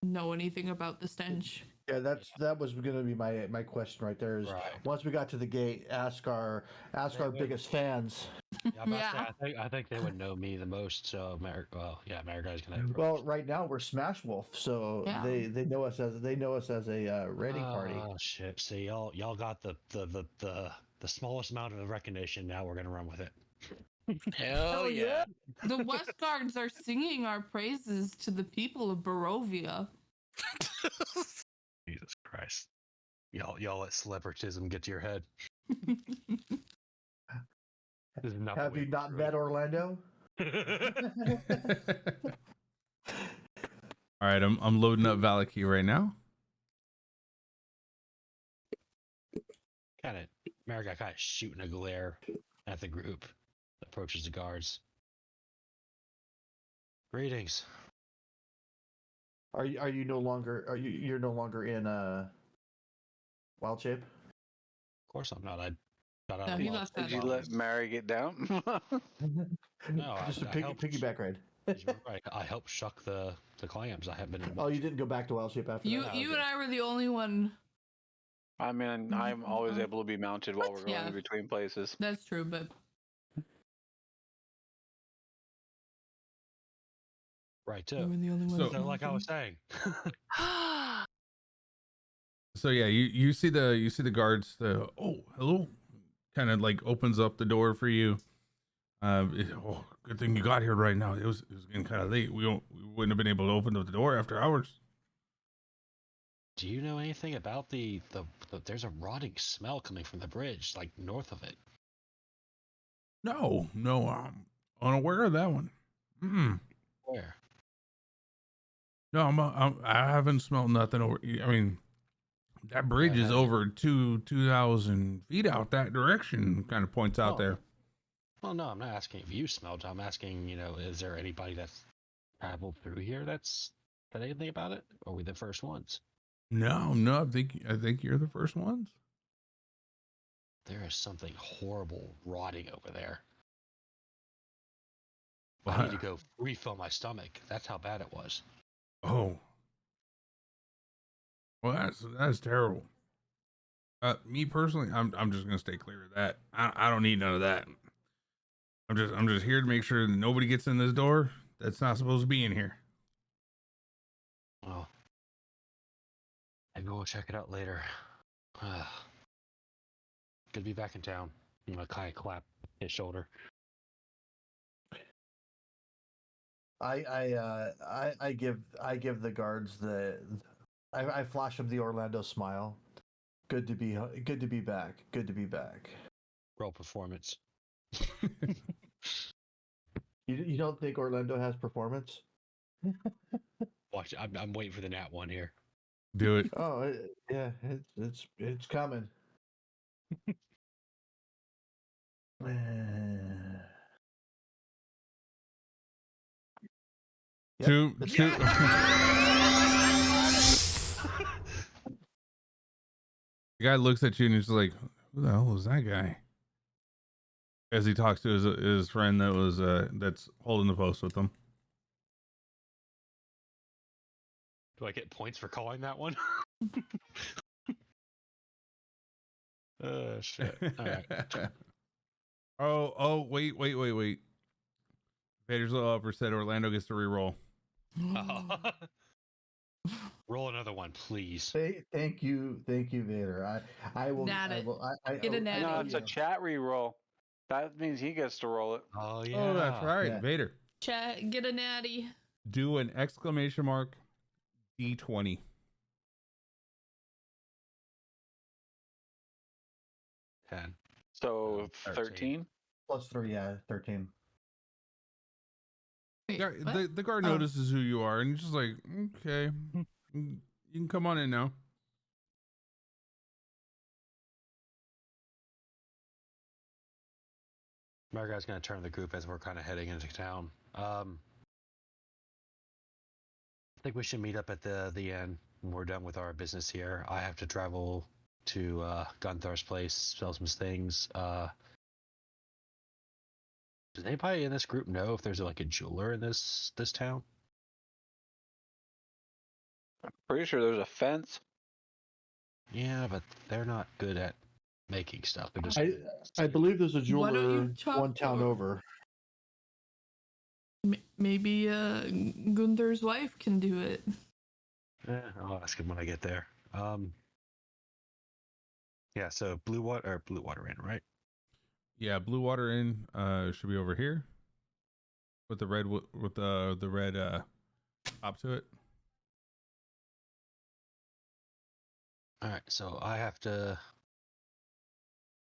know anything about the stench?
Yeah, that was going to be my question right there. Is
Right.
Once we got to the gate, ask our biggest fans.
Yeah, I think they would know me the most. So America's gonna.
Well, right now we're Smash Wolf, so
Yeah.
they know us as a raiding party.
Oh shit! See, y'all got the smallest amount of recognition. Now we're gonna run with it.
Hell yeah.
The West Guards are singing our praises to the people of Barovia.
Jesus Christ! Y'all let celebritism get to your head. This is not
Have you not met Orlando?
All right, I'm loading up Valaki right now.
America kind of shooting a glare at the group. Approaches the guards. Greetings.
You're no longer in wild shape?
Of course I'm not. I got out
No,
of
he
the
left
Did you let Mary get down?
No,
Just
I
a
helped-
piggyback ride.
I helped shuck the clams. I have been.
Oh, you didn't go back to wild shape after
You
that?
and I were the only one.
I mean, I'm always able to be mounted while we're going
Yeah.
in between places.
That's true, but
Right
we
too.
were the only ones.
So-
So like I was saying.
So yeah, you see the guards. Hello, kind of like opens up the door for you. Good thing you got here right now. It was getting kind of late. We wouldn't have been able to open up the door after hours.
Do you know anything about the there's a rotting smell coming from the bridge, like north of it?
No, I'm unaware of that one.
Where?
No, I haven't smelled nothing over. I mean, that bridge is over 2,000 feet out that direction. Kind of points out there.
Well, no, I'm not asking if you smelled. I'm asking, is there anybody that's traveled through here that's said anything about it? Or are we the first ones?
No. I think you're the first ones.
There is something horrible rotting over there.
What?
I need to go refill my stomach. That's how bad it was.
Oh. Well, that's terrible. Me personally, I'm just gonna stay clear of that. I don't need none of that. I'm just here to make sure that nobody gets in this door that's not supposed to be in here.
Well, maybe we'll check it out later. Good to be back in town. Kind of clap his shoulder.
I give the guards I flash them the Orlando smile. Good to be back. Good to be back.
Roll performance.
You don't think Orlando has performance?
Watch. I'm waiting for the nat one here.
Do it.
Oh yeah, it's coming. Yep,
Two. The guy looks at you and he's like, "Who the hell was that guy?" As he talks to his friend that was that's holding the post with him.
Do I get points for calling that one? Shit. All right.
Oh, wait. Vader's little upper said Orlando gets to reroll.
Roll another one, please.
Thank you, Vader. I will.
Nat
I
it.
will.
Get a natty.
No, it's a chat re-roll. That means he gets to roll it.
Oh yeah.
Oh, that's right.
Yeah.
Vader.
Chat, get a natty.
Do an exclamation mark D20.
Ten.
So 13?
+3, yeah, 13.
Wait,
Yeah,
what?
the guard
Oh.
notices who you are and he's just like, okay, you can come on in now.
Margot's gonna turn the group as we're kind of heading into town. I think we should meet up at the end when we're done with our business here. I have to travel to Gunthar's place, sell some things. Does anybody in this group know if there's like a jeweler in this town?
Pretty sure there's a fence.
Yeah, but they're not good at making stuff. They're just
I believe there's a
Why don't you
jeweler
talk
one town
to-
over.
Maybe Gunther's wife can do it.
I'll ask him when I get there. Yeah, so Blue Water Inn, right?
Yeah, Blue Water Inn should be over here with the red top to it.
All right, so I have to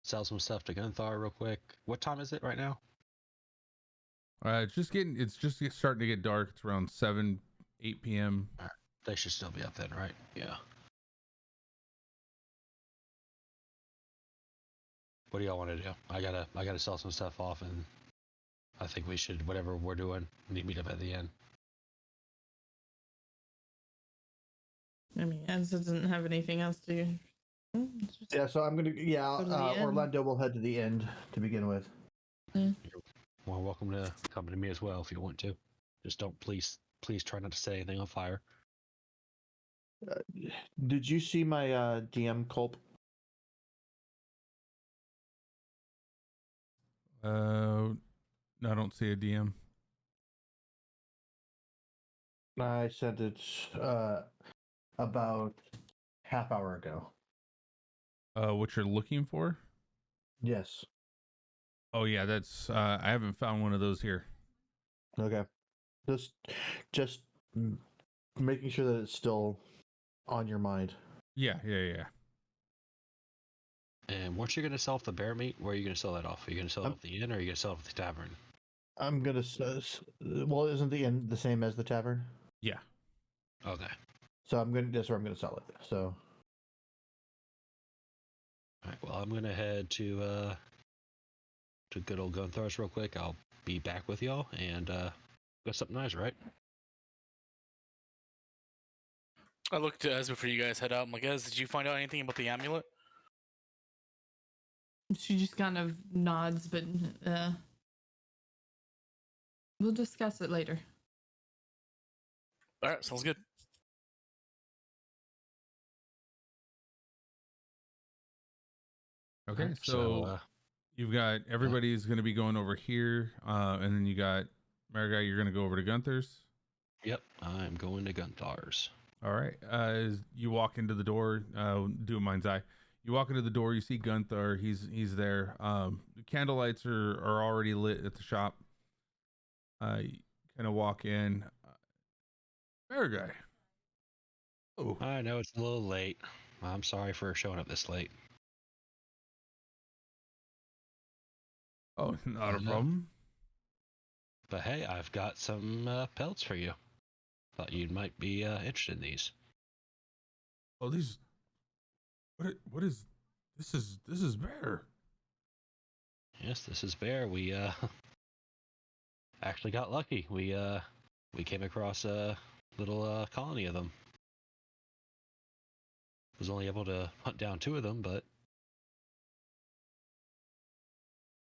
sell some stuff to Gunthar real quick. What time is it right now?
It's just starting to get dark. It's around 8 p.m.
All right, they should still be up then, right? Yeah. What do y'all want to do? I gotta sell some stuff off, and I think we should, whatever we're doing, meet up at the end.
I mean, Ez doesn't have anything else to do.
Yeah, so I'm gonna. Yeah,
Go to the end.
Orlando will head to the end to begin with.
Well, welcome to come to me as well if you want to. Just don't please try not to set anything on fire.
Did you see my DM Culp?
No, I don't see a DM.
I sent it about half hour ago.
What you're looking for?
Yes.
Oh yeah, that's I haven't found one of those here.
Okay. Just making sure that it's still on your mind.
Yeah.
And once you're gonna sell off the bear meat, where are you gonna sell that off? Are you gonna sell it off the inn, or are you gonna sell it off the tavern?
I'm gonna. Well, isn't the inn the same as the tavern?
Yeah.
Okay.
So that's where I'm gonna sell it. So.
All right. Well, I'm gonna head to good old Gunthar's real quick. I'll be back with y'all, and got something nice, right?
I looked to Ez before you guys head out. I'm like, Ez, did you find out anything about the amulet?
She just kind of nods, but we'll discuss it later.
All right, sounds good.
Okay,
Alright,
so you've got everybody's going to be going over here, and then you got Marigai. You're going to go over to Gunther's.
Yep, I'm going to Gunthar's.
All right. As you walk into the door, do a mind's eye. You walk into the door. You see Gunthar. He's there. The candle lights are already lit at the shop. You kind of walk in. Marigai. Oh,
I know it's a little late. I'm sorry for showing up this late.
oh, not a
No.
problem.
But hey, I've got some pelts for you. Thought you might be interested in these.
Oh, these. What is? This is bear.
Yes, this is bear. We actually got lucky. We came across a little colony of them. Was only able to hunt down 2 of them, but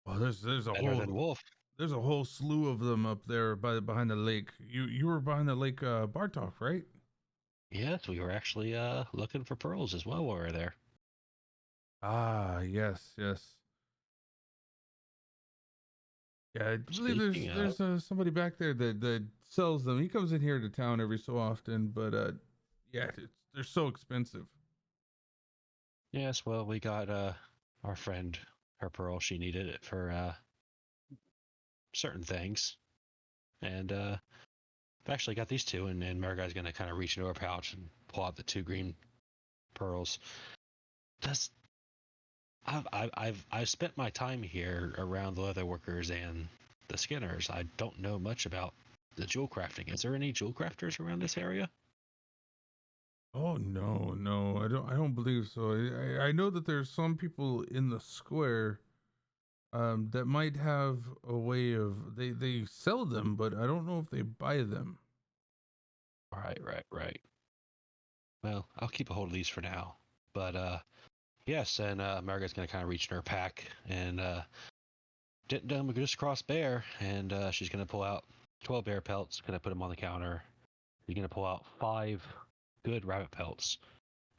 Well, there's a
better than wolf.
There's a whole slew of them up there behind the lake. You were behind the lake Bartok, right?
Yes, we were actually looking for pearls as well while we were there.
Ah, yes. Yeah, I believe there's somebody back there that sells them. He comes in here to town every so often, but yeah, they're so expensive.
Yes, well, we got our friend her pearl. She needed it for certain things, and I've actually got these 2, and Mariguy's gonna kind of reach into her pouch and pull out the 2 green pearls. I've spent my time here around the leather workers and the skinners. I don't know much about the jewel crafting. Is there any jewel crafters around this area?
Oh no, I don't believe so. I know that there's some people in the square that might have a way of they sell them, but I don't know if they buy them.
Right. Well, I'll keep a hold of these for now. But yes, and Margaret's gonna kind of reach in her pack and didn't done. We just crossed bear, and she's gonna pull out 12 bear pelts. Gonna put them on the counter. You're gonna pull out 5 good rabbit pelts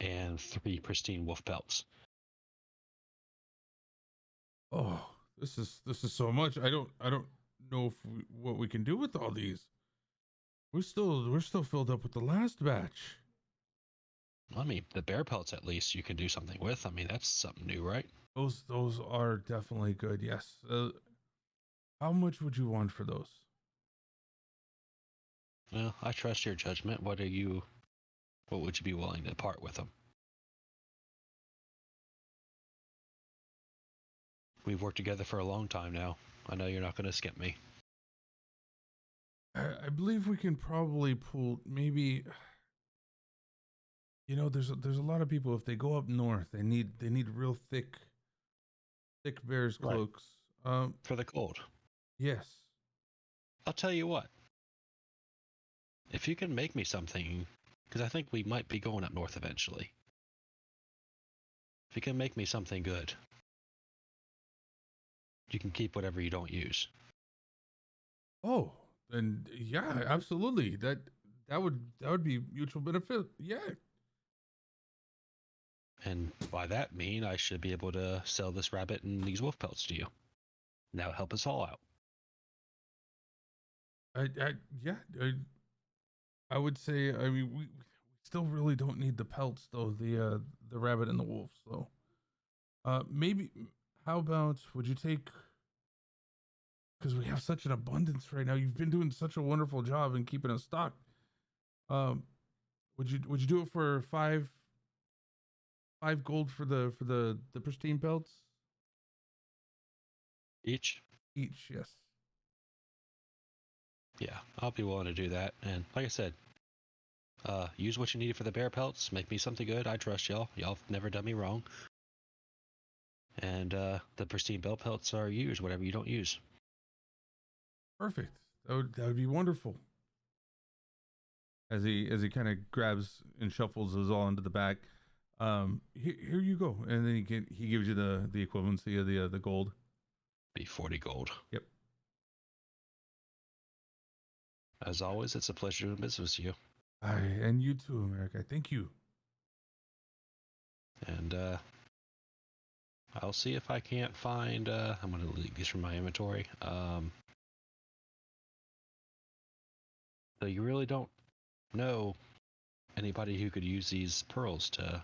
and 3 pristine wolf pelts.
Oh, this is so much. I don't know what we can do with all these. We're still filled up with the last batch.
I mean, the bear pelts at least you can do something with. I mean, that's something new, right?
Those are definitely good. Yes. How much would you want for those?
Well, I trust your judgment. What would you be willing to part with them? We've worked together for a long time now. I know you're not going to skip me.
I believe we can probably pull maybe. You know, there's a lot of people. If they go up north, they need real thick bear's cloaks.
Right. For the gold.
Yes.
I'll tell you what. If you can make me something, because I think we might be going up north eventually. If you can make me something good, you can keep whatever you don't use.
Oh, then yeah, absolutely. That would be mutual benefit. Yeah.
And by that mean, I should be able to sell this rabbit and these wolf pelts to you. And that would help us all out.
I would say. I mean, we still really don't need the pelts though. The rabbit and the wolves though. Maybe. How about would you take? Because we have such an abundance right now. You've been doing such a wonderful job in keeping us stocked. Would you do it for 5 gold for the pristine pelts?
Each,
yes.
Yeah, I'll be willing to do that. And like I said, use what you need for the bear pelts. Make me something good. I trust y'all. Y'all have never done me wrong. And the pristine bell pelts are used, whatever you don't use.
Perfect. That would be wonderful. As he kind of grabs and shuffles those all into the bag. Here you go, and then he gives you the equivalency of the gold.
Be 40 gold.
Yep.
As always, it's a pleasure doing business with you.
And you too, America. Thank you.
And I'll see if I can't find. I'm going to delete these from my inventory. So you really don't know anybody who could use these pearls to.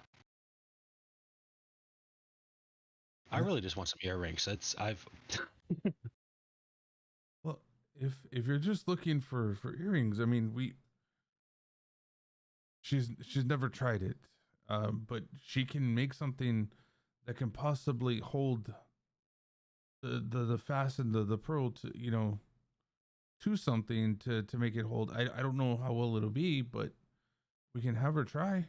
I really just want some earrings.
Well, if you're just looking for earrings, I mean, she's never tried it, but she can make something that can possibly hold the fasten the pearl to to something to make it hold. I don't know how well it'll be, but we can have her try.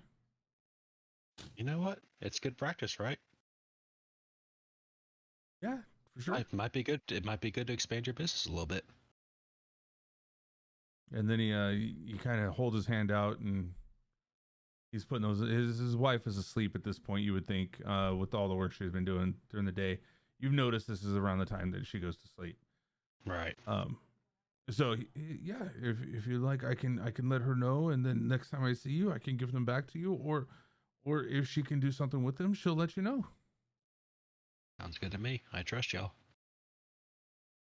You know what? It's good practice, right?
Yeah, for sure.
It might be good. It might be good to expand your business a little bit.
And then he kind of holds his hand out and He's putting those. His wife is asleep at this point. You would think, with all the work she's been doing during the day. You've noticed this is around the time that she goes to sleep.
Right.
So yeah, if you like, I can let her know, and then next time I see you, I can give them back to you, or if she can do something with them, she'll let you know.
Sounds good to me. I trust y'all.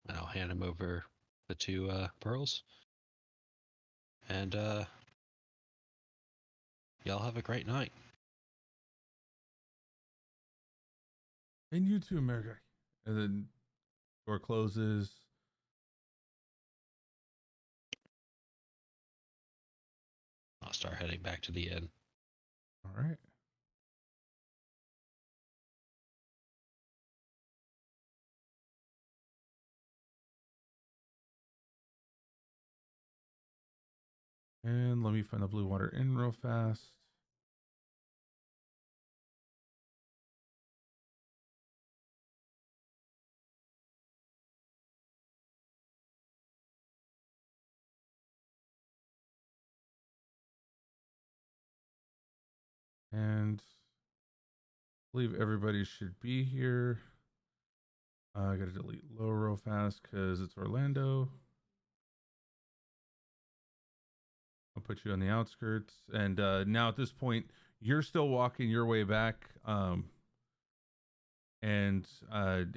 And I'll hand him over the 2 pearls. And y'all have a great night.
And you too, America. And then door closes.
I'll start heading back to the inn.
All right. And let me find the Blue Water Inn real fast. And I believe everybody should be here. I gotta delete low real fast because it's Orlando. I'll put you on the outskirts. And now at this point, you're still walking your way back. And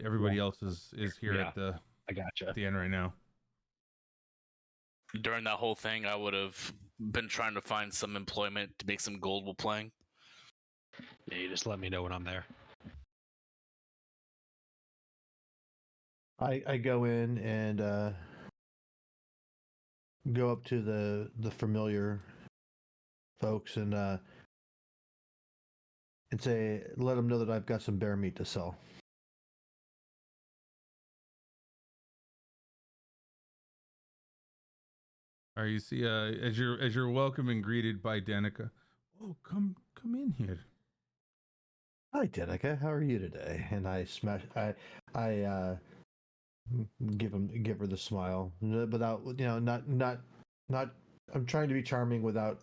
everybody else is here at the at the end right now.
During that whole thing, I would have been trying to find some employment to make some gold while playing.
Yeah, you just let me know when I'm there.
I go in and go up to the familiar folks and say, let them know that I've got some bear meat to sell.
All right, you see, as you're welcome and greeted by Danica. Oh, come in here.
Hi, Danica. How are you today? And I give her the smile without, not. I'm trying to be charming without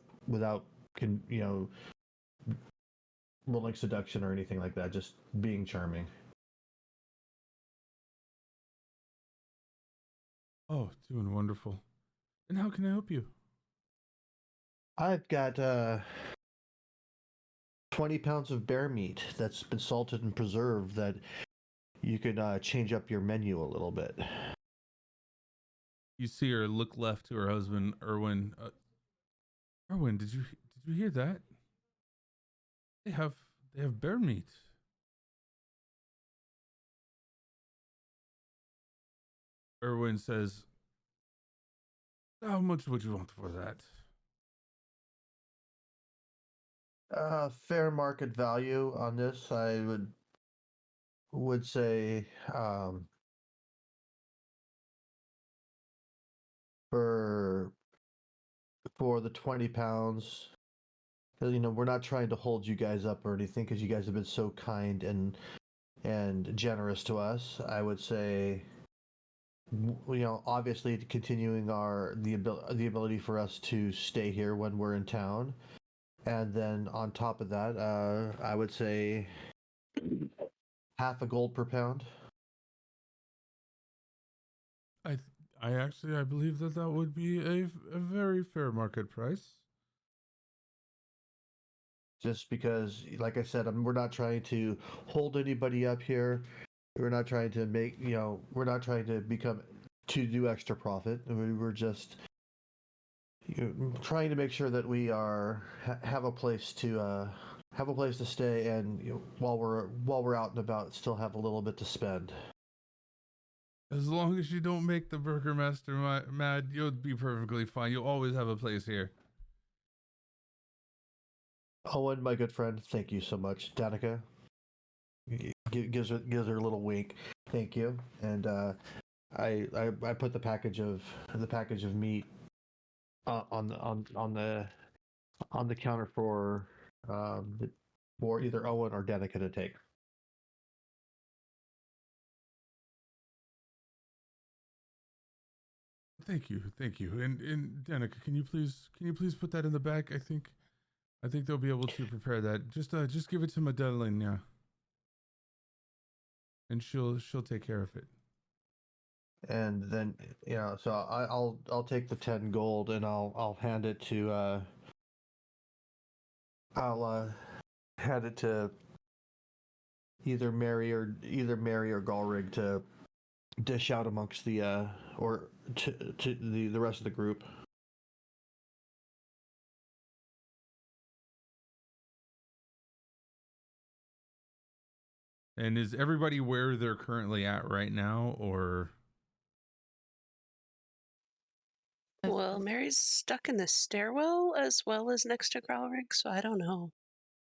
rolling seduction or anything like that. Just being charming.
Oh, doing wonderful. And how can I help you?
I've got 20 pounds of bear meat that's been salted and preserved that you could change up your menu a little bit.
You see her look left to her husband, Erwin. Erwin, did you hear that? They have bear meat. Erwin says, how much would you want for that?
Fair market value on this, I would say, for the 20 pounds, because we're not trying to hold you guys up or anything, because you guys have been so kind and generous to us. I would say, obviously continuing the ability for us to stay here when we're in town, and then on top of that, I would say half a gold per pound.
I believe that would be a very fair market price.
Just because, like I said, we're not trying to hold anybody up here. We're not trying to we're not trying to do extra profit. We're just trying to make sure that we have a place to stay, and while we're out and about, still have a little bit to spend.
As long as you don't make the burgermaster mad, you'll be perfectly fine. You'll always have a place here.
Owen, my good friend, thank you so much. Danica gives her a little wink. Thank you. And I put the package of meat on the counter for either Owen or Danica to take.
Thank you. And Danica, can you please put that in the back? I think I think they'll be able to prepare that. Just give it to Madeline, yeah. And she'll take care of it.
And then so I'll take the 10 gold and I'll hand it to either Mary or Galrig to dish out amongst the or to the rest of the group.
And is everybody where they're currently at right now, or?
Well, Mary's stuck in the stairwell as well as next to Growlrig, so I don't know.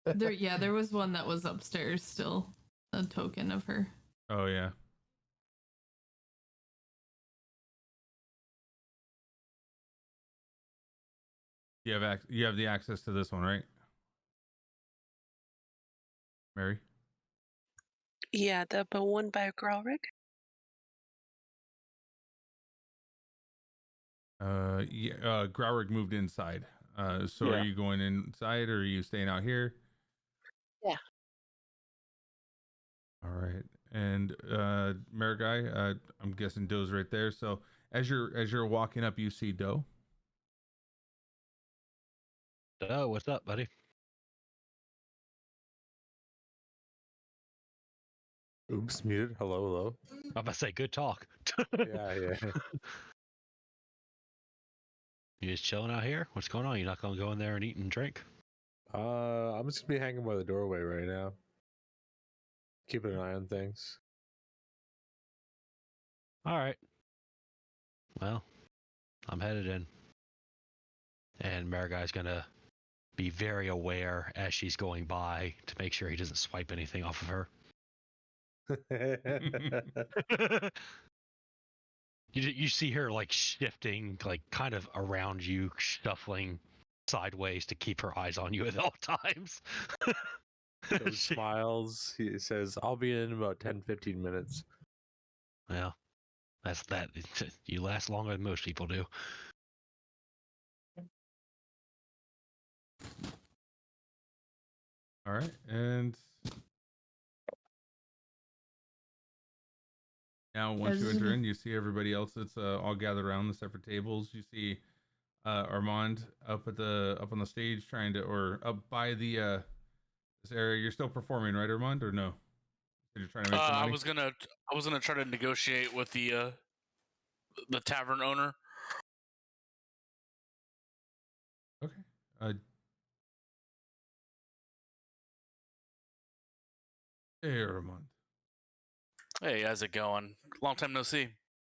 There was one that was upstairs still, a token of her.
Oh yeah. You have the access to this one, right, Mary?
Yeah, the one by Growlrig.
Growrig moved inside. So
Yeah.
Are you going inside or are you staying out here?
Yeah.
All right. And Marigai, I'm guessing Doe's right there. So as you're walking up, you see Doe.
Doe, what's up, buddy?
Oops, muted. Hello.
I'm about to say, good talk.
Yeah.
You just chilling out here? What's going on? You're not gonna go in there and eat and drink?
I'm just gonna be hanging by the doorway right now, keeping an eye on things.
All right. Well, I'm headed in, and Mariguy's gonna be very aware as she's going by to make sure he doesn't swipe anything off of her. You see her like shifting, like kind of around you, shuffling sideways to keep her eyes on you at all times.
He smiles. He says, "I'll be in about 10-15 minutes."
Well, that's that. You last longer than most people do.
All right. And now once you enter in, you see everybody else that's all gathered around the separate tables. You see Armand up on the stage or up by the this area. You're still performing, right, Armand, or no? You're trying to make some money?
I was gonna try to negotiate with the tavern owner.
Okay. Hey, Armand.
Hey, how's it going? Long time no see.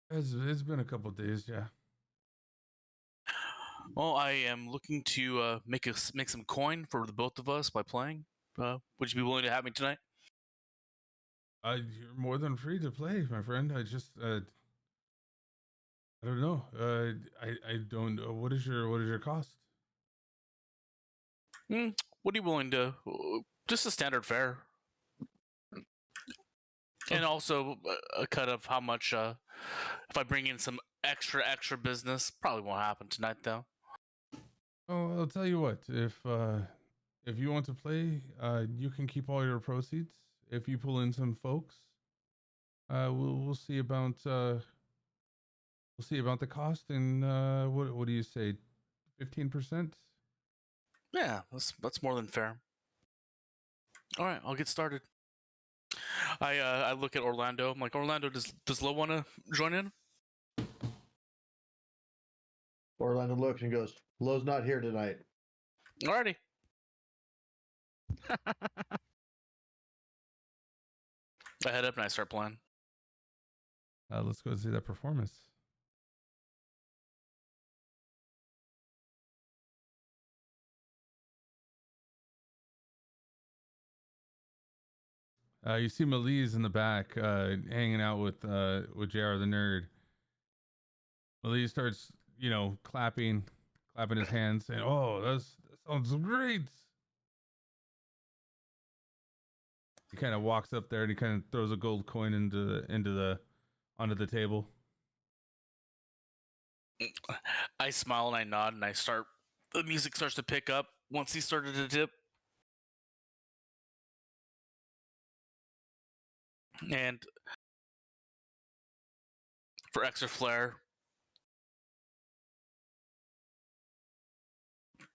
It's been a couple of days, yeah.
Well, I am looking to make some coin for the both of us by playing. Would you be willing to have me tonight?
You're more than free to play, my friend. I just I don't know. I don't know. What is your cost?
What are you willing to? Just a standard fare. And also a cut of how much if I bring in some extra business. Probably won't happen tonight though.
Oh, I'll tell you what. If you want to play, you can keep all your proceeds. If you pull in some folks, we'll see about the cost. And what do you say? 15%?
Yeah, that's more than fair. All right, I'll get started. I look at Orlando. I'm like, Orlando, does Lo want to join in?
Orlando looks and goes, "Lo's not here tonight."
Alrighty. I head up and I start playing.
Let's go see that performance. You see Malise in the back, hanging out with JR the nerd. Malise starts, clapping his hands, saying, "Oh, that sounds great." He kind of walks up there and he kind of throws a gold coin onto the table.
I smile and I nod and the music starts to pick up. once he started to dip. And for extra flair,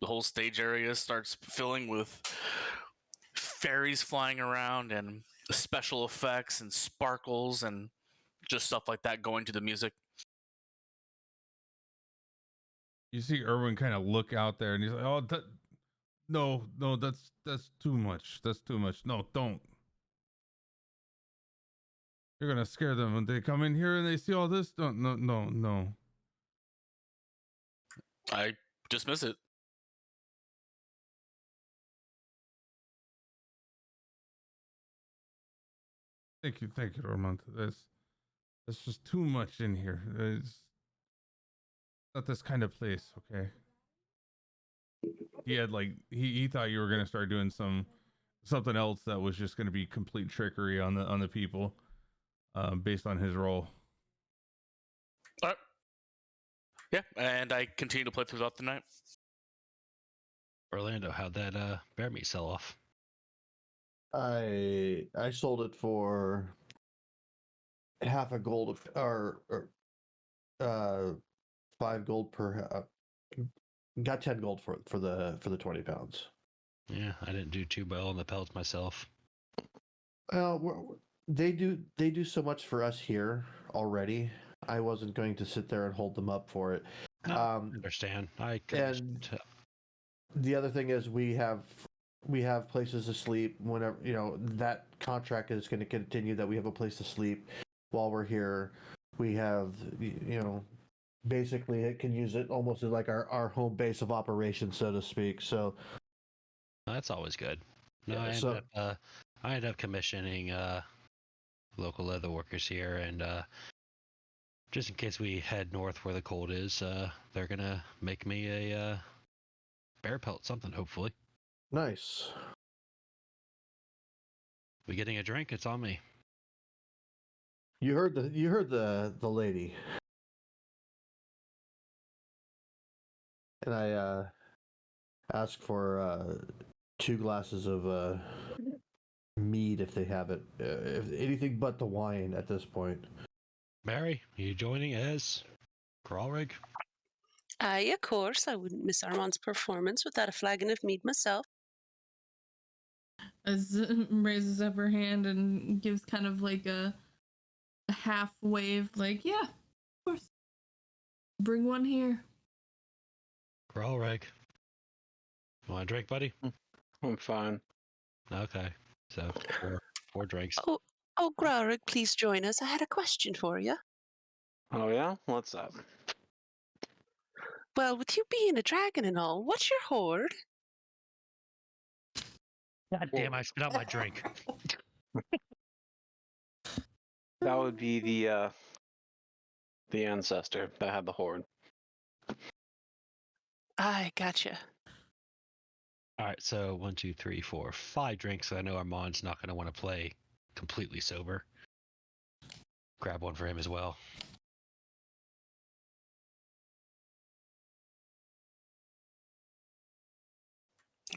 the whole stage area starts filling with fairies flying around and special effects and sparkles and just stuff like that going to the music.
You see Erwin kind of look out there and he's like, "Oh, no, that's too much. That's too much. No, don't. You're gonna scare them when they come in here and they see all this. Don't, no.
I dismiss it.
Thank you, Armand. That's just too much in here. It's not this kind of place, okay?" He had he thought you were gonna start doing something else that was just gonna be complete trickery on the people, based on his role.
All right. Yeah, and I continue to play throughout the night.
Orlando, how'd that bear meat sell off?
I sold it for half a gold or 5 gold per. Got 10 gold for the 20 pounds.
Yeah, I didn't do too well on the pelts myself.
They do so much for us here already. I wasn't going to sit there and hold them up for it.
No, I understand.
And the other thing is we have places to sleep whenever, that contract is going to continue, that we have a place to sleep while we're here. We have, basically it can use it almost as like our home base of operations, so to speak. So
that's always good. No,
yeah,
I ended up commissioning local leather workers here, and just in case we head north where the cold is, they're gonna make me a bear pelt, something, hopefully.
Nice.
We getting a drink? It's on me.
You heard the lady. And I ask for 2 glasses of mead if they have it. If anything but the wine at this point.
Mary, are you joining as Gralrig?
Aye, of course. I wouldn't miss Armand's performance without a flagon of mead myself.
As raises up her hand and gives kind of like a half wave, like, yeah, of course. Bring one here.
Gralrig. You want a drink, buddy?
I'm fine.
Okay. So, 4 drinks.
Oh, Graurig, please join us. I had a question for you.
Oh, yeah? What's up?
Well, with you being a dragon and all, what's your hoard?
God damn, I spit out my drink.
That would be the ancestor that had the horde.
I gotcha.
All right, so 1, 2, 3, 4, 5 drinks. So I know Armand's not going to want to play completely sober. Grab one for him as well.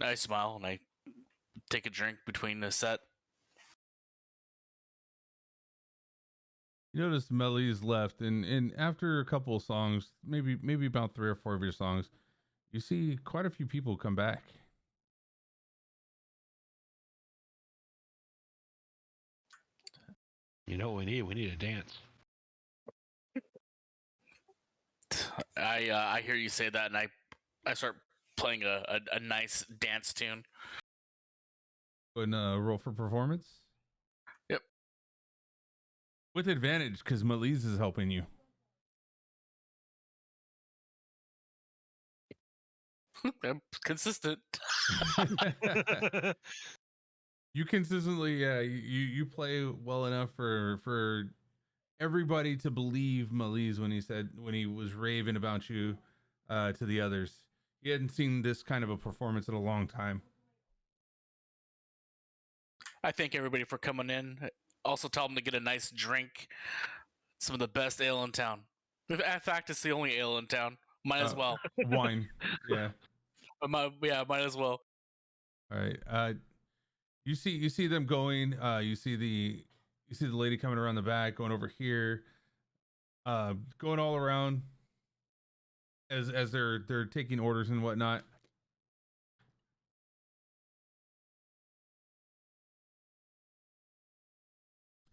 I smile and I take a drink between the set.
You notice Melly's left, and after a couple of songs, maybe about 3 or 4 of your songs, you see quite a few people come back.
You know what we need? We need a dance.
I hear you say that, and I start playing a nice dance tune.
And roll for performance.
Yep.
With advantage, because Melise is helping you.
I'm consistent.
You consistently, you play well enough for everybody to believe Melise when he was raving about you to the others. You hadn't seen this kind of a performance in a long time.
I thank everybody for coming in. Also tell them to get a nice drink. Some of the best ale in town. In fact, it's the only ale in town. Might as well.
Wine. Yeah.
Might as well.
All right. You see them going. You see the lady coming around the back, going over here, going all around as they're taking orders and whatnot.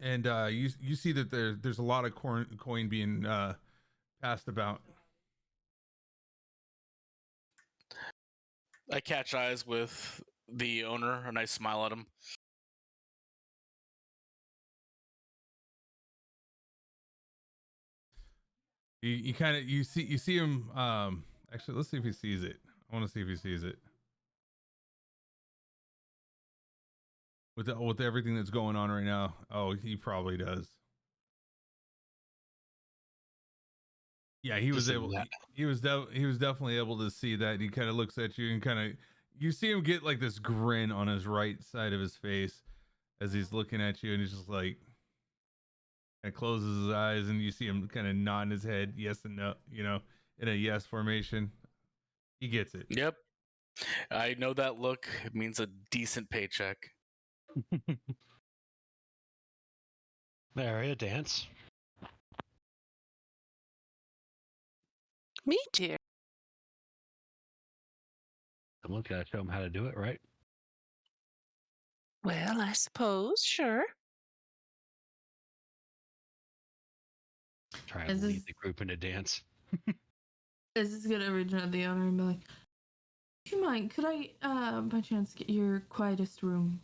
And you see that there's a lot of coin being passed about.
I catch eyes with the owner and I smile at him.
You kind of you see him. Actually, let's see if he sees it. I want to see if he sees it with everything that's going on right now. Oh, he probably does. Yeah, he was able. He was definitely able to see that. He kind of looks at you and you see him get like this grin on his right side of his face as he's looking at you, and he's just like, and closes his eyes, and you see him kind of nodding his head, yes and no, in a yes formation. He gets it.
Yep. I know that look. It means a decent paycheck.
Mary, a dance.
Me too.
Someone gotta show him how to do it, right?
Well, I suppose, sure.
Try and lead the group into dance.
Is this gonna originate the owner and be like, "Do you mind? Could I, by chance, get your quietest room?"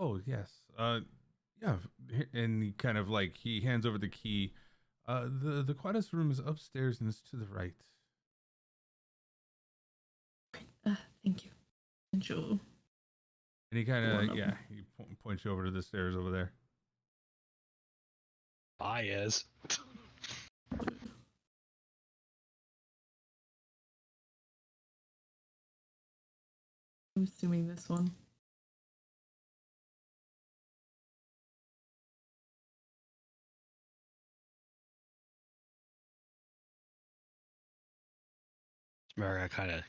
Oh yes. Yeah. And he kind of like he hands over the key. The quietest room is upstairs and it's to the right.
Thank you. And she'll.
And he kind of he points you over to the stairs over there.
Baez.
I'm assuming this one.
Mara kind of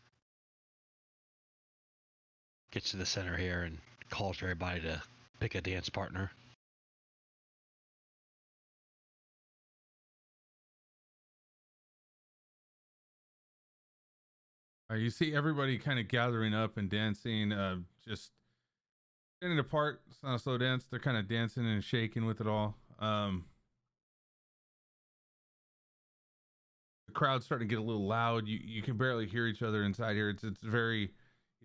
gets to the center here and calls for everybody to pick a dance partner.
You see everybody kind of gathering up and dancing, just standing apart. It's not a slow dance. They're kind of dancing and shaking with it all. The crowd's starting to get a little loud. You can barely hear each other inside here. It's very,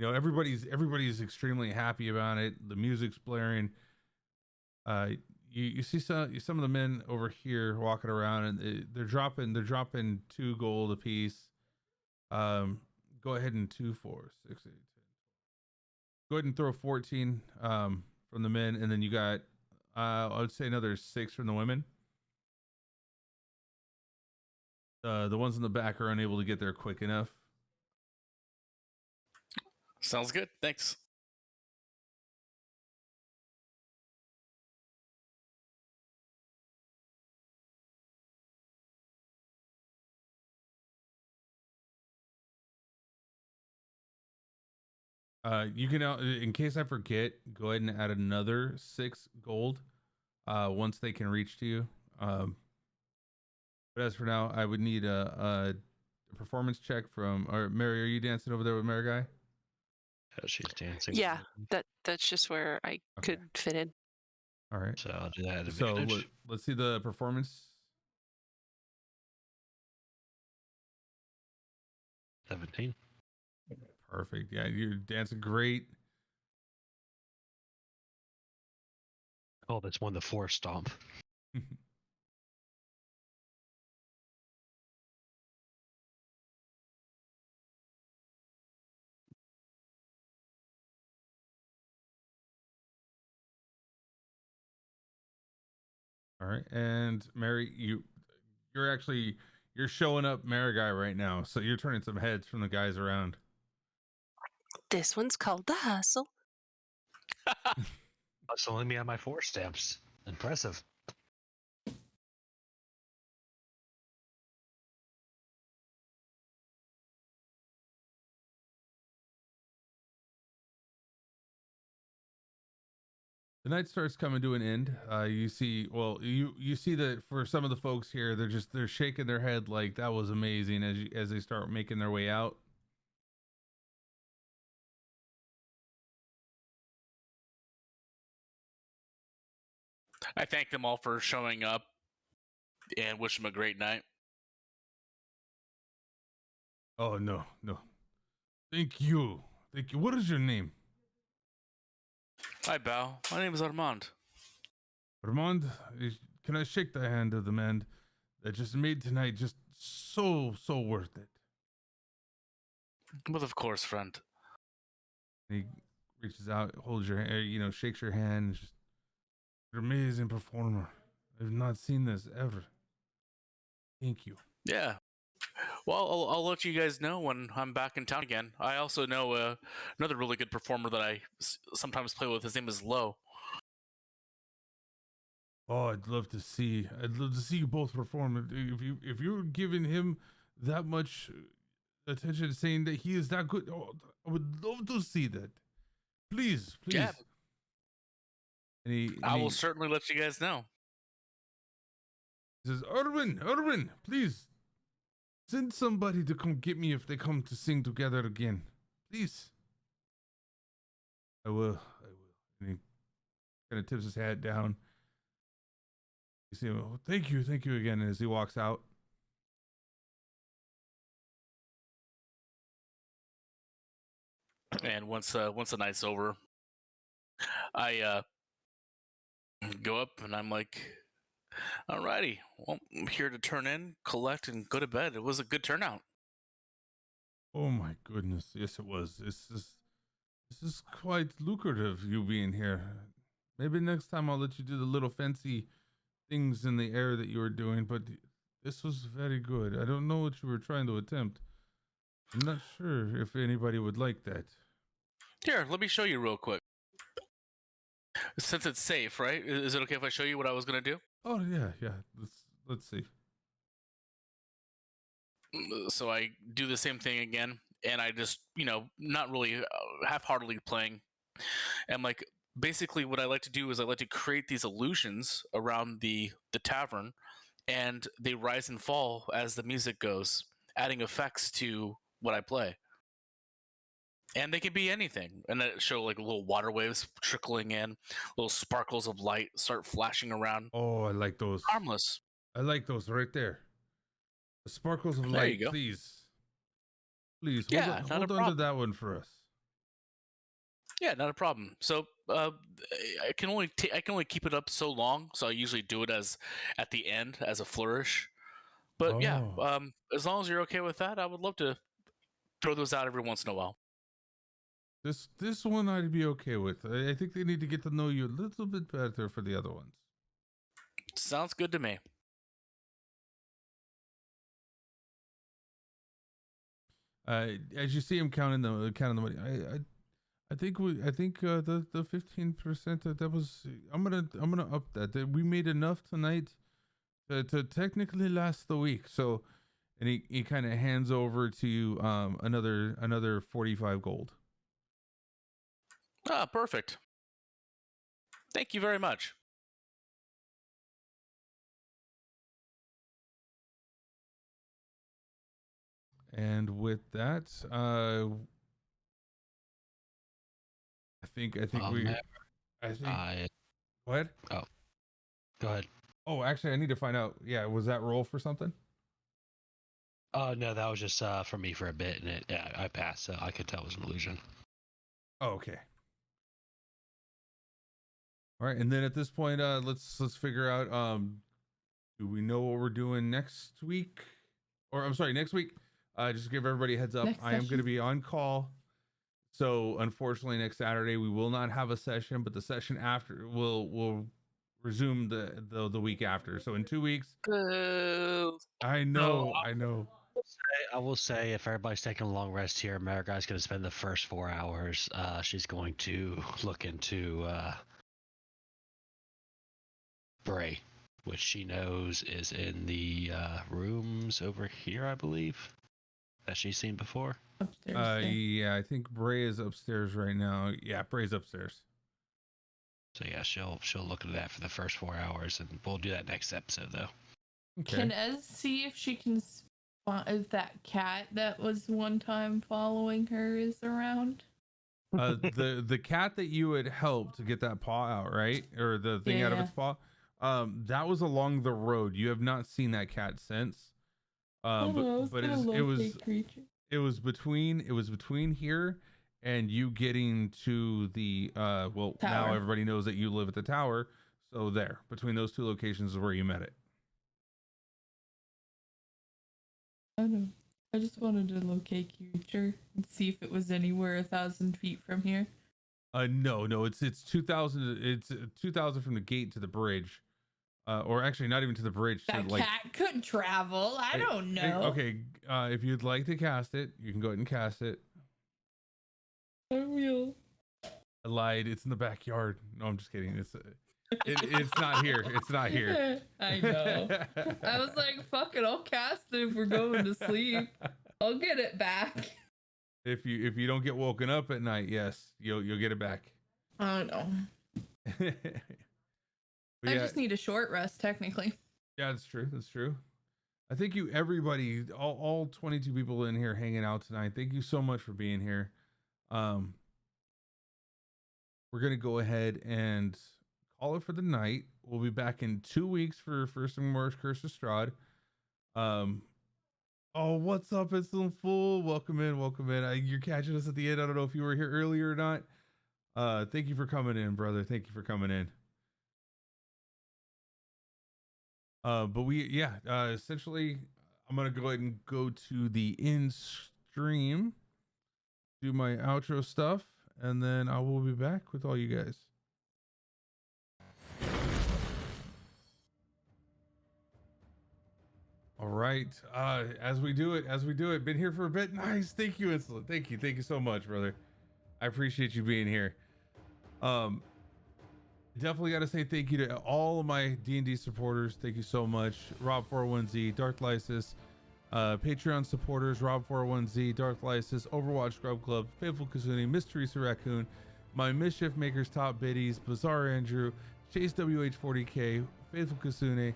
everybody's extremely happy about it. The music's blaring. You see some of the men over here walking around, and they're dropping 2 gold apiece. Go ahead and 2, 4, 6, 8, 10. Go ahead and throw 14 from the men, and then you got I would say another 6 from the women. The ones in the back are unable to get there quick enough.
Sounds good. Thanks.
You can, in case I forget, go ahead and add another 6 gold once they can reach to you. But as for now, I would need a performance check from. Or Mary, are you dancing over there with Mary Guy?
She's dancing.
Yeah, that's just where I could fit in.
All right.
So I'll do that at
So
advantage.
let's see the performance.
17.
Perfect. Yeah, you're dancing great.
Oh, that's one the force stomp.
All right, and Mary, you're showing up Mary Guy right now, so you're turning some heads from the guys around.
This one's called the hustle.
Hustling me on my 4 stamps. Impressive.
The night starts coming to an end. You see, well, you see that for some of the folks here, they're shaking their head like that was amazing as they start making their way out.
I thank them all for showing up and wish them a great night.
Oh no. Thank you. What is your name?
I bow. My name is Armand.
Armand, can I shake the hand of the man that just made tonight just so worth it?
Well, of course, friend.
He reaches out, holds your hand, shakes your hand. Just, you're an amazing performer. I've not seen this ever. Thank you.
Yeah. Well, I'll let you guys know when I'm back in town again. I also know another really good performer that I sometimes play with. His name is Lo.
Oh, I'd love to see you both perform. If you're giving him that much attention, saying that he is that good, I would love to see that. Please.
Yeah. I will certainly let you guys know.
He says, Erwin, please send somebody to come get me if they come to sing together again. Please. I will. And he kind of tips his hat down. You see him, oh, thank you again as he walks out.
And once the night's over, I go up and I'm like, alrighty, well, I'm here to turn in, collect, and go to bed. It was a good turnout.
Oh my goodness, yes it was. This is quite lucrative, you being here. Maybe next time I'll let you do the little fancy things in the air that you were doing, but this was very good. I don't know what you were trying to attempt. I'm not sure if anybody would like that.
Here, let me show you real quick. Since it's safe, right? Is it okay if I show you what I was going to do?
Oh yeah. Let's see.
So I do the same thing again, and I just, not really half-heartedly playing. And like, basically what I like to do is I like to create these illusions around the tavern, and they rise and fall as the music goes, adding effects to what I play. And they can be anything. And then show like little water waves trickling in, little sparkles of light start flashing around.
Oh, I like those.
Harmless.
I like those right there. The sparkles of
There
light,
you go.
please.
Yeah,
hold on to that one for us.
Yeah, not a problem. So I can only keep it up so long. So I usually do it at the end as a flourish. But yeah, as long as you're okay with that, I would love to throw those out every once in a while.
This one I'd be okay with. I think they need to get to know you a little bit better for the other ones.
Sounds good to me.
As you see him counting the money, I think the 15% that was I'm gonna up that. We made enough tonight to technically last the week. So, and he kind of hands over to you another 45 gold.
Ah, perfect. Thank you very much.
And with that, I think what?
Oh, go ahead.
Oh, actually, I need to find out. Yeah, was that roll for something?
Oh no, that was just for me for a bit, and I passed, so I could tell it was an illusion.
Oh, okay. All right, and then at this point, let's figure out. Do we know what we're doing next week? Or I'm sorry, next week. Just to give everybody a heads up, I am going to be on call. So unfortunately, next Saturday we will not have a session, but the session after will resume the week after. So in 2 weeks. I know.
I will say, if everybody's taking a long rest here, Mariguy's going to spend the first 4 hours. She's going to look into Bray, which she knows is in the rooms over here, I believe, that she's seen before.
Upstairs.
Yeah, I think Bray is upstairs right now. Yeah, Bray's upstairs.
So yeah, she'll look into that for the first 4 hours, and we'll do that next episode though.
Okay.
Can Ez see if she can if that cat that was one time following her is around?
The cat that you had helped to get that paw out, right? Or the thing out of its paw. That was along the road. You have not seen that cat since. But it was between here and you getting to the well,
tower.
Now everybody knows that you live at the tower. So there, between those two locations is where you met it.
I know. I just wanted to locate Creature and see if it was anywhere 1,000 feet from here.
No, it's 2,000. It's 2,000 from the gate to the bridge, or actually not even to the bridge.
That
to,
cat could travel. I don't know.
Okay, if you'd like to cast it, you can go ahead and cast it.
I will.
I lied. It's in the backyard. No, I'm just kidding. It's not here. It's not here.
I know. I was like, fuck it, I'll cast it if we're going to sleep. I'll get it back.
If you don't get woken up at night, yes, you'll get it back.
I know. I just need a short rest, technically.
Yeah, that's true. That's true. I thank you, everybody, all 22 people in here hanging out tonight. Thank you so much for being here. We're gonna go ahead and call it for the night. We'll be back in 2 weeks for some more Curse of Strahd. Oh, what's up? It's still full. Welcome in. You're catching us at the end. I don't know if you were here earlier or not. Thank you for coming in, brother. Thank you for coming in. But essentially, I'm gonna go ahead and go to the in stream, do my outro stuff, and then I will be back with all you guys. All right. As we do it. Been here for a bit. Nice. Thank you, Insolent. Thank you so much, brother. I appreciate you being here. Definitely got to say thank you to all of my D&D supporters. Thank you so much. Rob41Z, Dark Lysis, Patreon supporters, Rob41Z, Dark Lysis, Overwatch Scrub Club, Faithful Kazuni, Miss Teresa Raccoon, my Mischief Makers Top Biddies, Bizarre Andrew, Chase WH40K, Faithful Kazune,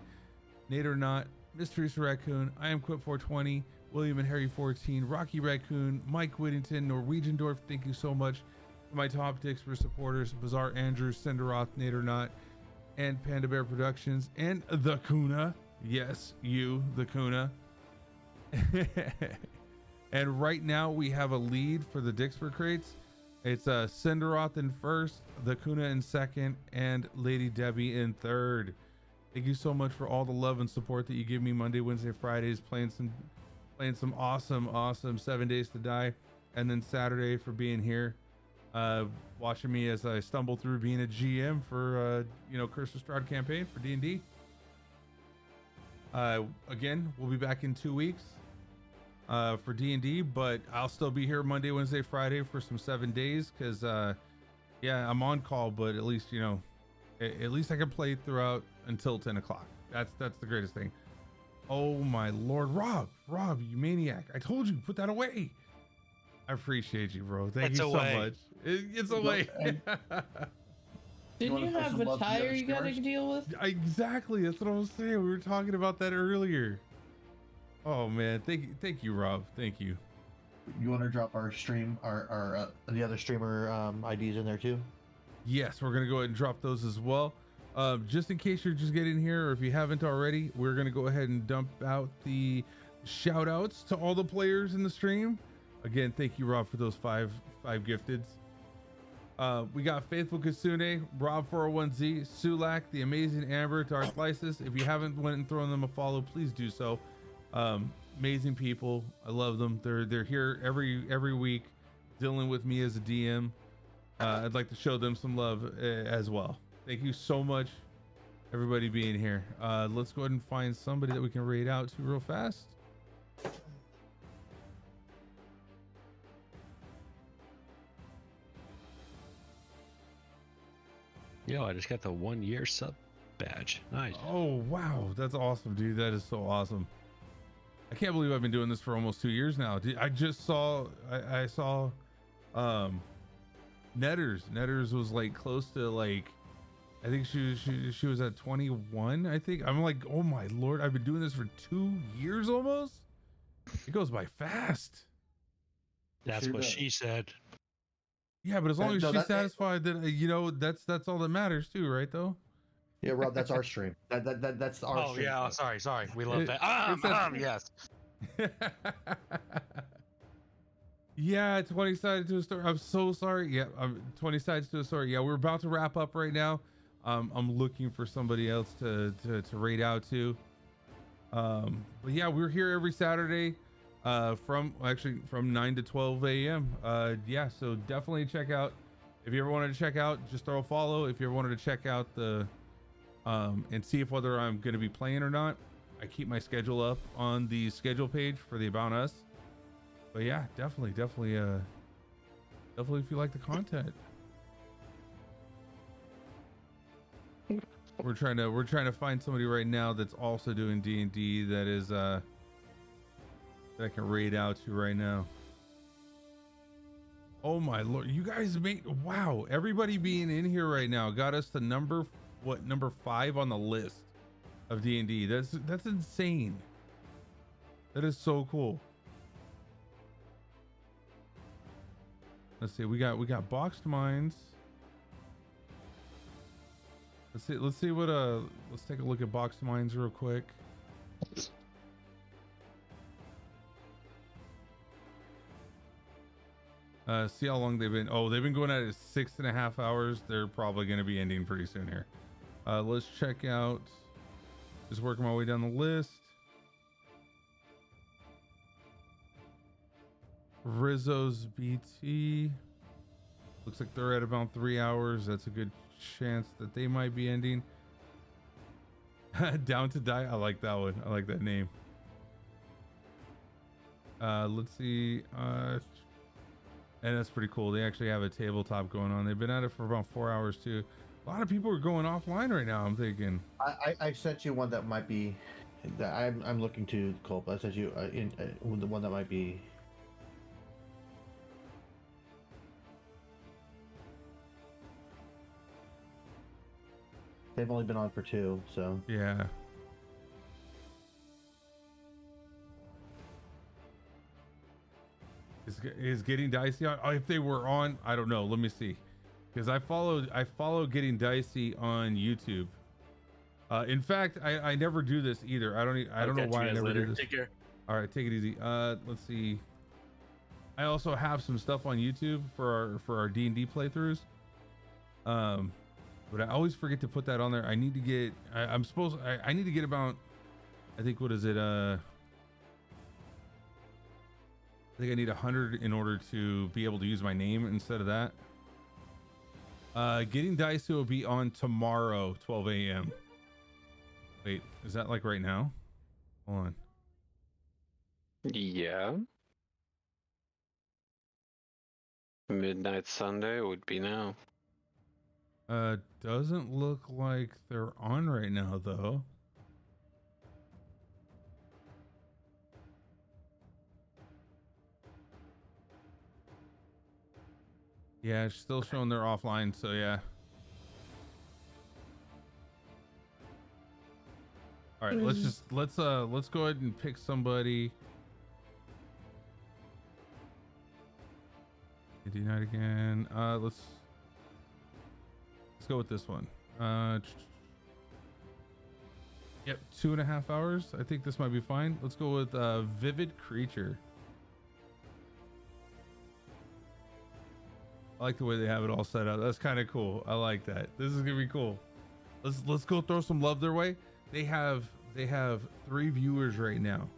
Nate or Not, Miss Teresa Raccoon, I am Quip420, William and Harry 14, Rocky Raccoon, Mike Whittington, Norwegian Dwarf, thank you so much. My top dicks for supporters, Bizarre Andrew, Cinderoth, Nate or Not, and Panda Bear Productions, and the Kuna. Yes, you, the Kuna. And right now we have a lead for the Dixper crates. It's Cinderoth in first, the Kuna in second, and Lady Debbie in third. Thank you so much for all the love and support that you give me Monday, Wednesday, Fridays, playing some awesome 7 Days to Die, and then Saturday for being here, watching me as I stumble through being a GM for Curse of Strahd campaign for D&D. Again, we'll be back in 2 weeks for D&D, but I'll still be here Monday, Wednesday, Friday for some 7 days because I'm on call, but at least I can play throughout until 10 o'clock. That's the greatest thing. Oh my Lord, Rob, you maniac. I told you, put that away. I appreciate you, bro. Thank you so much. It's away.
Didn't you have a tire you gotta deal with?
Exactly. That's what I was saying. We were talking about that earlier. Oh man. Thank you, Rob. Thank you.
You want to drop our stream, our the other streamer IDs in there too? Yes,
we're gonna go ahead and drop those as well. Just in case you're just getting here, or if you haven't already, we're gonna go ahead and dump out the shout outs to all the players in the stream. Again, thank you, Rob, for those five gifteds. We got Faithful Kasune, Rob401Z, Sulak, The Amazing Amber, Dark Lysis. If you haven't went and thrown them a follow, please do so. Amazing people. I love them. They're here every week dealing with me as a DM. I'd like to show them some love as well. Thank you so much, everybody being here. Let's go ahead and find somebody that we can raid out to real fast.
Yo, I just got the 1 year sub badge. Nice.
Oh wow, that's awesome, dude. That is so awesome. I can't believe I've been doing this for almost 2 years now. I just saw I saw Netters was like close to like, I think she was at 21. I think I'm like, oh my lord, I've been doing this for 2 years almost. It goes by fast.
That's
Sure
what
does.
she said.
Yeah, but as long as
No,
she's
that-
satisfied, that that's all that matters too, right? Though.
Yeah, Rob, that's our stream. That's our
Oh
stream.
yeah, sorry. We love
It-
that.
it's that-
Yes.
Yeah, 20 sides to a story. I'm so sorry. Yeah, 20 sides to a story. Yeah, we're about to wrap up right now. I'm looking for somebody else to raid out to. But yeah, we're here every Saturday from 9 to 12 a.m. Yeah, so definitely check out. If you ever wanted to check out, just throw a follow. If you ever wanted to check out the and see if whether I'm going to be playing or not, I keep my schedule up on the schedule page for the About Us. But yeah, definitely if you like the content. We're trying to find somebody right now that's also doing D&D that is that I can raid out to right now. Oh my lord, you guys wow, everybody being in here right now got us to number 5 on the list of D&D. That's insane. That is so cool. Let's see, we got boxed mines. Let's see what let's take a look at boxed mines real quick. See how long they've been. Oh, they've been going at it 6.5 hours. They're probably going to be ending pretty soon here. Let's check out, just working my way down the list. Rizzo's BT looks like they're at about 3 hours. That's a good chance that they might be ending. Down to die. I like that one. I like that name. Let's see. And that's pretty cool. They actually have a tabletop going on. They've been at it for about 4 hours too. A lot of people are going offline right now, I'm thinking.
I sent you one that might be that I'm looking to, Culp. I sent you the one that might be. They've only been on for 2, so
Yeah. Is Getting Dicey on? Oh, if they were on, I don't know. Let me see, because I follow Getting Dicey on YouTube. In fact, I never do this either. I don't know why I never do this.
Take care.
All right, take it easy. Let's see. I also have some stuff on YouTube for our D&D playthroughs. But I always forget to put that on there. I need to get. I need to get about. I think what is it? I think I need 100 in order to be able to use my name instead of that. Getting Dicey will be on tomorrow, 12 a.m. Wait, is that like right now? Hold on.
Yeah. Midnight Sunday would be now.
Doesn't look like they're on right now though. Yeah, it's still showing they're offline, so yeah. All right, let's go ahead and pick somebody. D night again. Let's go with this one. Yep, 2.5 hours. I think this might be fine. Let's go with Vivid Creature. I like the way they have it all set up. That's kind of cool. I like that. This is gonna be cool. Let's go throw some love their way. They have 3 viewers right now,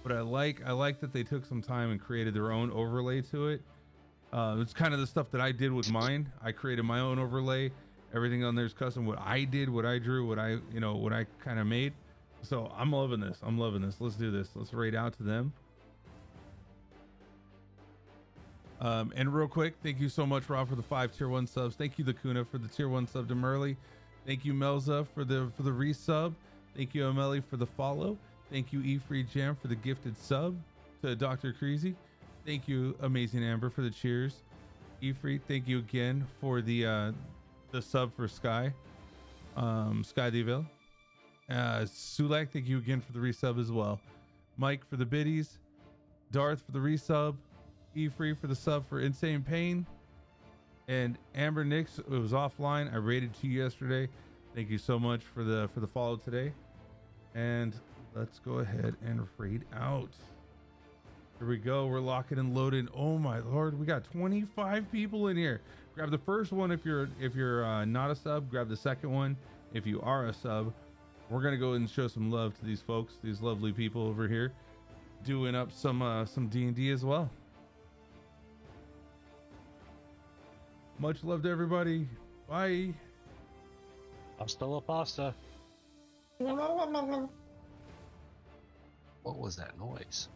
but I like that they took some time and created their own overlay to it. It's kind of the stuff that I did with mine. I created my own overlay. Everything on there is custom. What I did, what I drew, what I kind of made. So I'm loving this. Let's do this. Let's raid out to them. And real quick, thank you so much, Rob, for the 5 tier 1 subs. Thank you, Lacuna, for the tier 1 sub to Merly. Thank you, Melza, for the resub. Thank you, Amelie, for the follow. Thank you, E-Free Jam, for the gifted sub to Dr. Creasy. Thank you, Amazing Amber, for the cheers. E-Free, thank you again for the sub for Sky. Sky Deville. Sulak, thank you again for the resub as well. Mike for the biddies. Darth for the resub. E-Free for the sub for Insane Pain. And Amber Nix, it was offline. I rated to you yesterday. Thank you so much for the follow today. And let's go ahead and raid out. Here we go. We're locking and loading. Oh my lord, we got 25 people in here. Grab the first one if you're not a sub. Grab the second one if you are a sub. We're gonna go and show some love to these folks, these lovely people over here, doing up some D&D as well. Much love to everybody. Bye.
Hasta la pasta. What was that noise?